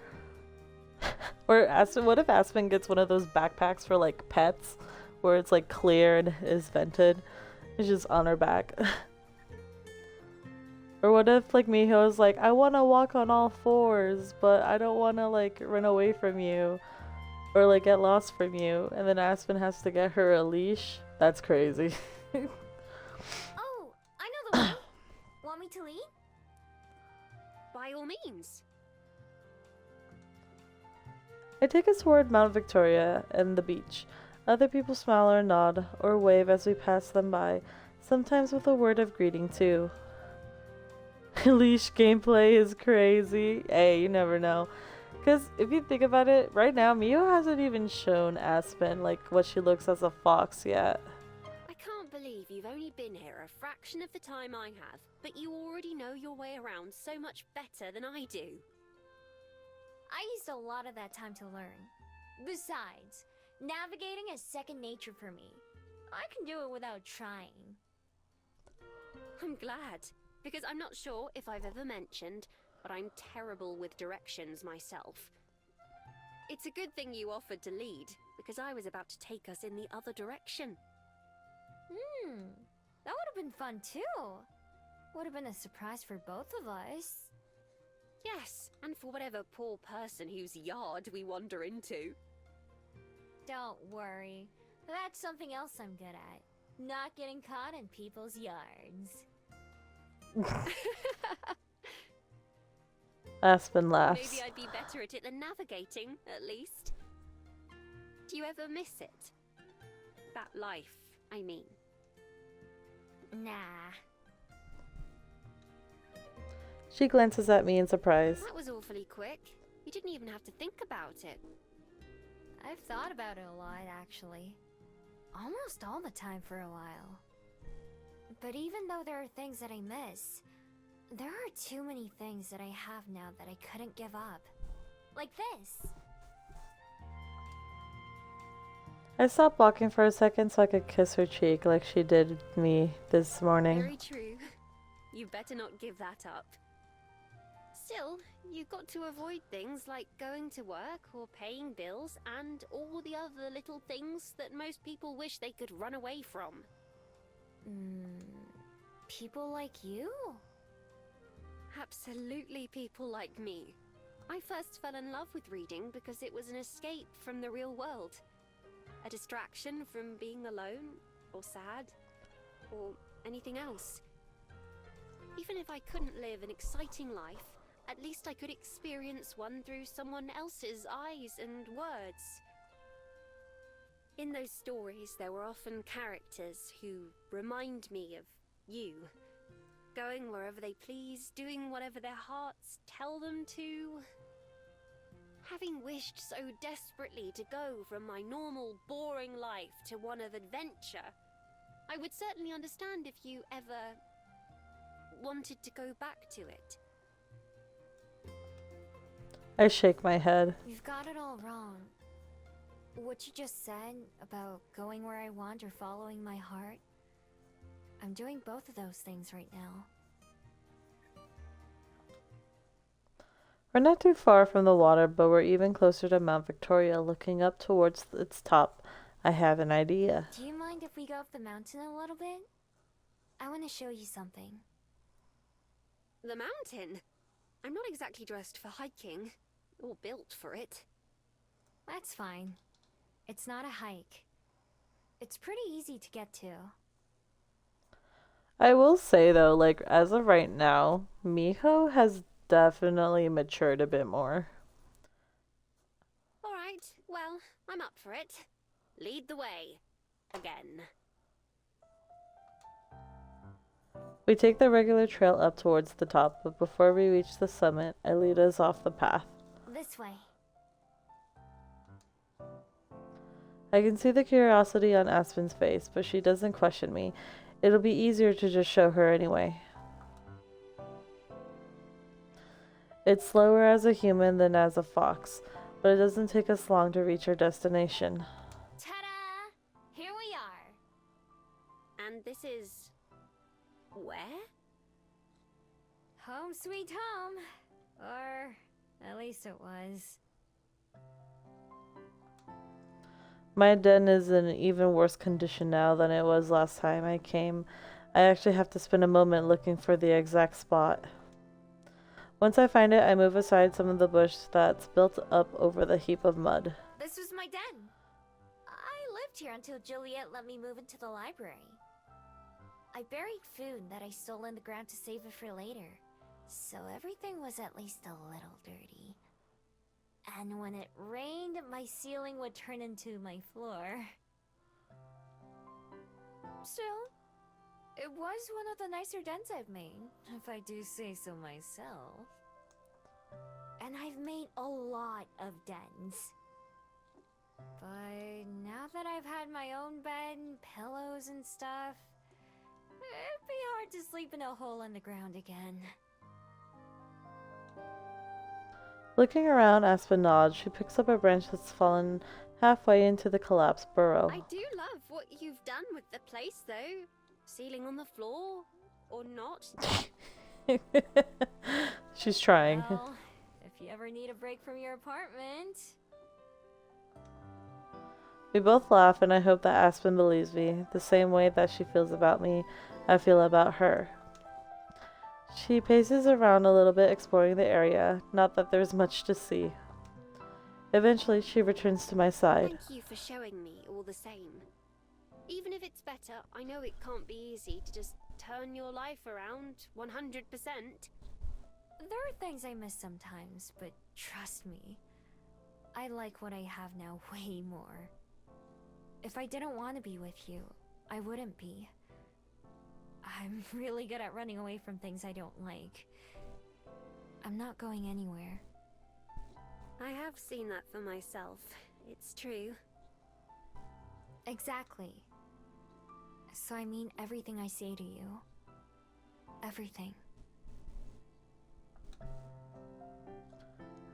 Or Aspen, what if Aspen gets one of those backpacks for like pets where it's like clear and is vented? It's just on her back. Or what if like Miho's like, I want to walk on all 4s, but I don't want to like run away from you or like get lost from you, and then Aspen has to get her a leash? That's crazy. Oh, I know the way. Want me to lead? By all means. I take us toward Mount Victoria and the beach. Other people smile or nod or wave as we pass them by, sometimes with a word of greeting too. Leash gameplay is crazy. Hey, you never know. Because if you think about it, right now, Mio hasn't even shown Aspen like what she looks as a fox yet. I can't believe you've only been here a fraction of the time I have, but you already know your way around so much better than I do. I used a lot of that time to learn. Besides, navigating is second nature for me. I can do it without trying. I'm glad, because I'm not sure if I've ever mentioned, but I'm terrible with directions myself. It's a good thing you offered to lead, because I was about to take us in the other direction. That would have been fun too. Would have been a surprise for both of us. Yes, and for whatever poor person whose yard we wander into. Don't worry. That's something else I'm good at. Not getting caught in people's yards. Aspen laughs. Maybe I'd be better at it than navigating, at least. Do you ever miss it? That life, I mean. Nah. She glances at me in surprise. That was awfully quick. You didn't even have to think about it. I've thought about it a lot, actually. Almost all the time for a while. But even though there are things that I miss, there are too many things that I have now that I couldn't give up. Like this. I stopped walking for a second so I could kiss her cheek like she did me this morning. Very true. You better not give that up. Still, you've got to avoid things like going to work or paying bills and all the other little things that most people wish they could run away from. People like you? Absolutely people like me. I first fell in love with reading because it was an escape from the real world. A distraction from being alone, or sad, or anything else. Even if I couldn't live an exciting life, at least I could experience one through someone else's eyes and words. In those stories, there were often characters who remind me of you. Going wherever they please, doing whatever their hearts tell them to. Having wished so desperately to go from my normal, boring life to one of adventure, I would certainly understand if you ever wanted to go back to it. I shake my head. You've got it all wrong. What you just said about going where I want or following my heart, I'm doing both of those things right now. We're not too far from the water, but we're even closer to Mount Victoria, looking up towards its top. I have an idea. Do you mind if we go up the mountain a little bit? I want to show you something. The mountain? I'm not exactly dressed for hiking, or built for it. That's fine. It's not a hike. It's pretty easy to get to. I will say though, like as of right now, Miho has definitely matured a bit more. Alright, well, I'm up for it. Lead the way. Again. We take the regular trail up towards the top, but before we reach the summit, I lead us off the path. This way. I can see the curiosity on Aspen's face, but she doesn't question me. It'll be easier to just show her anyway. It's slower as a human than as a fox, but it doesn't take us long to reach our destination. Ta-da! Here we are. And this is... where? Home sweet home. Or at least it was. My den is in even worse condition now than it was last time I came. I actually have to spend a moment looking for the exact spot. Once I find it, I move aside some of the bush that's built up over the heap of mud. This was my den. I lived here until Juliet let me move into the library. I buried food that I stole in the ground to save it for later, so everything was at least a little dirty. And when it rained, my ceiling would turn into my floor. Still, it was one of the nicer dens I've made, if I do say so myself. And I've made a lot of dens. But now that I've had my own bed, pillows and stuff, it'd be hard to sleep in a hole in the ground again. Looking around, Aspen nods. She picks up a branch that's fallen halfway into the collapsed burrow. I do love what you've done with the place, though. Ceiling on the floor, or not. She's trying. Well, if you ever need a break from your apartment. We both laugh, and I hope that Aspen believes me. The same way that she feels about me, I feel about her. She paces around a little bit, exploring the area. Not that there's much to see. Eventually, she returns to my side. Thank you for showing me all the same. Even if it's better, I know it can't be easy to just turn your life around 100%. There are things I miss sometimes, but trust me, I like what I have now way more. If I didn't want to be with you, I wouldn't be. I'm really good at running away from things I don't like. I'm not going anywhere. I have seen that for myself. It's true. Exactly. So I mean everything I say to you. Everything.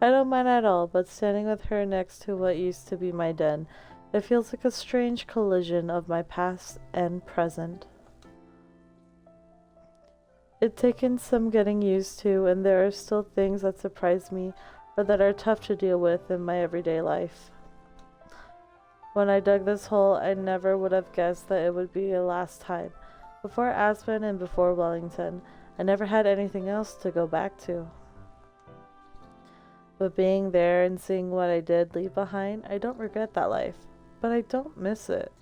I don't mind at all, but standing with her next to what used to be my den, it feels like a strange collision of my past and present. It's taken some getting used to, and there are still things that surprise me or that are tough to deal with in my everyday life. When I dug this hole, I never would have guessed that it would be a last time. Before Aspen and before Wellington, I never had anything else to go back to. But being there and seeing what I did leave behind, I don't regret that life, but I don't miss it.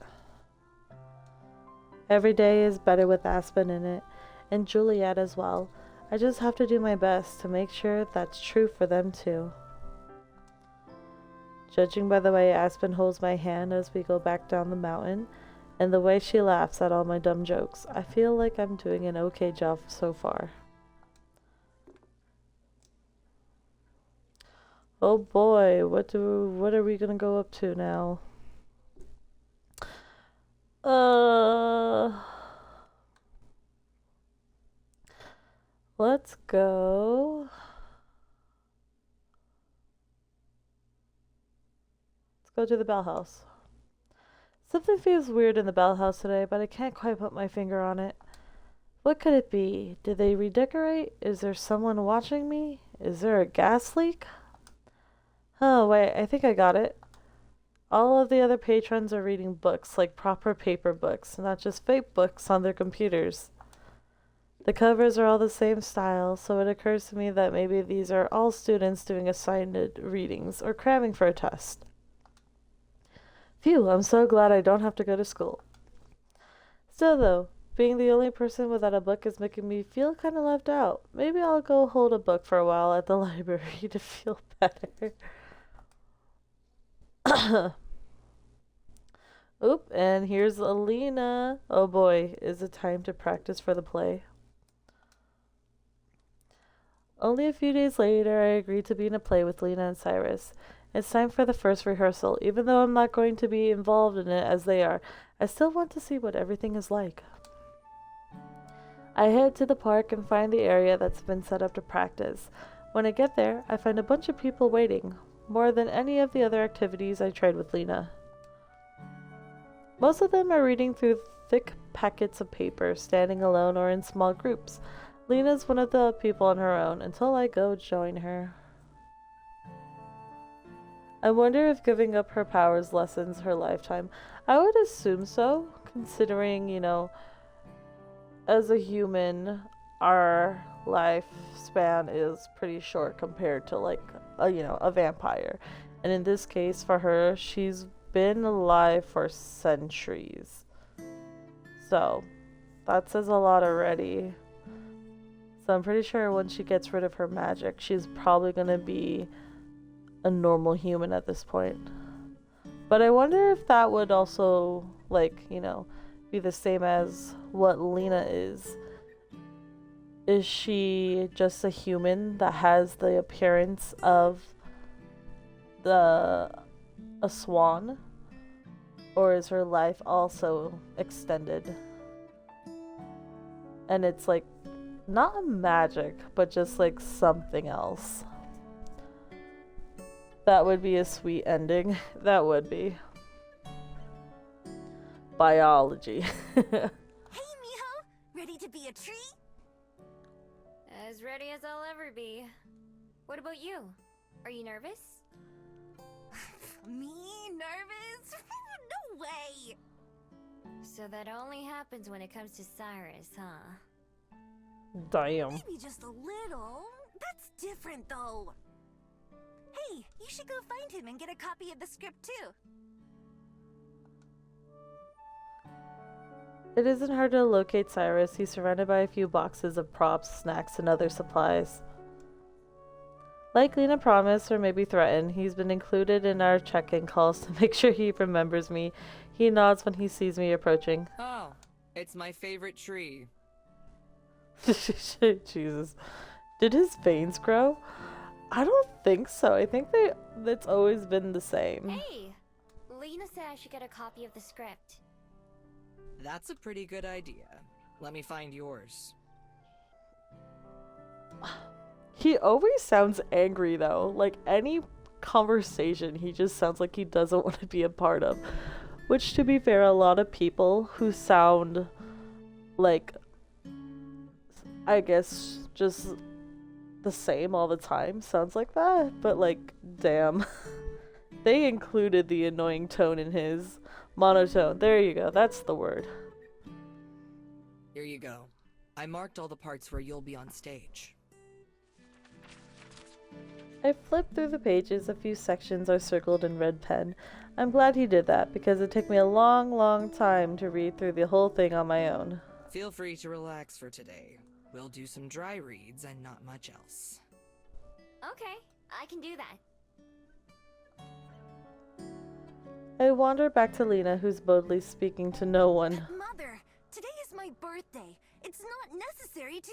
Every day is better with Aspen in it, and Juliet as well. I just have to do my best to make sure that's true for them too. Judging by the way Aspen holds my hand as we go back down the mountain, and the way she laughs at all my dumb jokes, I feel like I'm doing an okay job so far. Oh boy, what are we gonna go up to now? Let's go. Let's go to the Bell House. Something feels weird in the Bell House today, but I can't quite put my finger on it. What could it be? Did they redecorate? Is there someone watching me? Is there a gas leak? Oh, wait, I think I got it. All of the other patrons are reading books, like proper paper books, not just fake books on their computers. The covers are all the same style, so it occurs to me that maybe these are all students doing assigned readings or cramming for a test. Phew, I'm so glad I don't have to go to school. Still though, being the only person without a book is making me feel kind of left out. Maybe I'll go hold a book for a while at the library to feel better. Oop, and here's Alina. Oh boy, is it time to practice for the play. Only a few days later, I agreed to be in a play with Lena and Cyrus. It's time for the first rehearsal. Even though I'm not going to be involved in it as they are, I still want to see what everything is like. I head to the park and find the area that's been set up to practice. When I get there, I find a bunch of people waiting, more than any of the other activities I tried with Lena. Most of them are reading through thick packets of paper, standing alone or in small groups. Lena's one of the people on her own until I go join her. I wonder if giving up her powers lessens her lifetime. I would assume so, considering, as a human, our lifespan is pretty short compared to a vampire. And in this case, for her, she's been alive for centuries. So, that says a lot already. So I'm pretty sure when she gets rid of her magic, she's probably gonna be a normal human at this point. But I wonder if that would also, be the same as what Lena is. Is she just a human that has the appearance of a swan? Or is her life also extended? And it's not magic, but just something else. That would be a sweet ending. That would be. Biology. Hey, Miho! Ready to be a tree? As ready as I'll ever be. What about you? Are you nervous? Me? Nervous? No way! So that only happens when it comes to Cyrus, huh? Damn. Maybe just a little. That's different, though. Hey, you should go find him and get a copy of the script, too. It isn't hard to locate Cyrus. He's surrounded by a few boxes of props, snacks, and other supplies. Like Lena promised, or maybe threatened, he's been included in our check-in calls to make sure he remembers me. He nods when he sees me approaching. Oh, it's my favorite tree. Jesus. Did his veins grow? I don't think so. I think that's always been the same. Hey! Lena said I should get a copy of the script. That's a pretty good idea. Let me find yours. He always sounds angry though. Any conversation, he just sounds like he doesn't want to be a part of. Which, to be fair, a lot of people who sound I guess just the same all the time sounds like that. But damn. They included the annoying tone in his monotone. There you go. That's the word. Here you go. I marked all the parts where you'll be on stage. I flipped through the pages. A few sections are circled in red pen. I'm glad he did that because it took me a long time to read through the whole thing on my own. Feel free to relax for today. We'll do some dry reads and not much else. Okay, I can do that. I wander back to Lena, who's boldly speaking to no one. Mother, today is my birthday. It's not necessary to...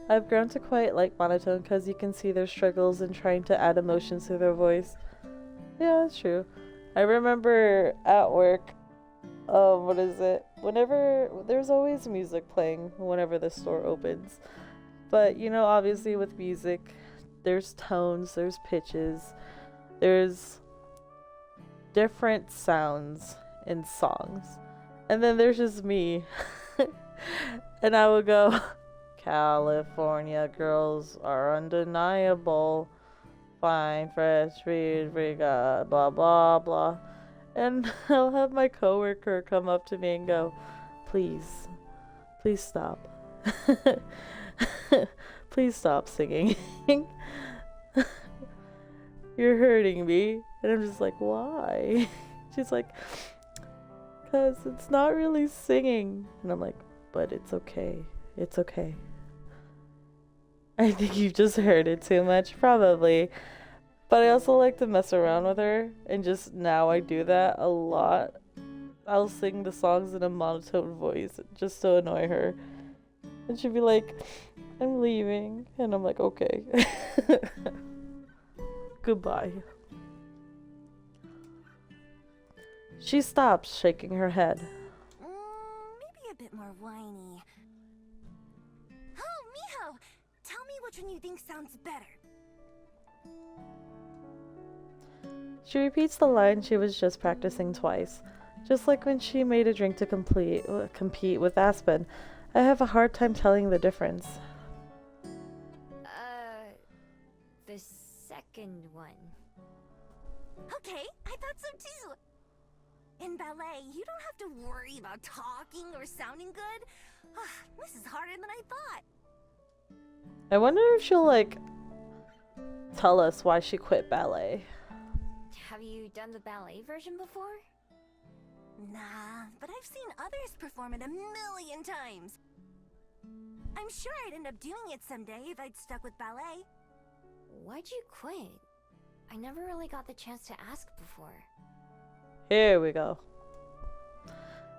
I've grown to quite like monotone because you can see their struggles in trying to add emotions to their voice. Yeah, that's true. I remember at work, whenever, there's always music playing whenever the store opens. But, obviously with music, there's tones, there's pitches, there's different sounds in songs. And then there's just me. And I would go... California girls are undeniable. Fine, fresh, free, God, blah, blah, blah. And I'll have my coworker come up to me and go, please stop. Please stop singing. You're hurting me. And I'm just like, why? She's like, because it's not really singing. And I'm like, but it's okay. It's okay. I think you just heard it too much, probably. But I also like to mess around with her. And just now I do that a lot. I'll sing the songs in a monotone voice just to annoy her. And she'll be like, I'm leaving. And I'm like, okay. Goodbye. She stops, shaking her head. Maybe a bit more whiny. Oh, Miho! Tell me which one you think sounds better. She repeats the line she was just practicing twice. Just like when she made a drink to compete with Aspen. I have a hard time telling the difference. The second one. Okay, I thought so too. In ballet, you don't have to worry about talking or sounding good. This is harder than I thought. I wonder if she'll, like, tell us why she quit ballet. Have you done the ballet version before? Nah, but I've seen others perform it a million times. I'm sure I'd end up doing it someday if I'd stuck with ballet. Why'd you quit? I never really got the chance to ask before. Here we go.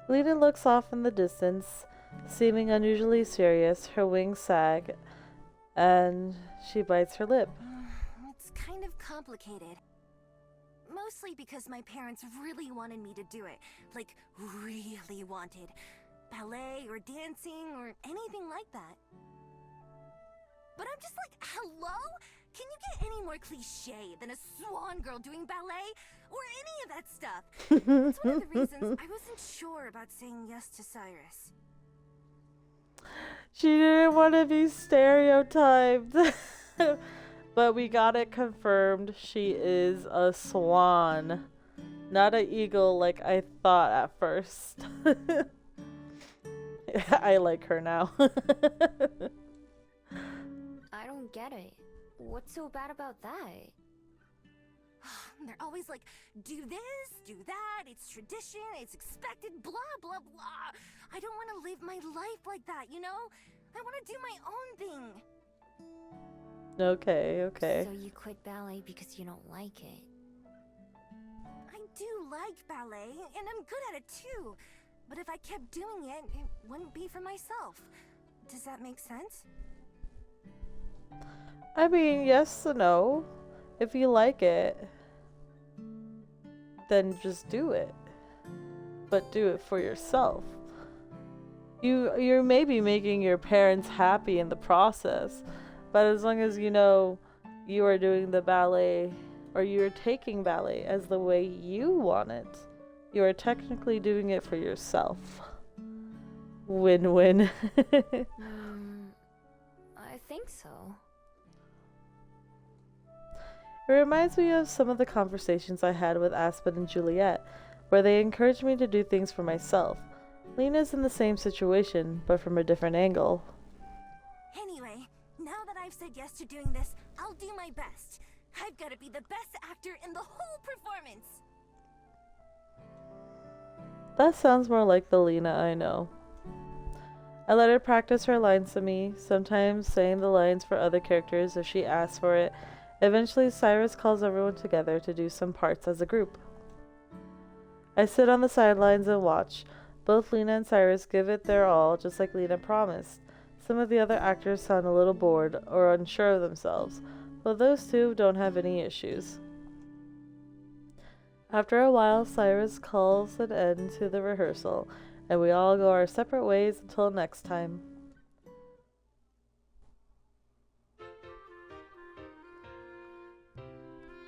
Lena looks off in the distance, seeming unusually serious. Her wings sag, and she bites her lip. It's kind of complicated. Mostly because my parents really wanted me to do it. Like, really wanted. Ballet or dancing or anything like that. But I'm just like, hello? Can you get any more cliche than a swan girl doing ballet? Or any of that stuff? That's one of the reasons I wasn't sure about saying yes to Cyrus. She didn't want to be stereotyped. But we got it confirmed. She is a swan. Not an eagle like I thought at first. I like her now. I don't get it. What's so bad about that? They're always like, do this, do that, it's tradition, it's expected, blah, blah, blah. I don't want to live my life like that, you know? I want to do my own thing. Okay. So you quit ballet because you don't like it? I do like ballet, and I'm good at it too. But if I kept doing it, it wouldn't be for myself. Does that make sense? I mean, yes and no. If you like it, then just do it. But do it for yourself. You're maybe making your parents happy in the process, but as long as you know you are doing the ballet, or you're taking ballet as the way you want it, you are technically doing it for yourself. Win-win. I think so. It reminds me of some of the conversations I had with Aspen and Juliet, where they encouraged me to do things for myself. Lena's in the same situation, but from a different angle. Anyway, now that I've said yes to doing this, I'll do my best. I've got to be the best actor in the whole performance. That sounds more like the Lena I know. I let her practice her lines to me, sometimes saying the lines for other characters if she asks for it. Eventually, Cyrus calls everyone together to do some parts as a group. I sit on the sidelines and watch. Both Lena and Cyrus give it their all, just like Lena promised. Some of the other actors sound a little bored or unsure of themselves, but those two don't have any issues. After a while, Cyrus calls an end to the rehearsal, and we all go our separate ways until next time.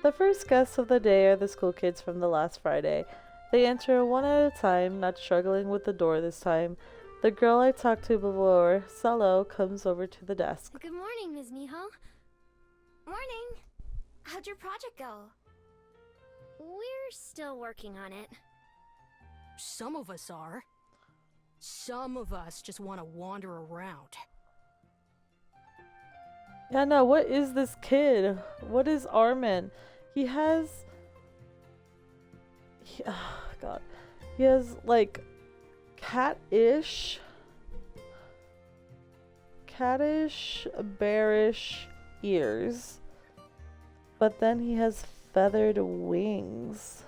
The first guests of the day are the school kids from the last Friday. They enter one at a time, not struggling with the door this time. The girl I talked to before, Cello, comes over to the desk. Good morning, Ms. Miho. Morning! How'd your project go? We're still working on it. Some of us are. Some of us just want to wander around. Yeah, no, what is this kid? What is Armin? he has oh god. He has like cattish, bearish ears. But then he has feathered wings.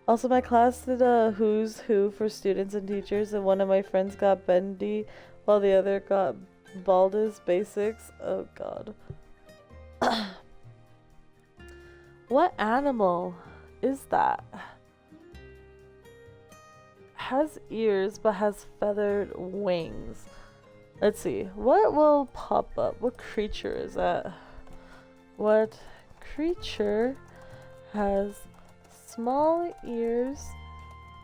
Also, my class did a who's who for students and teachers, and one of my friends got bendy while the other got baldus basics. Oh god. What animal is that? Has ears but has feathered wings. Let's see. What will pop up? What creature is that? What creature has small ears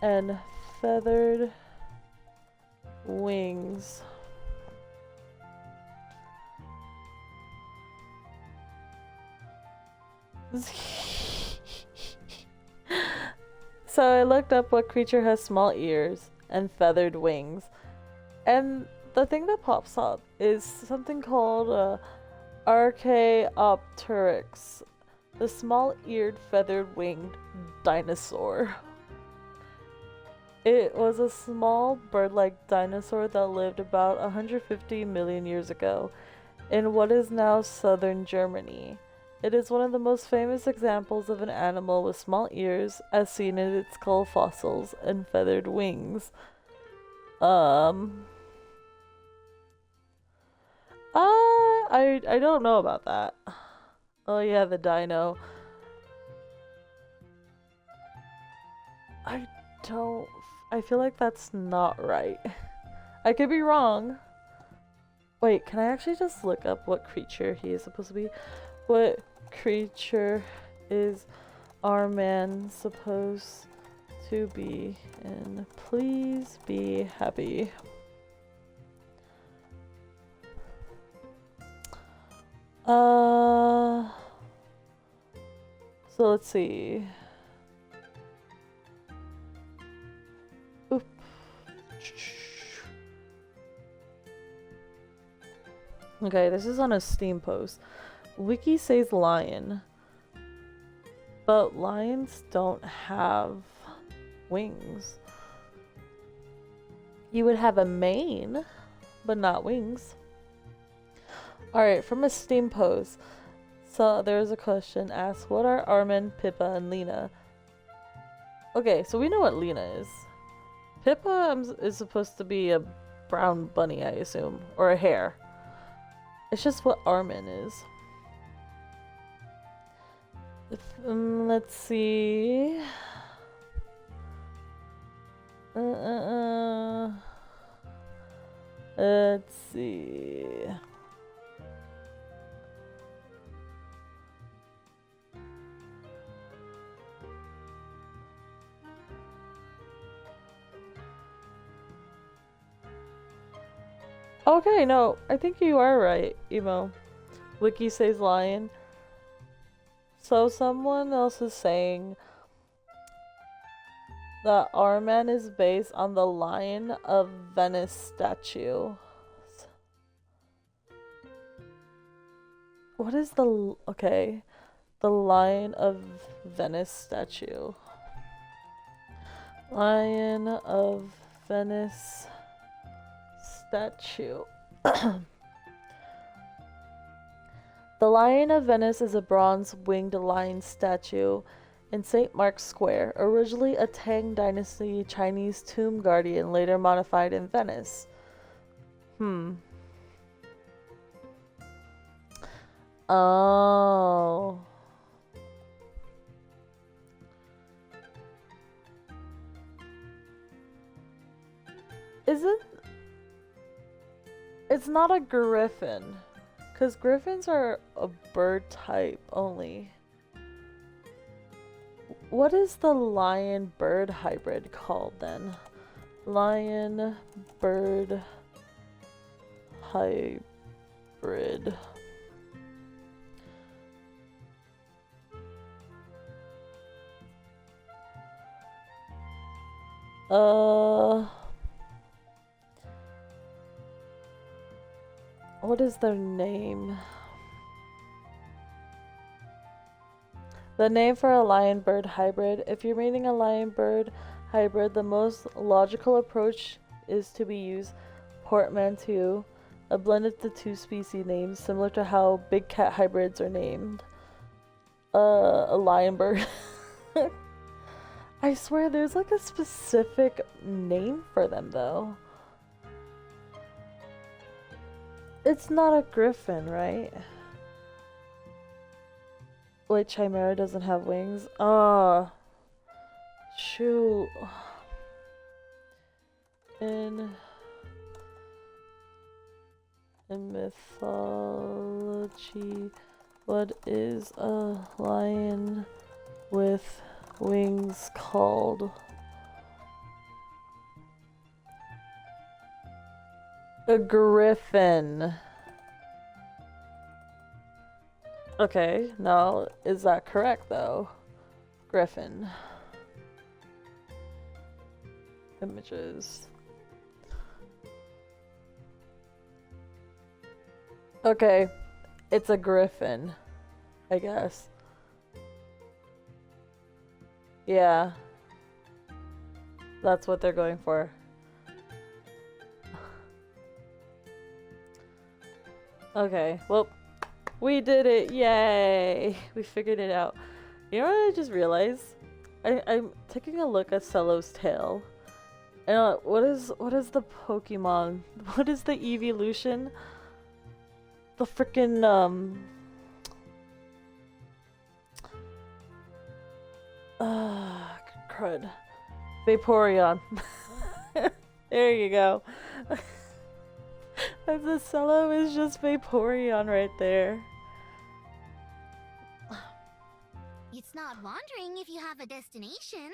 and feathered wings? So I looked up what creature has small ears and feathered wings, and the thing that pops up is something called Archaeopteryx, the small-eared feathered-winged dinosaur. It was a small bird-like dinosaur that lived about 150 million years ago in what is now southern Germany. It is one of the most famous examples of an animal with small ears, as seen in its skull fossils and feathered wings. I don't know about that. Oh yeah, the dino. I feel like that's not right. I could be wrong. Wait, can I actually just look up what creature he is supposed to be? What creature is our man supposed to be? And please be happy. So let's see. Oop. Okay, this is on a Steam post. Wiki says lion, but lions don't have wings. You would have a mane, but not wings. Alright, from a Steam post. So there's a question asked, what are Armin, Pippa, and Lena? Okay, so we know what Lena is. Pippa is supposed to be a brown bunny, I assume, or a hare. It's just what Armin is. Let's see. Let's see. Okay, no, I think you are right, Emo. Wiki says lion. So someone else is saying that Arman is based on the Lion of Venice statue. What is the... okay. The Lion of Venice statue. Lion of Venice statue. The Lion of Venice is a bronze-winged lion statue in St. Mark's Square, originally a Tang Dynasty Chinese tomb guardian, later modified in Venice. Oh. Is it? It's not a griffin. Because griffins are a bird type only. What is the lion-bird hybrid called then? Lion-bird hybrid. What is their name? The name for a lion-bird hybrid. If you're meeting a lion-bird hybrid, the most logical approach is to be use portmanteau, a blend of the two species names, similar to how big cat hybrids are named. A lion-bird. I swear there's like a specific name for them though. It's not a griffin, right? Wait, Chimera doesn't have wings? Oh, shoot. In mythology, what is a lion with wings called? A griffin. Okay, now is that correct though? Griffin. Images. Okay, it's a griffin, I guess. Yeah. That's what they're going for. Okay, well, we did it! Yay! We figured it out. You know what I just realized? I'm taking a look at Cello's tail. And what is the Pokemon? What is the evolution? The frickin' crud. Vaporeon. There you go. The Cello is just Vaporeon right there. It's not wandering if you have a destination.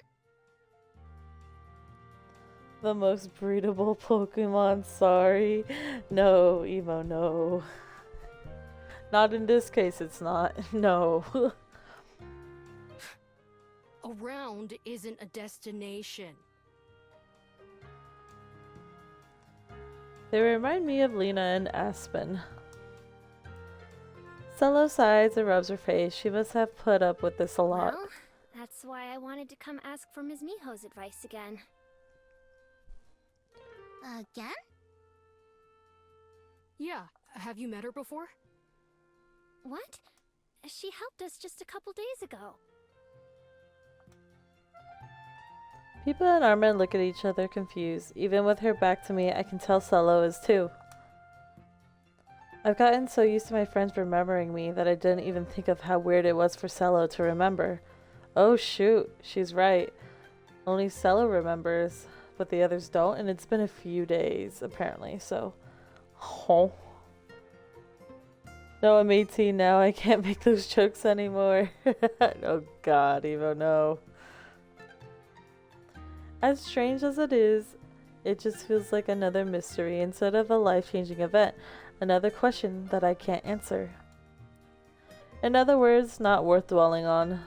The most breedable Pokemon, sorry. No, Emo, no. Not in this case, it's not. No. Around isn't a destination. They remind me of Lena and Aspen. Cello sighs and rubs her face. She must have put up with this a lot. Well, that's why I wanted to come ask for Ms. Miho's advice again. Again? Yeah, have you met her before? What? She helped us just a couple days ago. People in Armand look at each other confused. Even with her back to me, I can tell Cello is too. I've gotten so used to my friends remembering me that I didn't even think of how weird it was for Cello to remember. Oh shoot, she's right. Only Cello remembers, but the others don't, and it's been a few days, apparently, so... Oh. No, I'm 18 now, I can't make those jokes anymore. Oh god, Evo, no. As strange as it is, it just feels like another mystery instead of a life-changing event. Another question that I can't answer. In other words, not worth dwelling on.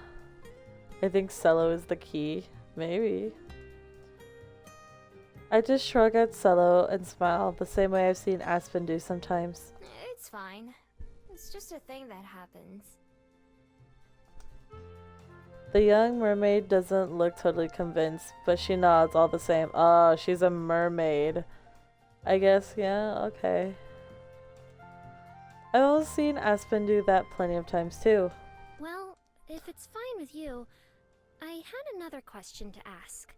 I think Cello is the key. Maybe. I just shrug at Cello and smile, the same way I've seen Aspen do sometimes. It's fine. It's just a thing that happens. The young mermaid doesn't look totally convinced, but she nods all the same. Oh, she's a mermaid. I guess, yeah, okay. I've also seen Aspen do that plenty of times too. Well, if it's fine with you, I had another question to ask.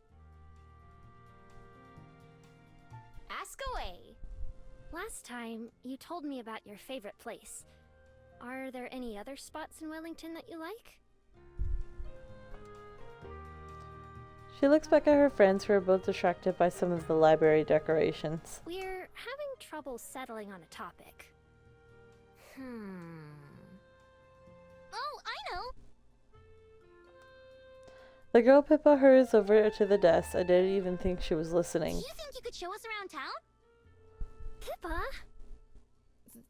Ask away! Last time, you told me about your favorite place. Are there any other spots in Wellington that you like? She looks back at her friends who are both distracted by some of the library decorations. We're having trouble settling on a topic. Oh, I know! The girl Pippa hurries over to the desk. I didn't even think she was listening. Do you think you could show us around town? Pippa?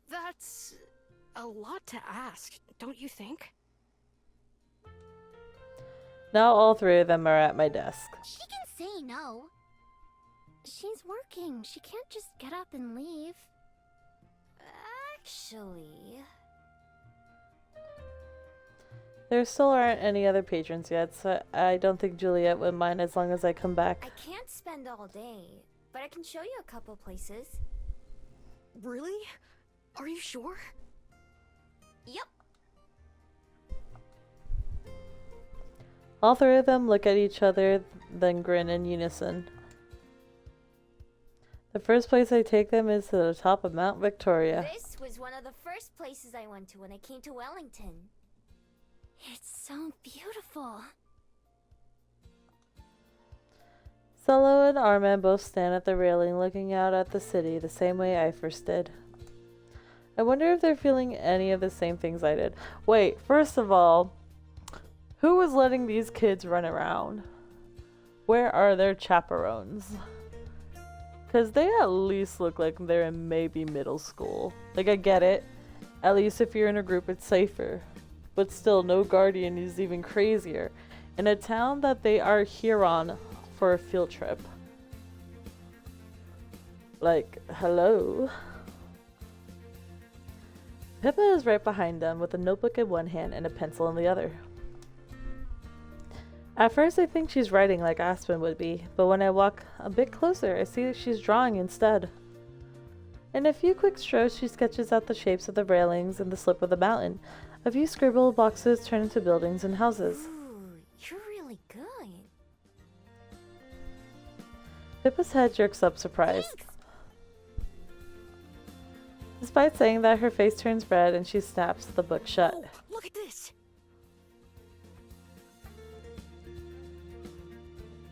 That's a lot to ask, don't you think? Now all three of them are at my desk. She can say no. She's working. She can't just get up and leave. Actually... There still aren't any other patrons yet, so I don't think Juliet would mind as long as I come back. I can't spend all day, but I can show you a couple places. Really? Are you sure? Yep. All three of them look at each other, then grin in unison. The first place I take them is to the top of Mount Victoria. This was one of the first places I went to when I came to Wellington. It's so beautiful. Solo and Armin both stand at the railing looking out at the city the same way I first did. I wonder if they're feeling any of the same things I did. Wait, first of all, who was letting these kids run around? Where are their chaperones? Because they at least look like they're in maybe middle school. Like, I get it. At least if you're in a group, it's safer. But still, no guardian is even crazier. In a town that they are here on for a field trip. Like, hello? Pippa is right behind them with a notebook in one hand and a pencil in the other. At first I think she's writing like Aspen would be, but when I walk a bit closer I see that she's drawing instead. In a few quick strokes she sketches out the shapes of the railings and the slope of the mountain. A few scribbled boxes turn into buildings and houses. Ooh, you're really good. Pippa's head jerks up surprised. Thanks. Despite saying that, her face turns red and she snaps the book shut. Oh, look at this.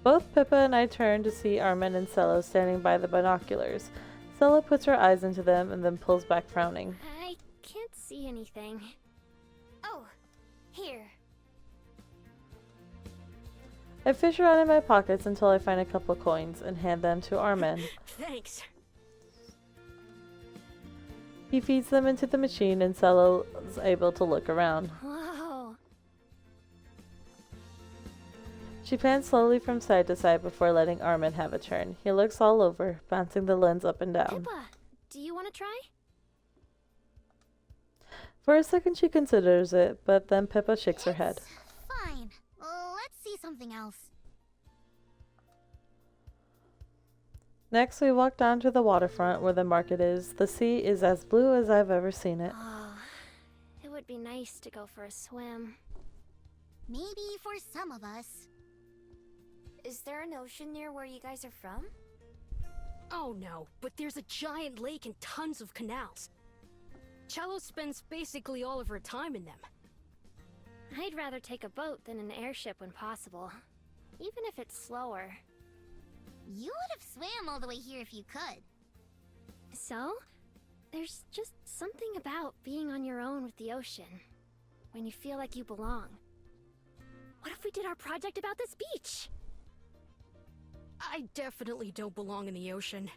Both Pippa and I turn to see Armin and Cello standing by the binoculars. Cello puts her eyes into them and then pulls back frowning. I can't see anything. Oh, here. I fish around in my pockets until I find a couple coins and hand them to Armin. Thanks. He feeds them into the machine and Cello is able to look around. Whoa. She pans slowly from side to side before letting Armin have a turn. He looks all over, bouncing the lens up and down. Pippa, do you want to try? For a second she considers it, but then Pippa shakes her head. Fine. Let's see something else. Next we walk down to the waterfront where the market is. The sea is as blue as I've ever seen it. Oh, it would be nice to go for a swim. Maybe for some of us. Is there an ocean near where you guys are from? Oh no, but there's a giant lake and tons of canals. Cello spends basically all of her time in them. I'd rather take a boat than an airship when possible, even if it's slower. You would have swam all the way here if you could. So, there's just something about being on your own with the ocean, when you feel like you belong. What if we did our project about this beach? I definitely don't belong in the ocean.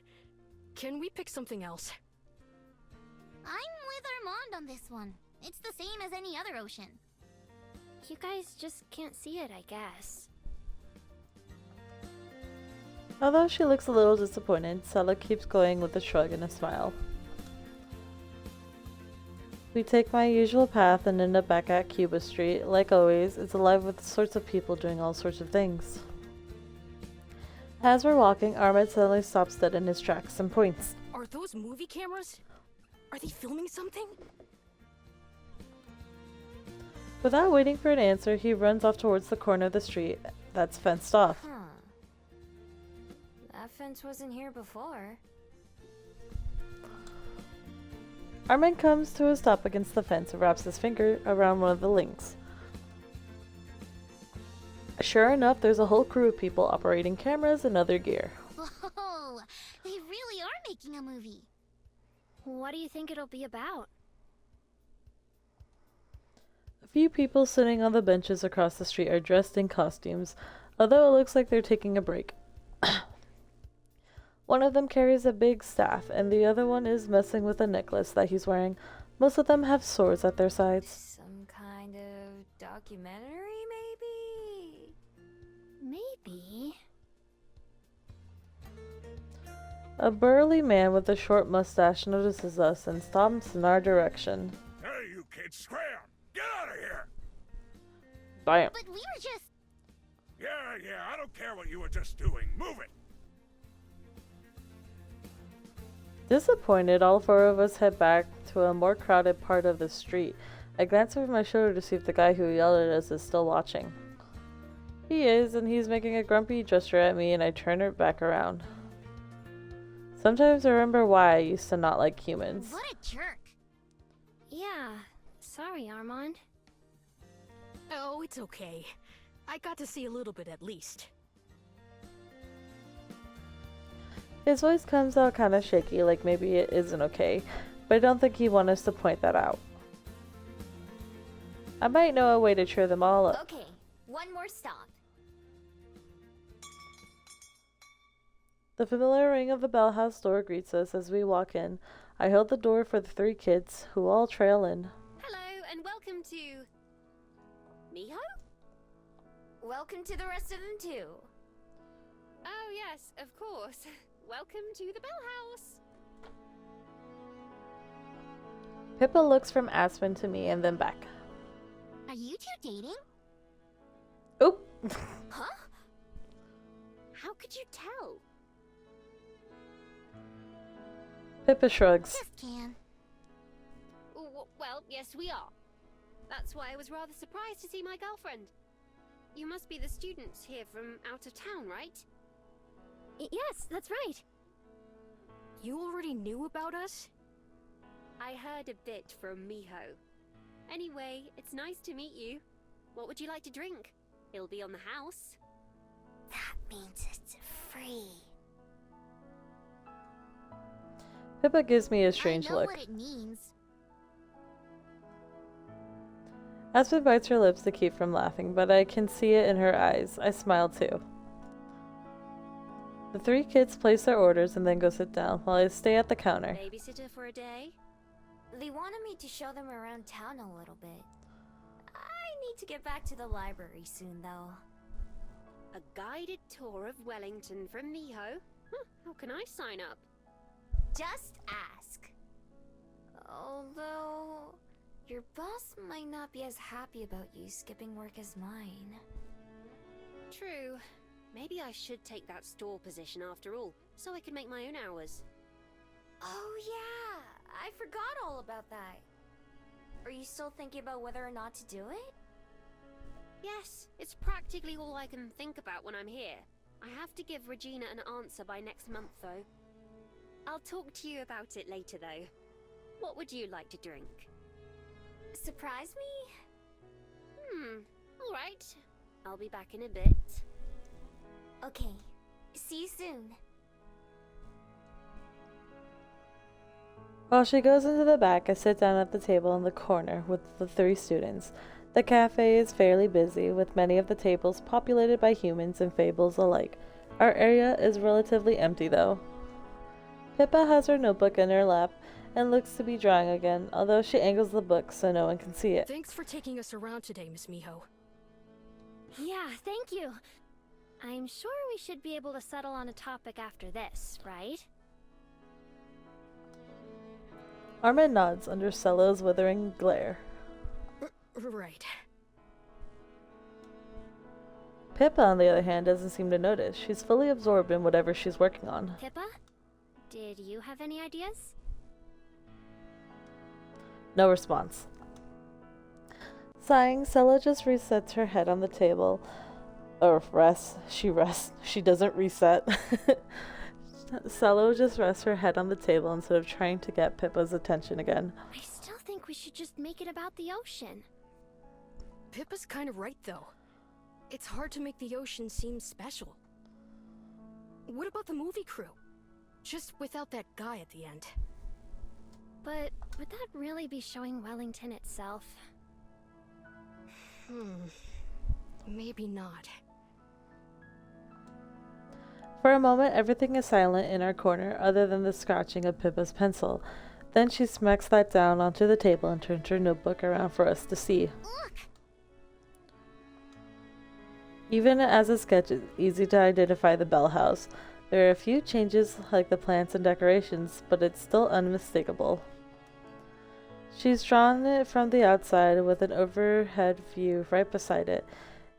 Can we pick something else? I'm with Armand on this one. It's the same as any other ocean. You guys just can't see it, I guess. Although she looks a little disappointed, Sella keeps going with a shrug and a smile. We take my usual path and end up back at Cuba Street. Like always, it's alive with sorts of people doing all sorts of things. As we're walking, Ahmed suddenly stops dead in his tracks and points. Are those movie cameras? Are they filming something? Without waiting for an answer, he runs off towards the corner of the street that's fenced off. Huh. That fence wasn't here before. Armin comes to a stop against the fence and wraps his finger around one of the links. Sure enough, there's a whole crew of people operating cameras and other gear. Whoa! They really are making a movie. What do you think it'll be about? A few people sitting on the benches across the street are dressed in costumes, although it looks like they're taking a break. One of them carries a big staff, and the other one is messing with a necklace that he's wearing. Most of them have swords at their sides. Some kind of documentary, maybe? Maybe. A burly man with a short mustache notices us and stomps in our direction. Hey, you kids, scram! Get out of here! Damn. But we were just... Yeah, I don't care what you were just doing. Move it! Disappointed, all four of us head back to a more crowded part of the street. I glance over my shoulder to see if the guy who yelled at us is still watching. He is, and he's making a grumpy gesture at me, and I turn it back around. Sometimes I remember why I used to not like humans. What a jerk. Yeah, sorry, Armand. Oh, it's okay. I got to see a little bit at least. His voice comes out kind of shaky, like maybe it isn't okay, but I don't think he wants us to point that out. I might know a way to cheer them all up. Okay, one more stop. The familiar ring of the bell house door greets us as we walk in. I hold the door for the three kids, who all trail in. Hello, and welcome to... Miho? Welcome to the rest of them too. Oh yes, of course. Welcome to the Bell House. Pippa looks from Aspen to me and then back. Are you two dating? Oop! Huh? How could you tell? Pippa shrugs. Just can. Well, yes we are. That's why I was rather surprised to see my girlfriend. You must be the students here from out of town, right? Yes, that's right. You already knew about us? I heard a bit from Miho. Anyway, it's nice to meet you. What would you like to drink? It'll be on the house. That means it's free. Pippa gives me a strange I know look. what it means. Aspen bites her lips to keep from laughing, but I can see it in her eyes. I smile too. The three kids place their orders and then go sit down, while I stay at the counter. Babysitter for a day? They wanted me to show them around town a little bit. I need to get back to the library soon, though. A guided tour of Wellington from Miho? Huh, how can I sign up? Just ask. Although, your boss might not be as happy about you skipping work as mine. True. Maybe I should take that store position after all, so I can make my own hours. Oh yeah, I forgot all about that. Are you still thinking about whether or not to do it? Yes, it's practically all I can think about when I'm here. I have to give Regina an answer by next month, though. I'll talk to you about it later, though. What would you like to drink? Surprise me? Alright. I'll be back in a bit. Okay, see you soon. While she goes into the back, I sit down at the table in the corner with the three students. The cafe is fairly busy, with many of the tables populated by humans and fables alike. Our area is relatively empty, though. Pippa has her notebook in her lap and looks to be drawing again, although she angles the book so no one can see it. Thanks for taking us around today, Miss Miho. Yeah, thank you. I'm sure we should be able to settle on a topic after this, right? Armin nods under Cello's withering glare. Right. Pippa, on the other hand, doesn't seem to notice. She's fully absorbed in whatever she's working on. Pippa, did you have any ideas? No response. Sighing, Cello just resets her head on the table. Or rests. She rests. She doesn't reset. Cello just rests her head on the table instead of trying to get Pippa's attention again. I still think we should just make it about the ocean. Pippa's kind of right, though. It's hard to make the ocean seem special. What about the movie crew? Just without that guy at the end. But would that really be showing Wellington itself? Maybe not. For a moment, everything is silent in our corner, other than the scratching of Pippa's pencil. Then she smacks that down onto the table and turns her notebook around for us to see. Look! Even as a sketch is easy to identify the Bell House, there are a few changes like the plants and decorations, but it's still unmistakable. She's drawn it from the outside with an overhead view right beside it.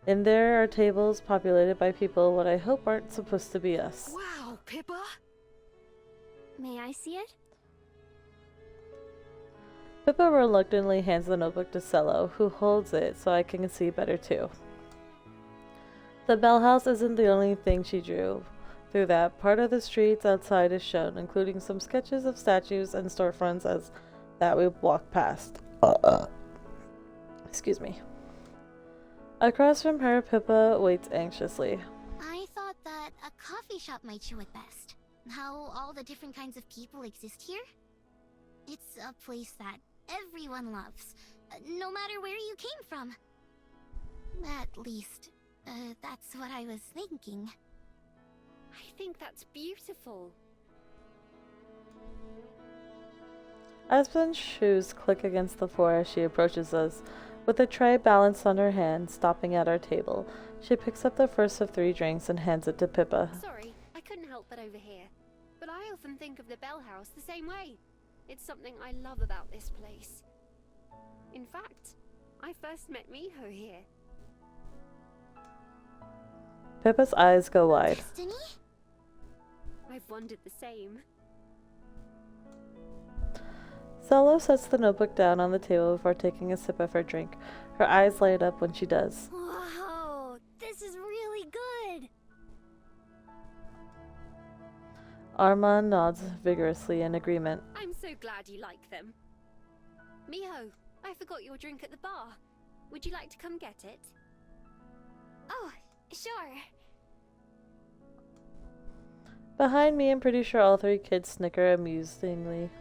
In there are tables populated by people what I hope aren't supposed to be us. Wow, Pippa! May I see it? Pippa reluctantly hands the notebook to Cello, who holds it so I can see better too. The bell house isn't the only thing she drew. Through that, part of the streets outside is shown, including some sketches of statues and storefronts as that we walk past. Excuse me. Across from her, Pippa waits anxiously. I thought that a coffee shop might show it best. How all the different kinds of people exist here. It's a place that everyone loves, no matter where you came from. At least, that's what I was thinking. I think that's beautiful. Aspen's shoes click against the floor as she approaches us. With a tray balanced on her hand, stopping at our table, she picks up the first of 3 drinks and hands it to Pippa. Sorry, I couldn't help but overhear. But I often think of the Bell House the same way. It's something I love about this place. In fact, I first met Miho here. Pippa's eyes go wide. Destiny? I've wondered the same. Cello sets the notebook down on the table before taking a sip of her drink. Her eyes light up when she does. Whoa, this is really good. Armand nods vigorously in agreement. I'm so glad you like them. Miho, I forgot your drink at the bar. Would you like to come get it? Oh, sure. Behind me, I'm pretty sure all 3 kids snicker amusingly.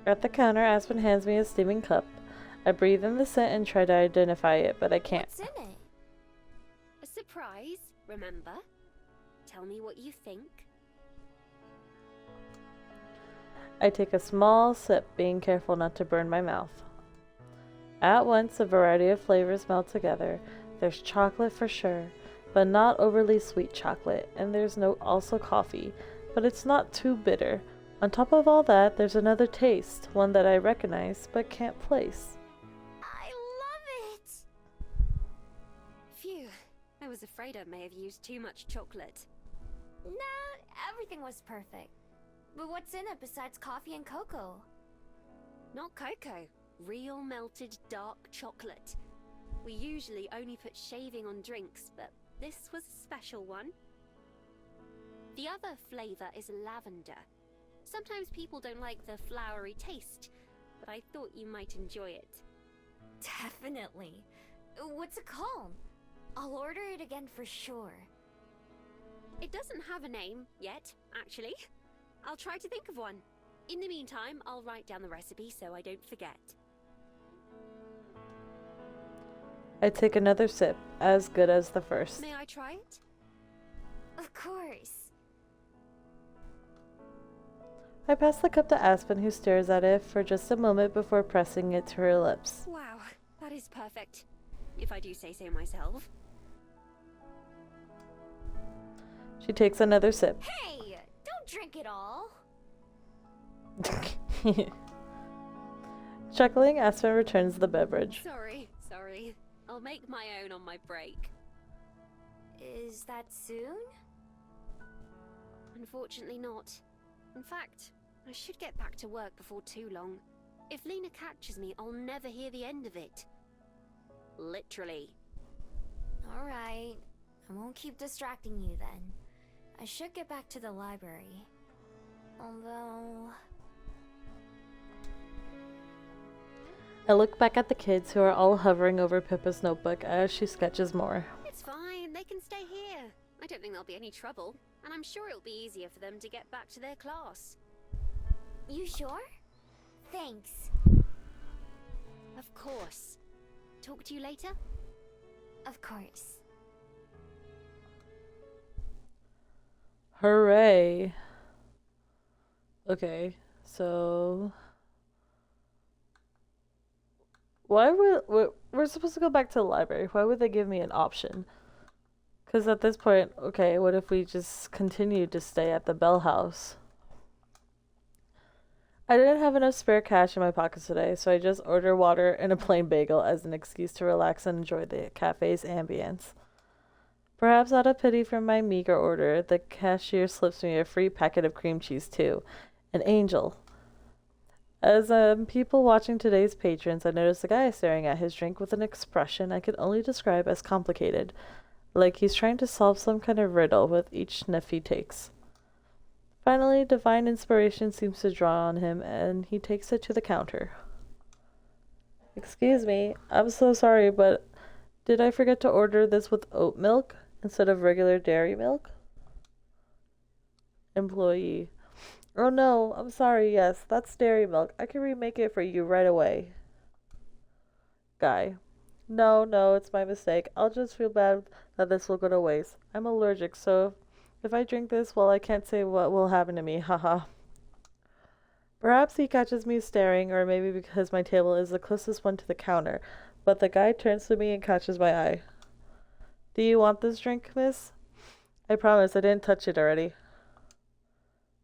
At the counter, Aspen hands me a steaming cup. I breathe in the scent and try to identify it, but I can't. What's in it? A surprise, remember? Tell me what you think. I take a small sip, being careful not to burn my mouth. At once, a variety of flavors melt together. There's chocolate for sure, but not overly sweet chocolate, and there's also coffee, but it's not too bitter. On top of all that, there's another taste, one that I recognize but can't place. I love it! Phew, I was afraid I may have used too much chocolate. Nah, everything was perfect. But what's in it besides coffee and cocoa? Not cocoa, real melted dark chocolate. We usually only put shaving on drinks, but this was a special one. The other flavor is lavender. Sometimes people don't like the flowery taste, but I thought you might enjoy it. Definitely. What's it called? I'll order it again for sure. It doesn't have a name yet, actually. I'll try to think of one. In the meantime, I'll write down the recipe so I don't forget. I take another sip, as good as the first. May I try it? Of course. I pass the cup to Aspen, who stares at it for just a moment before pressing it to her lips. Wow, that is perfect. If I do say so myself. She takes another sip. Hey, don't drink it all. Chuckling, Aspen returns the beverage. Sorry. I'll make my own on my break. Is that soon? Unfortunately not. In fact, I should get back to work before too long. If Lena catches me, I'll never hear the end of it. Literally. Alright. I won't keep distracting you then. I should get back to the library. Although... I look back at the kids who are all hovering over Pippa's notebook as she sketches more. It's fine, they can stay here. I don't think there'll be any trouble, and I'm sure it'll be easier for them to get back to their class. You sure? Thanks. Of course. Talk to you later? Of course. Hooray. Okay, so... Why would... We're supposed to go back to the library. Why would they give me an option? Because at this point, okay, what if we just continue to stay at the Bell House? I didn't have enough spare cash in my pockets today, so I just ordered water and a plain bagel as an excuse to relax and enjoy the cafe's ambience. Perhaps out of pity for my meager order, the cashier slips me a free packet of cream cheese too. An angel. As people watching today's patrons, I noticed a guy staring at his drink with an expression I could only describe as complicated, like he's trying to solve some kind of riddle with each sniff he takes. Finally, divine inspiration seems to draw on him, and he takes it to the counter. Excuse me, I'm so sorry, but did I forget to order this with oat milk instead of regular dairy milk? Employee. Oh no, I'm sorry, yes, that's dairy milk. I can remake it for you right away. Guy. No, it's my mistake. I'll just feel bad that this will go to waste. I'm allergic, so if I drink this, well, I can't say what will happen to me, haha. Perhaps he catches me staring, or maybe because my table is the closest one to the counter, but the guy turns to me and catches my eye. Do you want this drink, miss? I promise I didn't touch it already.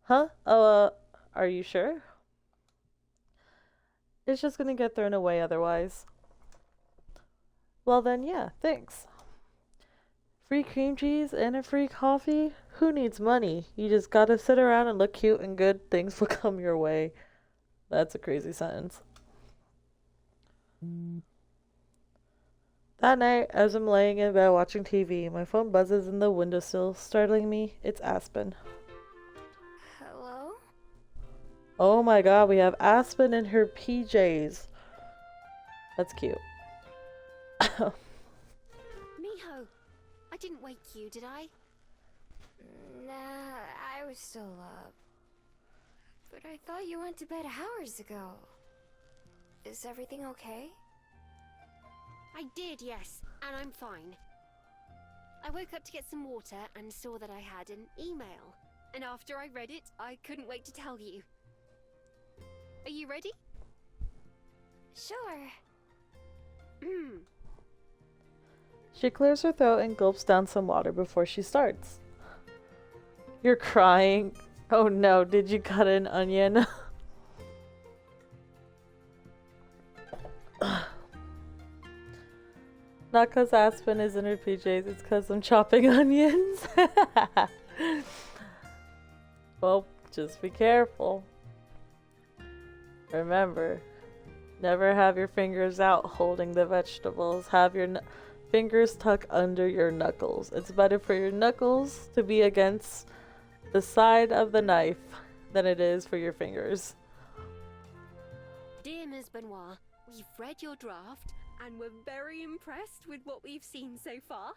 Huh? Oh, are you sure? It's just gonna get thrown away otherwise. Well then, yeah, thanks. Free cream cheese and a free coffee? Who needs money? You just gotta sit around and look cute and good things will come your way. That's a crazy sentence. That night, as I'm laying in bed watching TV, my phone buzzes in the windowsill, startling me. It's Aspen. Hello? Oh my god, we have Aspen in her PJs. That's cute. Miho, I didn't wake you, did I? Nah, I was still up. But I thought you went to bed hours ago. Is everything okay? I did, yes, and I'm fine. I woke up to get some water and saw that I had an email. And after I read it, I couldn't wait to tell you. Are you ready? Sure. She clears her throat and gulps down some water before she starts. You're crying. Oh no, did you cut an onion? Not because Aspen is in her PJs, it's because I'm chopping onions. Well, just be careful. Remember, never have your fingers out holding the vegetables. Have your fingers tucked under your knuckles. It's better for your knuckles to be against the side of the knife than it is for your fingers. Dear Ms. Benoit, we've read your draft and we're very impressed with what we've seen so far.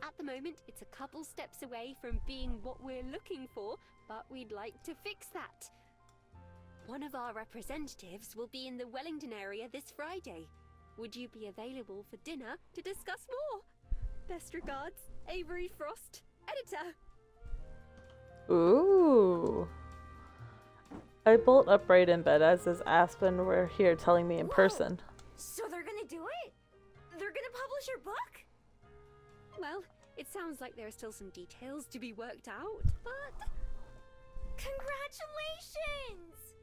At the moment, it's a couple steps away from being what we're looking for, but we'd like to fix that. One of our representatives will be in the Wellington area this Friday. Would you be available for dinner to discuss more? Best regards, Avery Frost, editor. Ooh. I bolt upright in bed as is Aspen were here telling me in person. So they're gonna do it? They're gonna publish your book? Well, it sounds like there are still some details to be worked out, but... Congratulations!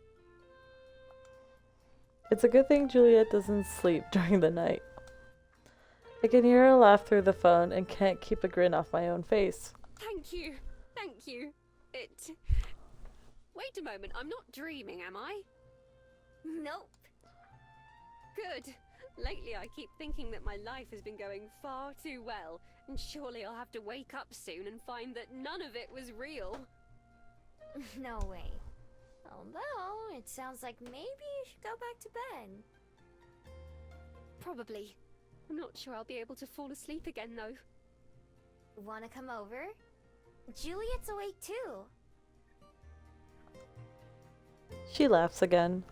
It's a good thing Juliet doesn't sleep during the night. I can hear her laugh through the phone and can't keep a grin off my own face. Thank you. Wait a moment, I'm not dreaming, am I? Nope. Good. Lately I keep thinking that my life has been going far too well, and surely I'll have to wake up soon and find that none of it was real. No way. Although, it sounds like maybe you should go back to bed. Probably. I'm not sure I'll be able to fall asleep again, though. Wanna come over? Juliet's awake too. She laughs again.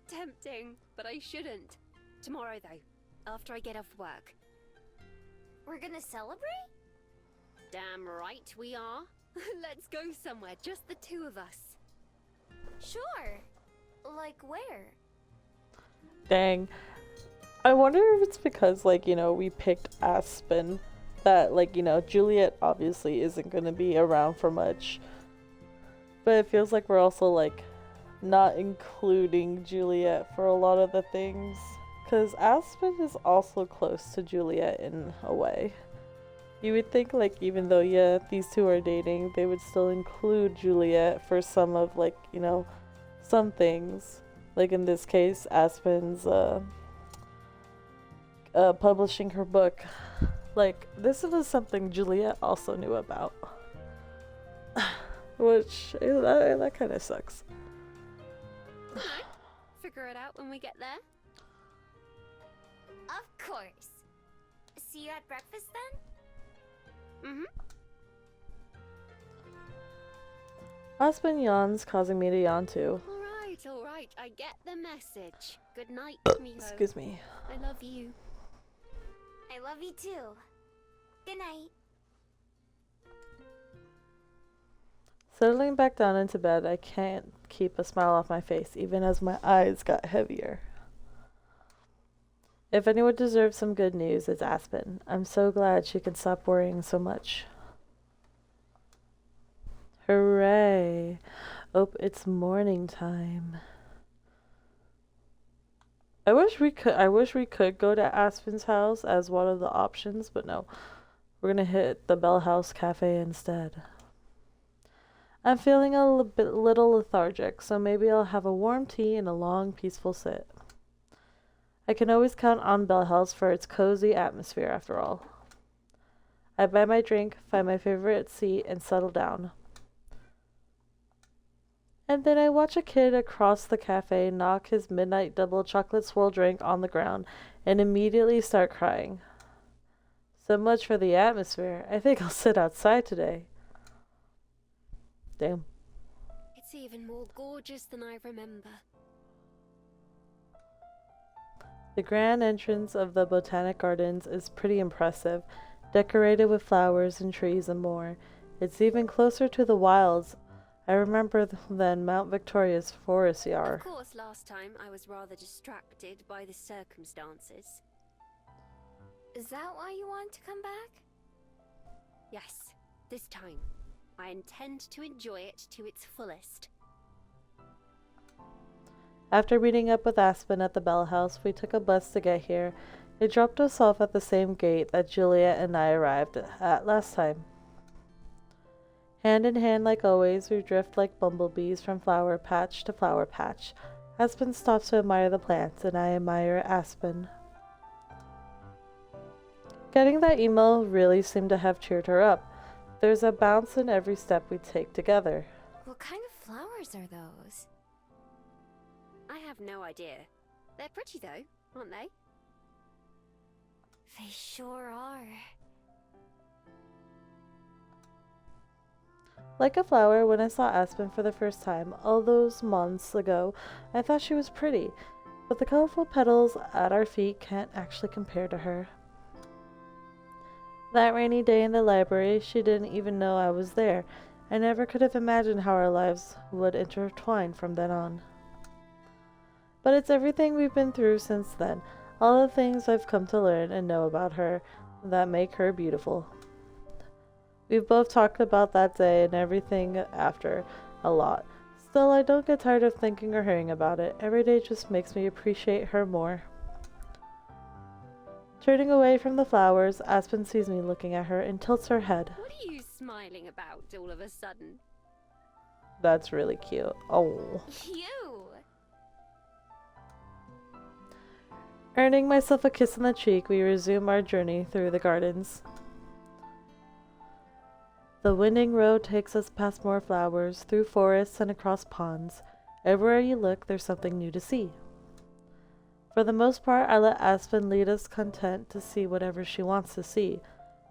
Tempting, but I shouldn't. Tomorrow, though, after I get off work. We're gonna celebrate? Damn right we are. Let's go somewhere, just the two of us. Sure. Like where? Dang. I wonder if it's because, like, you know, we picked Aspen. That, like, you know, Juliet obviously isn't going to be around for much. But it feels like we're also like not including Juliet for a lot of the things. Because Aspen is also close to Juliet in a way. You would think, like, even though, yeah, these two are dating, they would still include Juliet for some of, like, you know, some things. Like in this case, Aspen's publishing her book. Like, this was something Juliet also knew about. Which, that kind of sucks. Figure it out when we get there. Of course. See you at breakfast then? Mm-hmm. Aspen yawns, causing me to yawn too. All right. I get the message. Good night, Miho. Excuse me. I love you. I love you too. Good night. Settling back down into bed, I can't keep a smile off my face, even as my eyes got heavier. If anyone deserves some good news, it's Aspen. I'm so glad she can stop worrying so much. Hooray! Oh, it's morning time. I wish we could go to Aspen's house as one of the options, but no. We're gonna hit the Bell House Cafe instead. I'm feeling a little lethargic, so maybe I'll have a warm tea and a long, peaceful sit. I can always count on Bell House for its cozy atmosphere, after all. I buy my drink, find my favorite seat, and settle down. And then I watch a kid across the cafe knock his midnight double chocolate swirl drink on the ground and immediately start crying. So much for the atmosphere. I think I'll sit outside today. Damn. It's even more gorgeous than I remember. The grand entrance of the Botanic Gardens is pretty impressive, decorated with flowers and trees and more. It's even closer to the wilds, I remember, than Mount Victoria's forest yard. Of course, last time I was rather distracted by the circumstances. Is that why you want to come back? Yes, this time. I intend to enjoy it to its fullest. After meeting up with Aspen at the Bell House, we took a bus to get here. It dropped us off at the same gate that Juliet and I arrived at last time. Hand in hand, like always, we drift like bumblebees from flower patch to flower patch. Aspen stops to admire the plants, and I admire Aspen. Getting that email really seemed to have cheered her up. There's a bounce in every step we take together. What kind of flowers are those? I have no idea. They're pretty though, aren't they? They sure are. Like a flower, when I saw Aspen for the first time, all those months ago, I thought she was pretty, but the colorful petals at our feet can't actually compare to her. That rainy day in the library, she didn't even know I was there. I never could have imagined how our lives would intertwine from then on. But it's everything we've been through since then, all the things I've come to learn and know about her that make her beautiful. We've both talked about that day and everything after a lot. Still, I don't get tired of thinking or hearing about it. Every day just makes me appreciate her more. Turning away from the flowers, Aspen sees me looking at her and tilts her head. What are you smiling about all of a sudden? That's really cute. Oh. You! Earning myself a kiss on the cheek, we resume our journey through the gardens. The winding road takes us past more flowers, through forests and across ponds. Everywhere you look, there's something new to see. For the most part, I let Aspen lead us, content to see whatever she wants to see,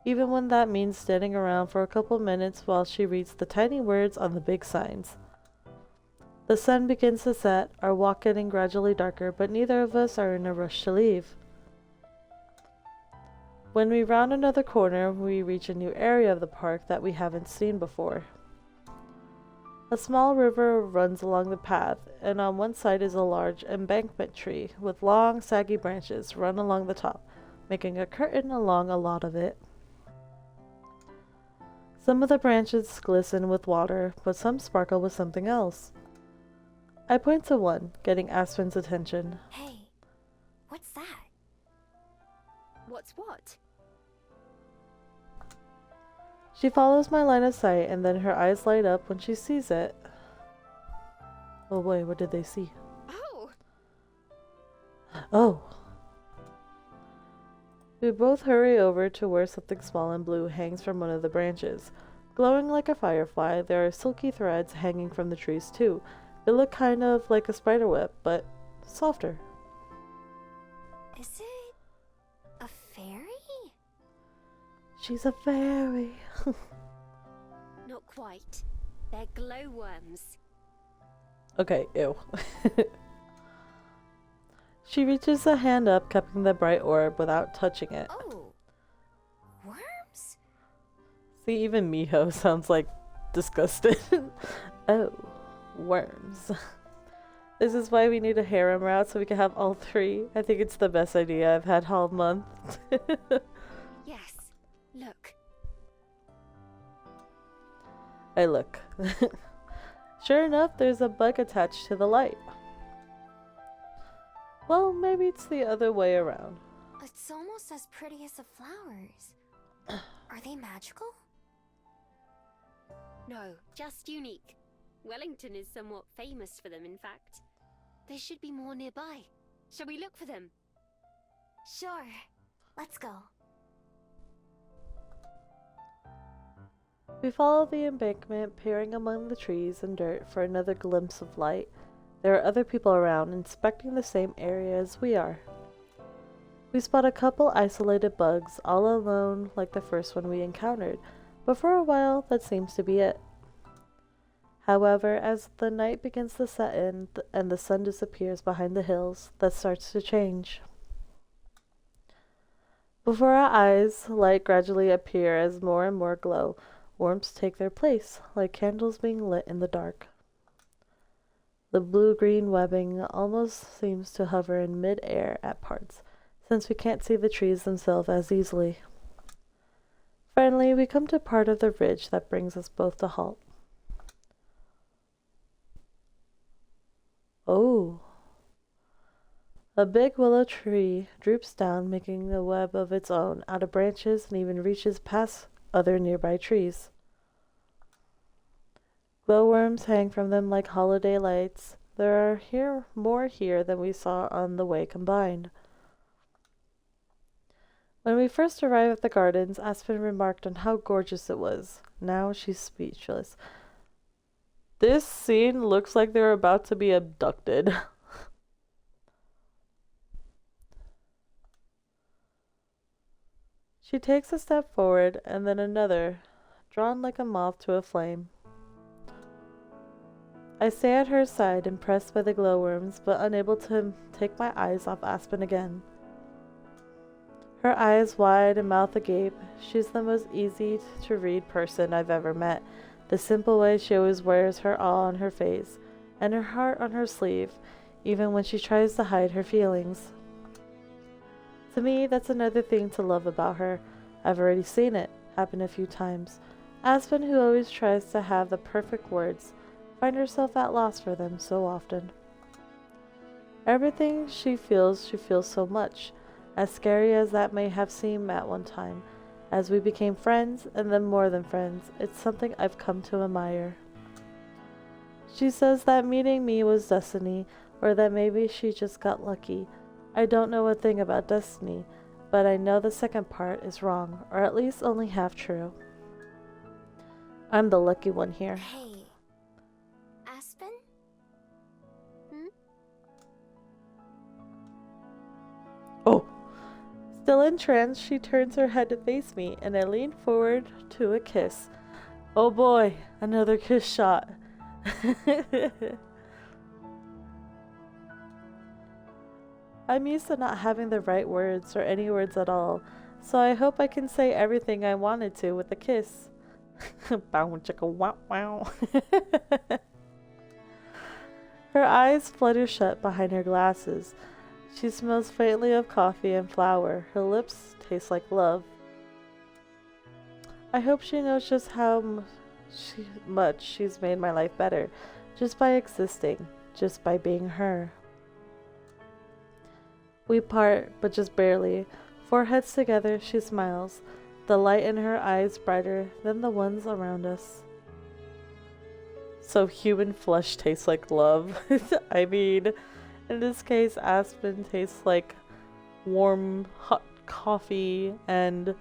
even when that means standing around for a couple minutes while she reads the tiny words on the big signs. The sun begins to set, our walk getting gradually darker, but neither of us are in a rush to leave. When we round another corner, we reach a new area of the park that we haven't seen before. A small river runs along the path, and on one side is a large embankment tree with long, saggy branches run along the top, making a curtain along a lot of it. Some of the branches glisten with water, but some sparkle with something else. I point to one, getting Aspen's attention. Hey, what's that? What's what? She follows my line of sight, and then her eyes light up when she sees it. Oh boy, what did they see? Oh! Oh! We both hurry over to where something small and blue hangs from one of the branches. Glowing like a firefly, there are silky threads hanging from the trees too. They look kind of like a spider web, but softer. Is it a fairy? She's a fairy. Not quite. They're glowworms. Okay, ew. She reaches a hand up, cupping the bright orb without touching it. Oh, worms? See, even Miho sounds like disgusted. Oh, worms. This is why we need a harem route so we can have all three. I think it's the best idea I've had all month. Yes, look. I look. Sure enough, there's a bug attached to the light. Well, maybe it's the other way around. It's almost as pretty as the flowers. Are they magical? No, just unique. Wellington is somewhat famous for them, in fact. There should be more nearby. Shall we look for them? Sure. Let's go. We follow the embankment, peering among the trees and dirt for another glimpse of light. There are other people around, inspecting the same area as we are. We spot a couple isolated bugs, all alone like the first one we encountered, but for a while that seems to be it. However, as the night begins to set in and the sun disappears behind the hills, that starts to change. Before our eyes, light gradually appear as more and more glow. Worms take their place, like candles being lit in the dark. The blue-green webbing almost seems to hover in mid-air at parts, since we can't see the trees themselves as easily. Finally, we come to part of the ridge that brings us both to halt. Oh! A big willow tree droops down, making a web of its own out of branches and even reaches past other nearby trees. Glowworms hang from them like holiday lights. There are more here than we saw on the way combined. When we first arrived at the gardens, Aspen remarked on how gorgeous it was. Now she's speechless. This scene looks like they're about to be abducted. She takes a step forward, and then another, drawn like a moth to a flame. I stay at her side, impressed by the glowworms, but unable to take my eyes off Aspen again. Her eyes wide and mouth agape, she's the most easy-to-read person I've ever met. The simple way she always wears her awe on her face, and her heart on her sleeve, even when she tries to hide her feelings. To me, that's another thing to love about her. I've already seen it happen a few times. Aspen, who always tries to have the perfect words, find herself at loss for them so often. Everything she feels so much, as scary as that may have seemed at one time. As we became friends, and then more than friends, it's something I've come to admire. She says that meeting me was destiny, or that maybe she just got lucky. I don't know a thing about destiny, but I know the second part is wrong, or at least only half true. I'm the lucky one here. Hey, Aspen? Oh! Still in trance, she turns her head to face me, and I lean forward to a kiss. Oh boy, another kiss shot. I'm used to not having the right words or any words at all, so I hope I can say everything I wanted to with a kiss. Bow chicka wow wow. Her eyes flutter shut behind her glasses. She smells faintly of coffee and flower. Her lips taste like love. I hope she knows just how much she's made my life better, just by existing, just by being her. We part, but just barely. Foreheads together, she smiles, the light in her eyes brighter than the ones around us. So human flesh tastes like love. I mean, in this case, Aspen tastes like warm, hot coffee and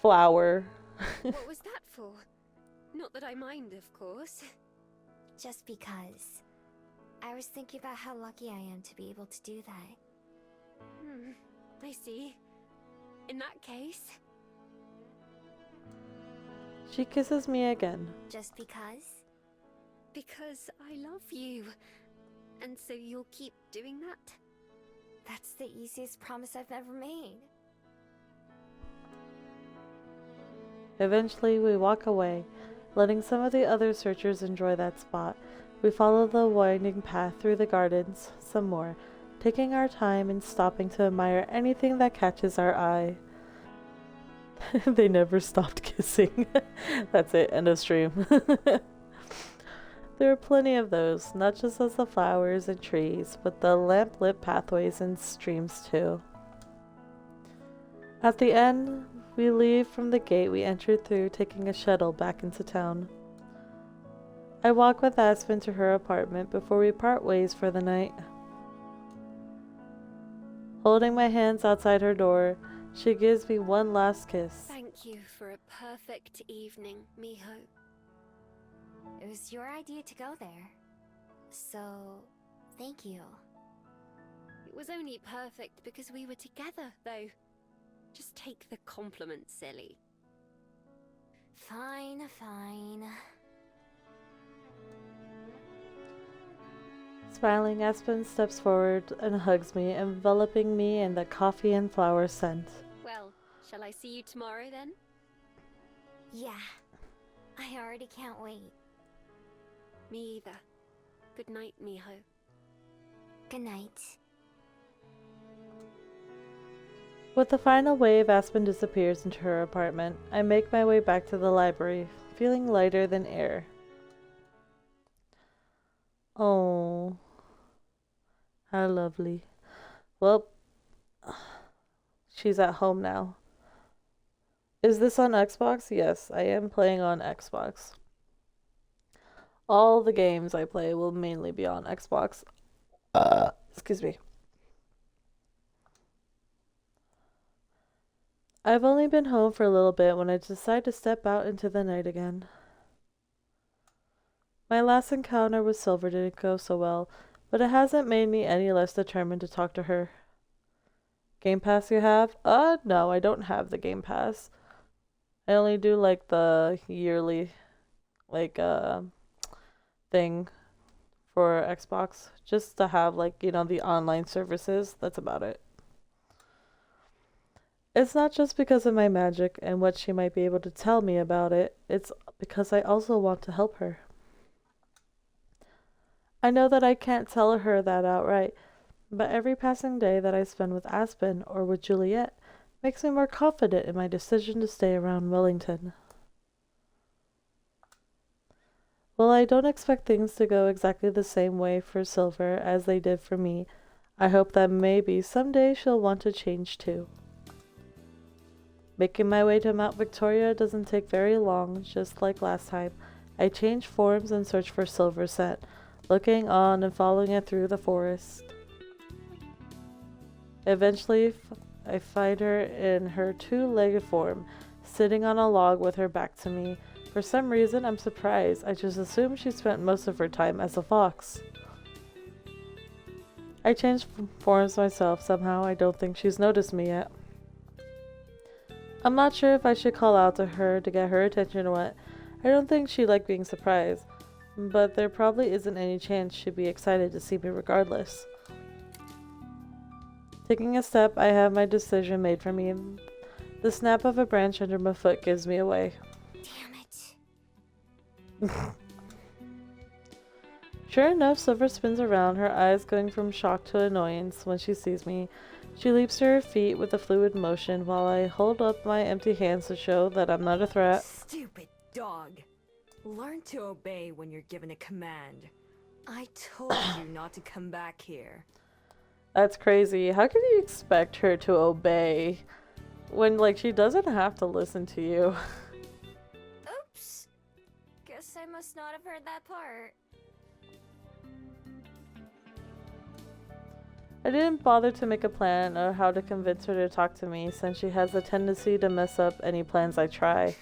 flour. What was that for? Not that I mind, of course. Just because. I was thinking about how lucky I am to be able to do that. I see. In that case... She kisses me again. Just because? Because I love you. And so you'll keep doing that? That's the easiest promise I've ever made. Eventually, we walk away, letting some of the other searchers enjoy that spot. We follow the winding path through the gardens some more, taking our time and stopping to admire anything that catches our eye. They never stopped kissing. That's it, end of stream. There are plenty of those, not just as the flowers and trees, but the lamp-lit pathways and streams too. At the end, we leave from the gate we entered through, taking a shuttle back into town. I walk with Aspen to her apartment before we part ways for the night. Holding my hands outside her door, she gives me one last kiss. Thank you for a perfect evening, Miho. It was your idea to go there. So, thank you. It was only perfect because we were together, though. Just take the compliment, silly. Fine, fine. Smiling, Aspen steps forward and hugs me, enveloping me in the coffee and flower scent. Well, shall I see you tomorrow then? Yeah. I already can't wait. Me either. Good night, Miho. Good night. With the final wave, Aspen disappears into her apartment. I make my way back to the library, feeling lighter than air. Oh, how lovely. Well, she's at home now. Is this on Xbox? Yes, I am playing on Xbox. All the games I play will mainly be on Xbox. Excuse me. I've only been home for a little bit when I decide to step out into the night again. My last encounter with Silver didn't go so well, but it hasn't made me any less determined to talk to her. Game Pass you have? No, I don't have the Game Pass. I only do like the yearly, thing for Xbox, just to have the online services. That's about it. It's not just because of my magic and what she might be able to tell me about it, it's because I also want to help her. I know that I can't tell her that outright, but every passing day that I spend with Aspen or with Juliet makes me more confident in my decision to stay around Wellington. While I don't expect things to go exactly the same way for Silver as they did for me, I hope that maybe someday she'll want to change too. Making my way to Mount Victoria doesn't take very long, just like last time. I change forms and search for Silver scent, looking on and following it through the forest. Eventually, I find her in her two-legged form, sitting on a log with her back to me. For some reason, I'm surprised. I just assumed she spent most of her time as a fox. I changed forms myself somehow. I don't think she's noticed me yet. I'm not sure if I should call out to her to get her attention or what. I don't think she'd like being surprised, but there probably isn't any chance she'd be excited to see me regardless. Taking a step, I have my decision made for me. The snap of a branch under my foot gives me away. Damn it. Sure enough, Silver spins around, her eyes going from shock to annoyance when she sees me. She leaps to her feet with a fluid motion while I hold up my empty hands to show that I'm not a threat. Stupid dog. Learn to obey when you're given a command. I told you not to come back here. That's crazy. How can you expect her to obey when, like, she doesn't have to listen to you? Oops. Guess I must not have heard that part. I didn't bother to make a plan or how to convince her to talk to me since she has a tendency to mess up any plans I try.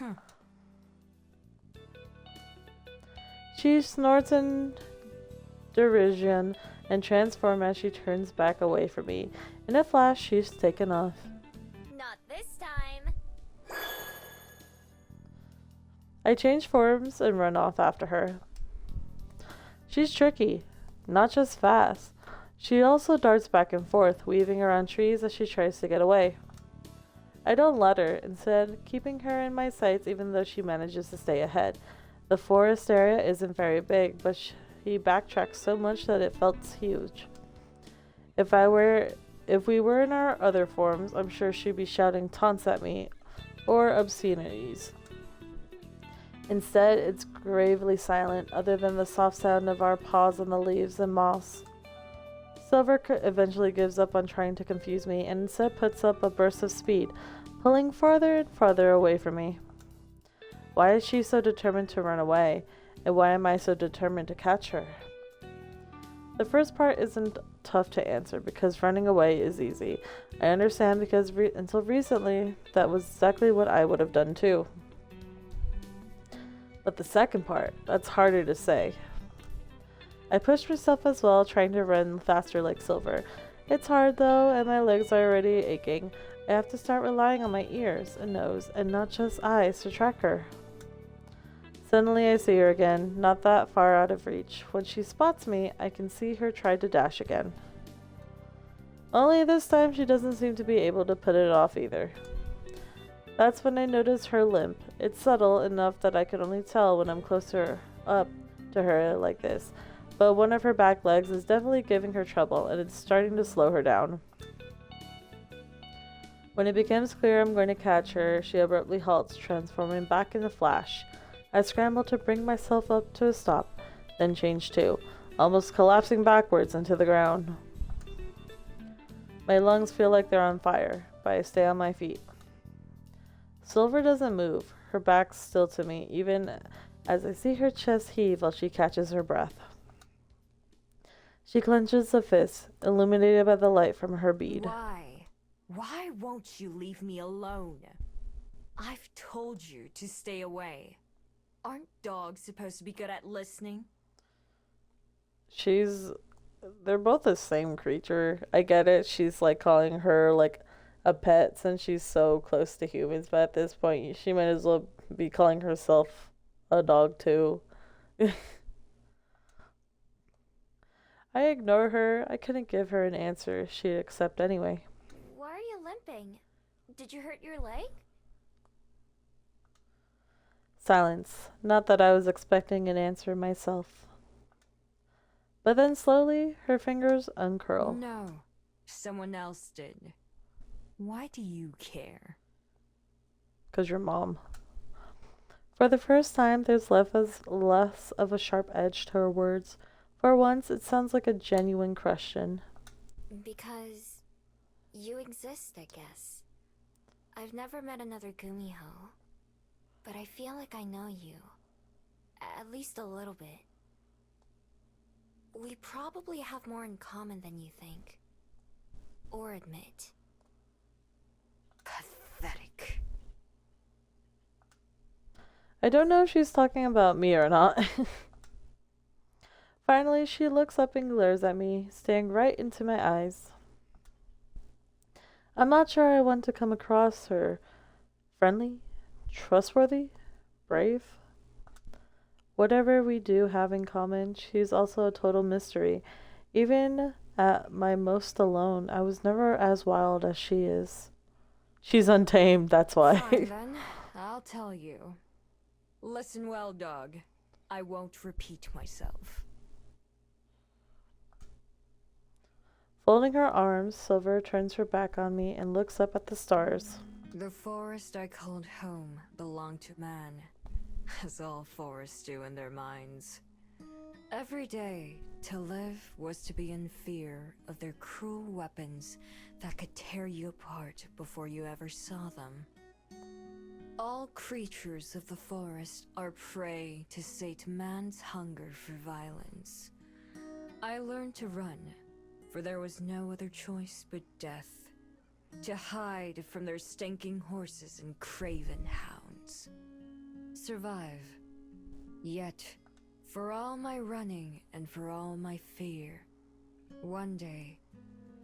She snorts in derision and transforms as she turns back away from me. In a flash, she's taken off. Not this time. I change forms and run off after her. She's tricky, not just fast. She also darts back and forth, weaving around trees as she tries to get away. I don't let her, instead keeping her in my sights even though she manages to stay ahead. The forest area isn't very big, but she backtracks so much that it felt huge. If we were in our other forms, I'm sure she'd be shouting taunts at me or obscenities. Instead, it's gravely silent, other than the soft sound of our paws on the leaves and moss. Silver eventually gives up on trying to confuse me and instead puts up a burst of speed, pulling farther and farther away from me. Why is she so determined to run away, and why am I so determined to catch her? The first part isn't tough to answer because running away is easy. I understand because until recently, that was exactly what I would have done too. But the second part, that's harder to say. I pushed myself as well, trying to run faster like Silver. It's hard though, and my legs are already aching. I have to start relying on my ears and nose, and not just eyes, to track her. Suddenly I see her again, not that far out of reach. When she spots me, I can see her try to dash again. Only this time she doesn't seem to be able to put it off either. That's when I notice her limp. It's subtle enough that I can only tell when I'm closer up to her like this. But one of her back legs is definitely giving her trouble, and it's starting to slow her down. When it becomes clear I'm going to catch her, she abruptly halts, transforming back in a flash. I scramble to bring myself up to a stop, then change too, almost collapsing backwards into the ground. My lungs feel like they're on fire, but I stay on my feet. Silver doesn't move, her back's still to me, even as I see her chest heave while she catches her breath. She clenches a fist, illuminated by the light from her bead. Why? Why won't you leave me alone? I've told you to stay away. Aren't dogs supposed to be good at listening? They're both the same creature. I get it. She's like calling her like a pet since she's so close to humans, but at this point she might as well be calling herself a dog too. I ignore her. I couldn't give her an answer she'd accept anyway. Why are you limping? Did you hurt your leg? Silence. Not that I was expecting an answer myself. But then slowly, her fingers uncurl. No, someone else did. Why do you care? 'Cause your mom. For the first time, there's less of a sharp edge to her words. For once, it sounds like a genuine question. Because you exist, I guess. I've never met another Gumiho, but I feel like I know you. At least a little bit. We probably have more in common than you think. Or admit. Pathetic. I don't know if she's talking about me or not. Finally, she looks up and glares at me, staring right into my eyes. I'm not sure I want to come across her friendly, trustworthy, brave. Whatever we do have in common, she's also a total mystery. Even at my most alone, I was never as wild as she is. She's untamed, that's why. Fine then, I'll tell you. Listen well, dog. I won't repeat myself. Folding her arms, Silver turns her back on me and looks up at the stars. The forest I called home belonged to man, as all forests do in their minds. Every day, to live was to be in fear of their cruel weapons that could tear you apart before you ever saw them. All creatures of the forest are prey to sate man's hunger for violence. I learned to run, for there was no other choice but death. To hide from their stinking horses and craven hounds. Survive. Yet, for all my running and for all my fear, one day,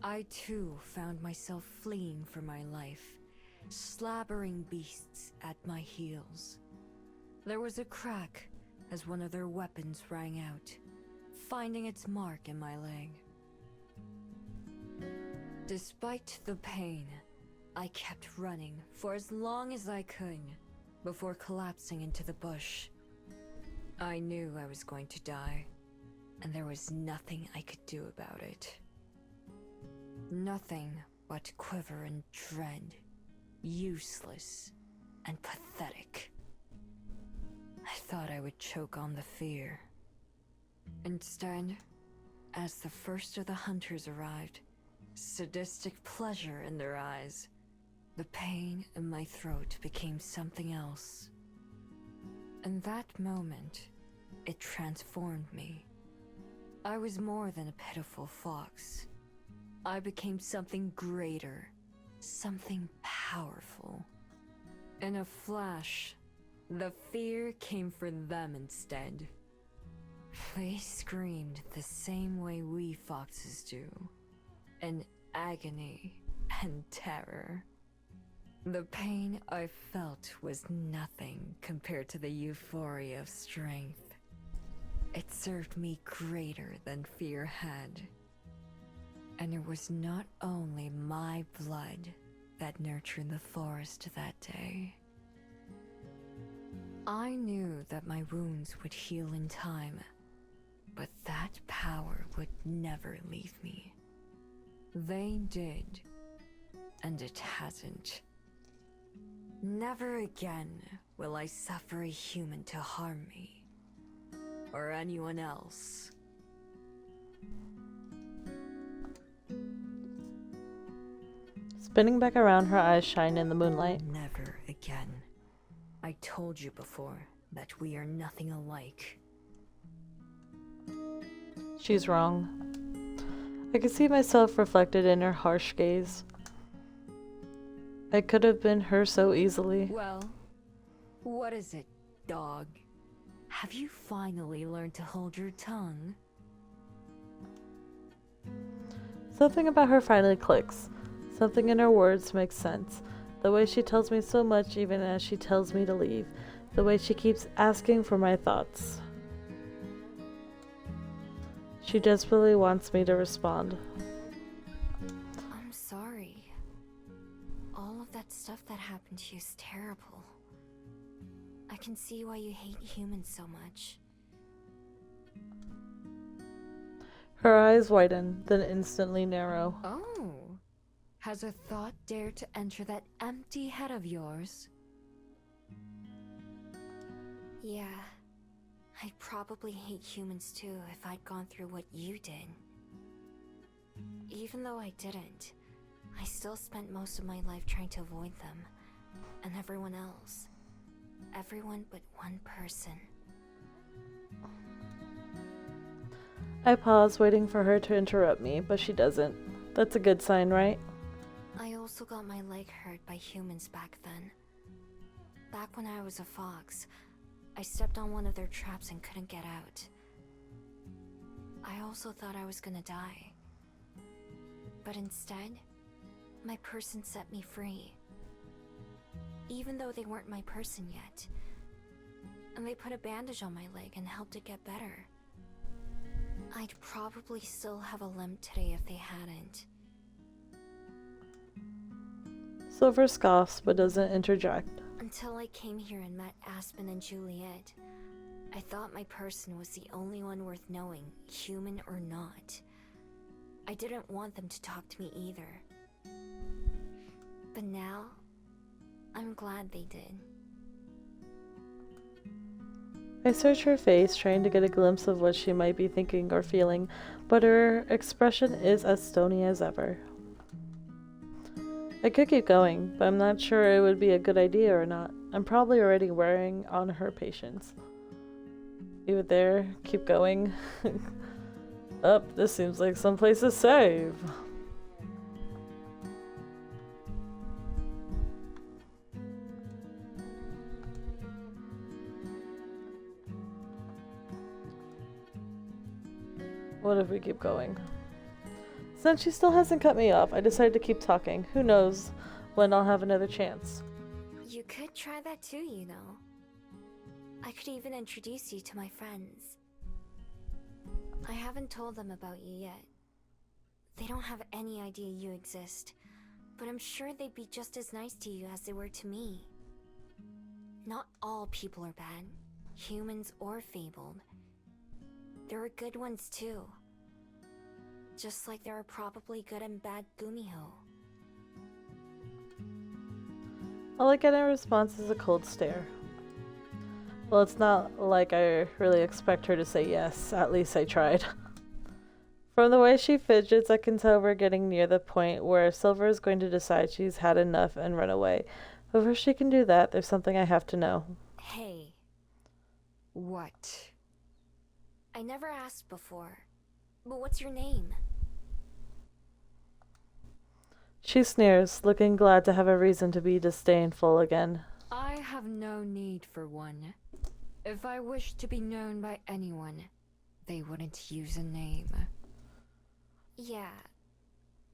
I too found myself fleeing for my life, slabbering beasts at my heels. There was a crack as one of their weapons rang out, finding its mark in my leg. Despite the pain, I kept running for as long as I could before collapsing into the bush. I knew I was going to die, and there was nothing I could do about it. Nothing but quiver and dread, useless and pathetic. I thought I would choke on the fear. Instead, as the first of the hunters arrived, sadistic pleasure in their eyes, the pain in my throat became something else. In that moment, it transformed me. I was more than a pitiful fox. I became something greater, something powerful. In a flash, the fear came for them instead. They screamed the same way we foxes do, in agony and terror. The pain I felt was nothing compared to the euphoria of strength. It served me greater than fear had. And it was not only my blood that nurtured the forest that day. I knew that my wounds would heal in time, but that power would never leave me. They did, and it hasn't. Never again will I suffer a human to harm me, or anyone else. Spinning back around, her eyes shine in the moonlight. Never again. I told you before that we are nothing alike. She's wrong. I could see myself reflected in her harsh gaze. I could have been her so easily. Well, what is it, dog? Have you finally learned to hold your tongue? Something about her finally clicks. Something in her words makes sense. The way she tells me so much even as she tells me to leave. The way she keeps asking for my thoughts. She desperately wants me to respond. I'm sorry. All of that stuff that happened to you is terrible. I can see why you hate humans so much. Her eyes widen, then instantly narrow. Oh, has a thought dared to enter that empty head of yours? Yeah. I'd probably hate humans too if I'd gone through what you did. Even though I didn't, I still spent most of my life trying to avoid them. And everyone else. Everyone but one person. I pause, waiting for her to interrupt me, but she doesn't. That's a good sign, right? I also got my leg hurt by humans back then. Back when I was a fox, I stepped on one of their traps and couldn't get out. I also thought I was gonna die. But instead, my person set me free. Even though they weren't my person yet. And they put a bandage on my leg and helped it get better. I'd probably still have a limp today if they hadn't. Silver scoffs but doesn't interject. Until I came here and met Aspen and Juliet, I thought my person was the only one worth knowing, human or not. I didn't want them to talk to me either. But now, I'm glad they did. I search her face, trying to get a glimpse of what she might be thinking or feeling, but her expression is as stony as ever. I could keep going, but I'm not sure it would be a good idea or not. I'm probably already wearing on her patience. Leave it there, keep going. This seems like someplace to save. What if we keep going? Since she still hasn't cut me off, I decided to keep talking. Who knows when I'll have another chance. You could try that too, you know. I could even introduce you to my friends. I haven't told them about you yet. They don't have any idea you exist, but I'm sure they'd be just as nice to you as they were to me. Not all people are bad, humans or fabled. There are good ones too. Just like there are probably good and bad Gumiho. All I get in response is a cold stare. Well, it's not like I really expect her to say yes. At least I tried. From the way she fidgets, I can tell we're getting near the point where Silver is going to decide she's had enough and run away. Before she can do that, there's something I have to know. Hey. What? I never asked before, but what's your name? She sneers, looking glad to have a reason to be disdainful again. I have no need for one. If I wished to be known by anyone, they wouldn't use a name. Yeah,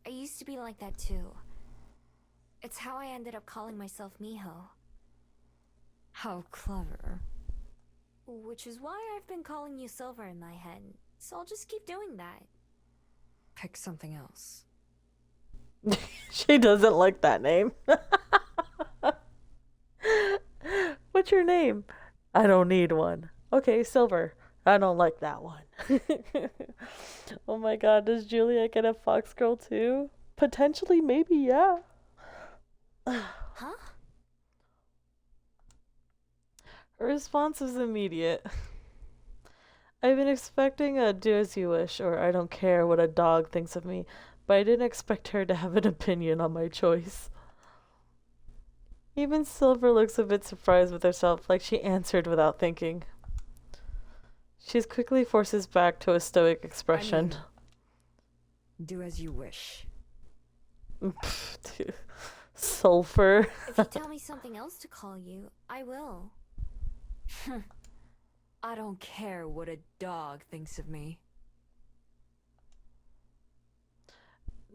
I used to be like that too. It's how I ended up calling myself Miho. How clever. Which is why I've been calling you Silver in my head, so I'll just keep doing that. Pick something else. She doesn't like that name. What's your name? I don't need one. Okay, Silver. I don't like that one. Oh my god, does Julia get a fox girl too? Potentially, maybe, yeah. Huh? Her response is immediate. I've been expecting a do as you wish, or I don't care what a dog thinks of me, but I didn't expect her to have an opinion on my choice. Even Silver looks a bit surprised with herself, like she answered without thinking. She quickly forces back to a stoic expression. Do as you wish. Sulfur. If you tell me something else to call you, I will. I don't care what a dog thinks of me.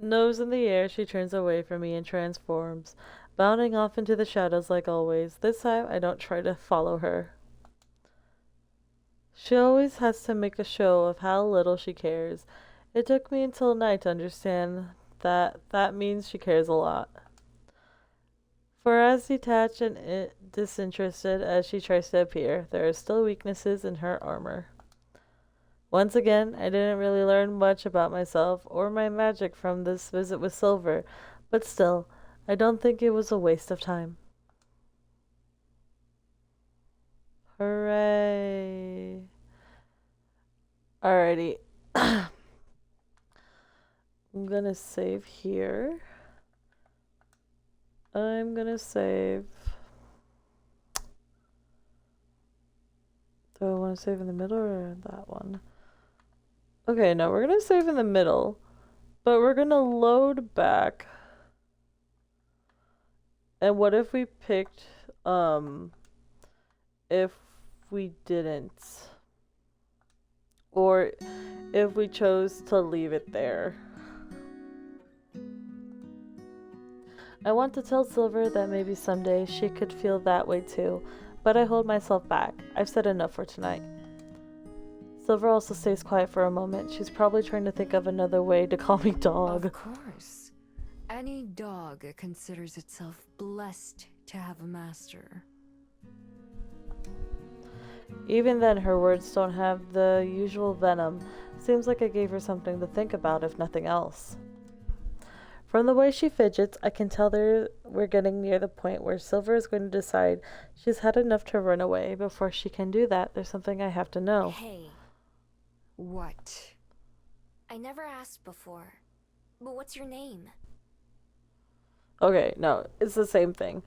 Nose in the air, she turns away from me and transforms, bounding off into the shadows like always. This time, I don't try to follow her. She always has to make a show of how little she cares. It took me until night to understand that that means she cares a lot. For as detached and disinterested as she tries to appear, there are still weaknesses in her armor. Once again, I didn't really learn much about myself or my magic from this visit with Silver, but still, I don't think it was a waste of time. Hooray. Alrighty. I'm gonna save here. I'm gonna save... Do I want to save in the middle or that one? Okay, no, we're gonna save in the middle. But we're gonna load back. And what if we picked, if we didn't? Or if we chose to leave it there? I want to tell Silver that maybe someday she could feel that way too, but I hold myself back. I've said enough for tonight. Silver also stays quiet for a moment. She's probably trying to think of another way to call me dog. Of course. Any dog considers itself blessed to have a master. Even then, her words don't have the usual venom. Seems like I gave her something to think about, if nothing else. From the way she fidgets, I can tell we're getting near the point where Silver is going to decide she's had enough to run away. Before she can do that, there's something I have to know. Hey. What? I never asked before. But what's your name? Okay, no, it's the same thing.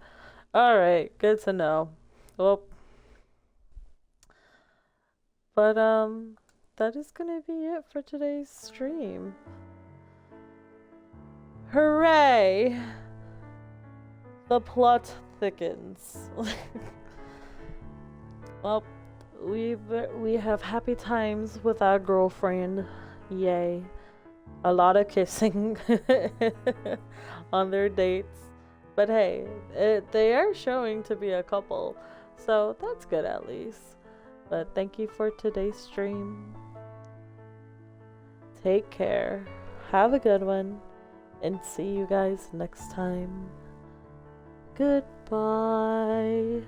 Alright, good to know. Well, but, that is gonna be it for today's stream. Hooray! The plot thickens. Well, we have happy times with our girlfriend. Yay. A lot of kissing on their dates. But hey, they are showing to be a couple. So that's good at least. But thank you for today's stream. Take care. Have a good one. And see you guys next time. Goodbye.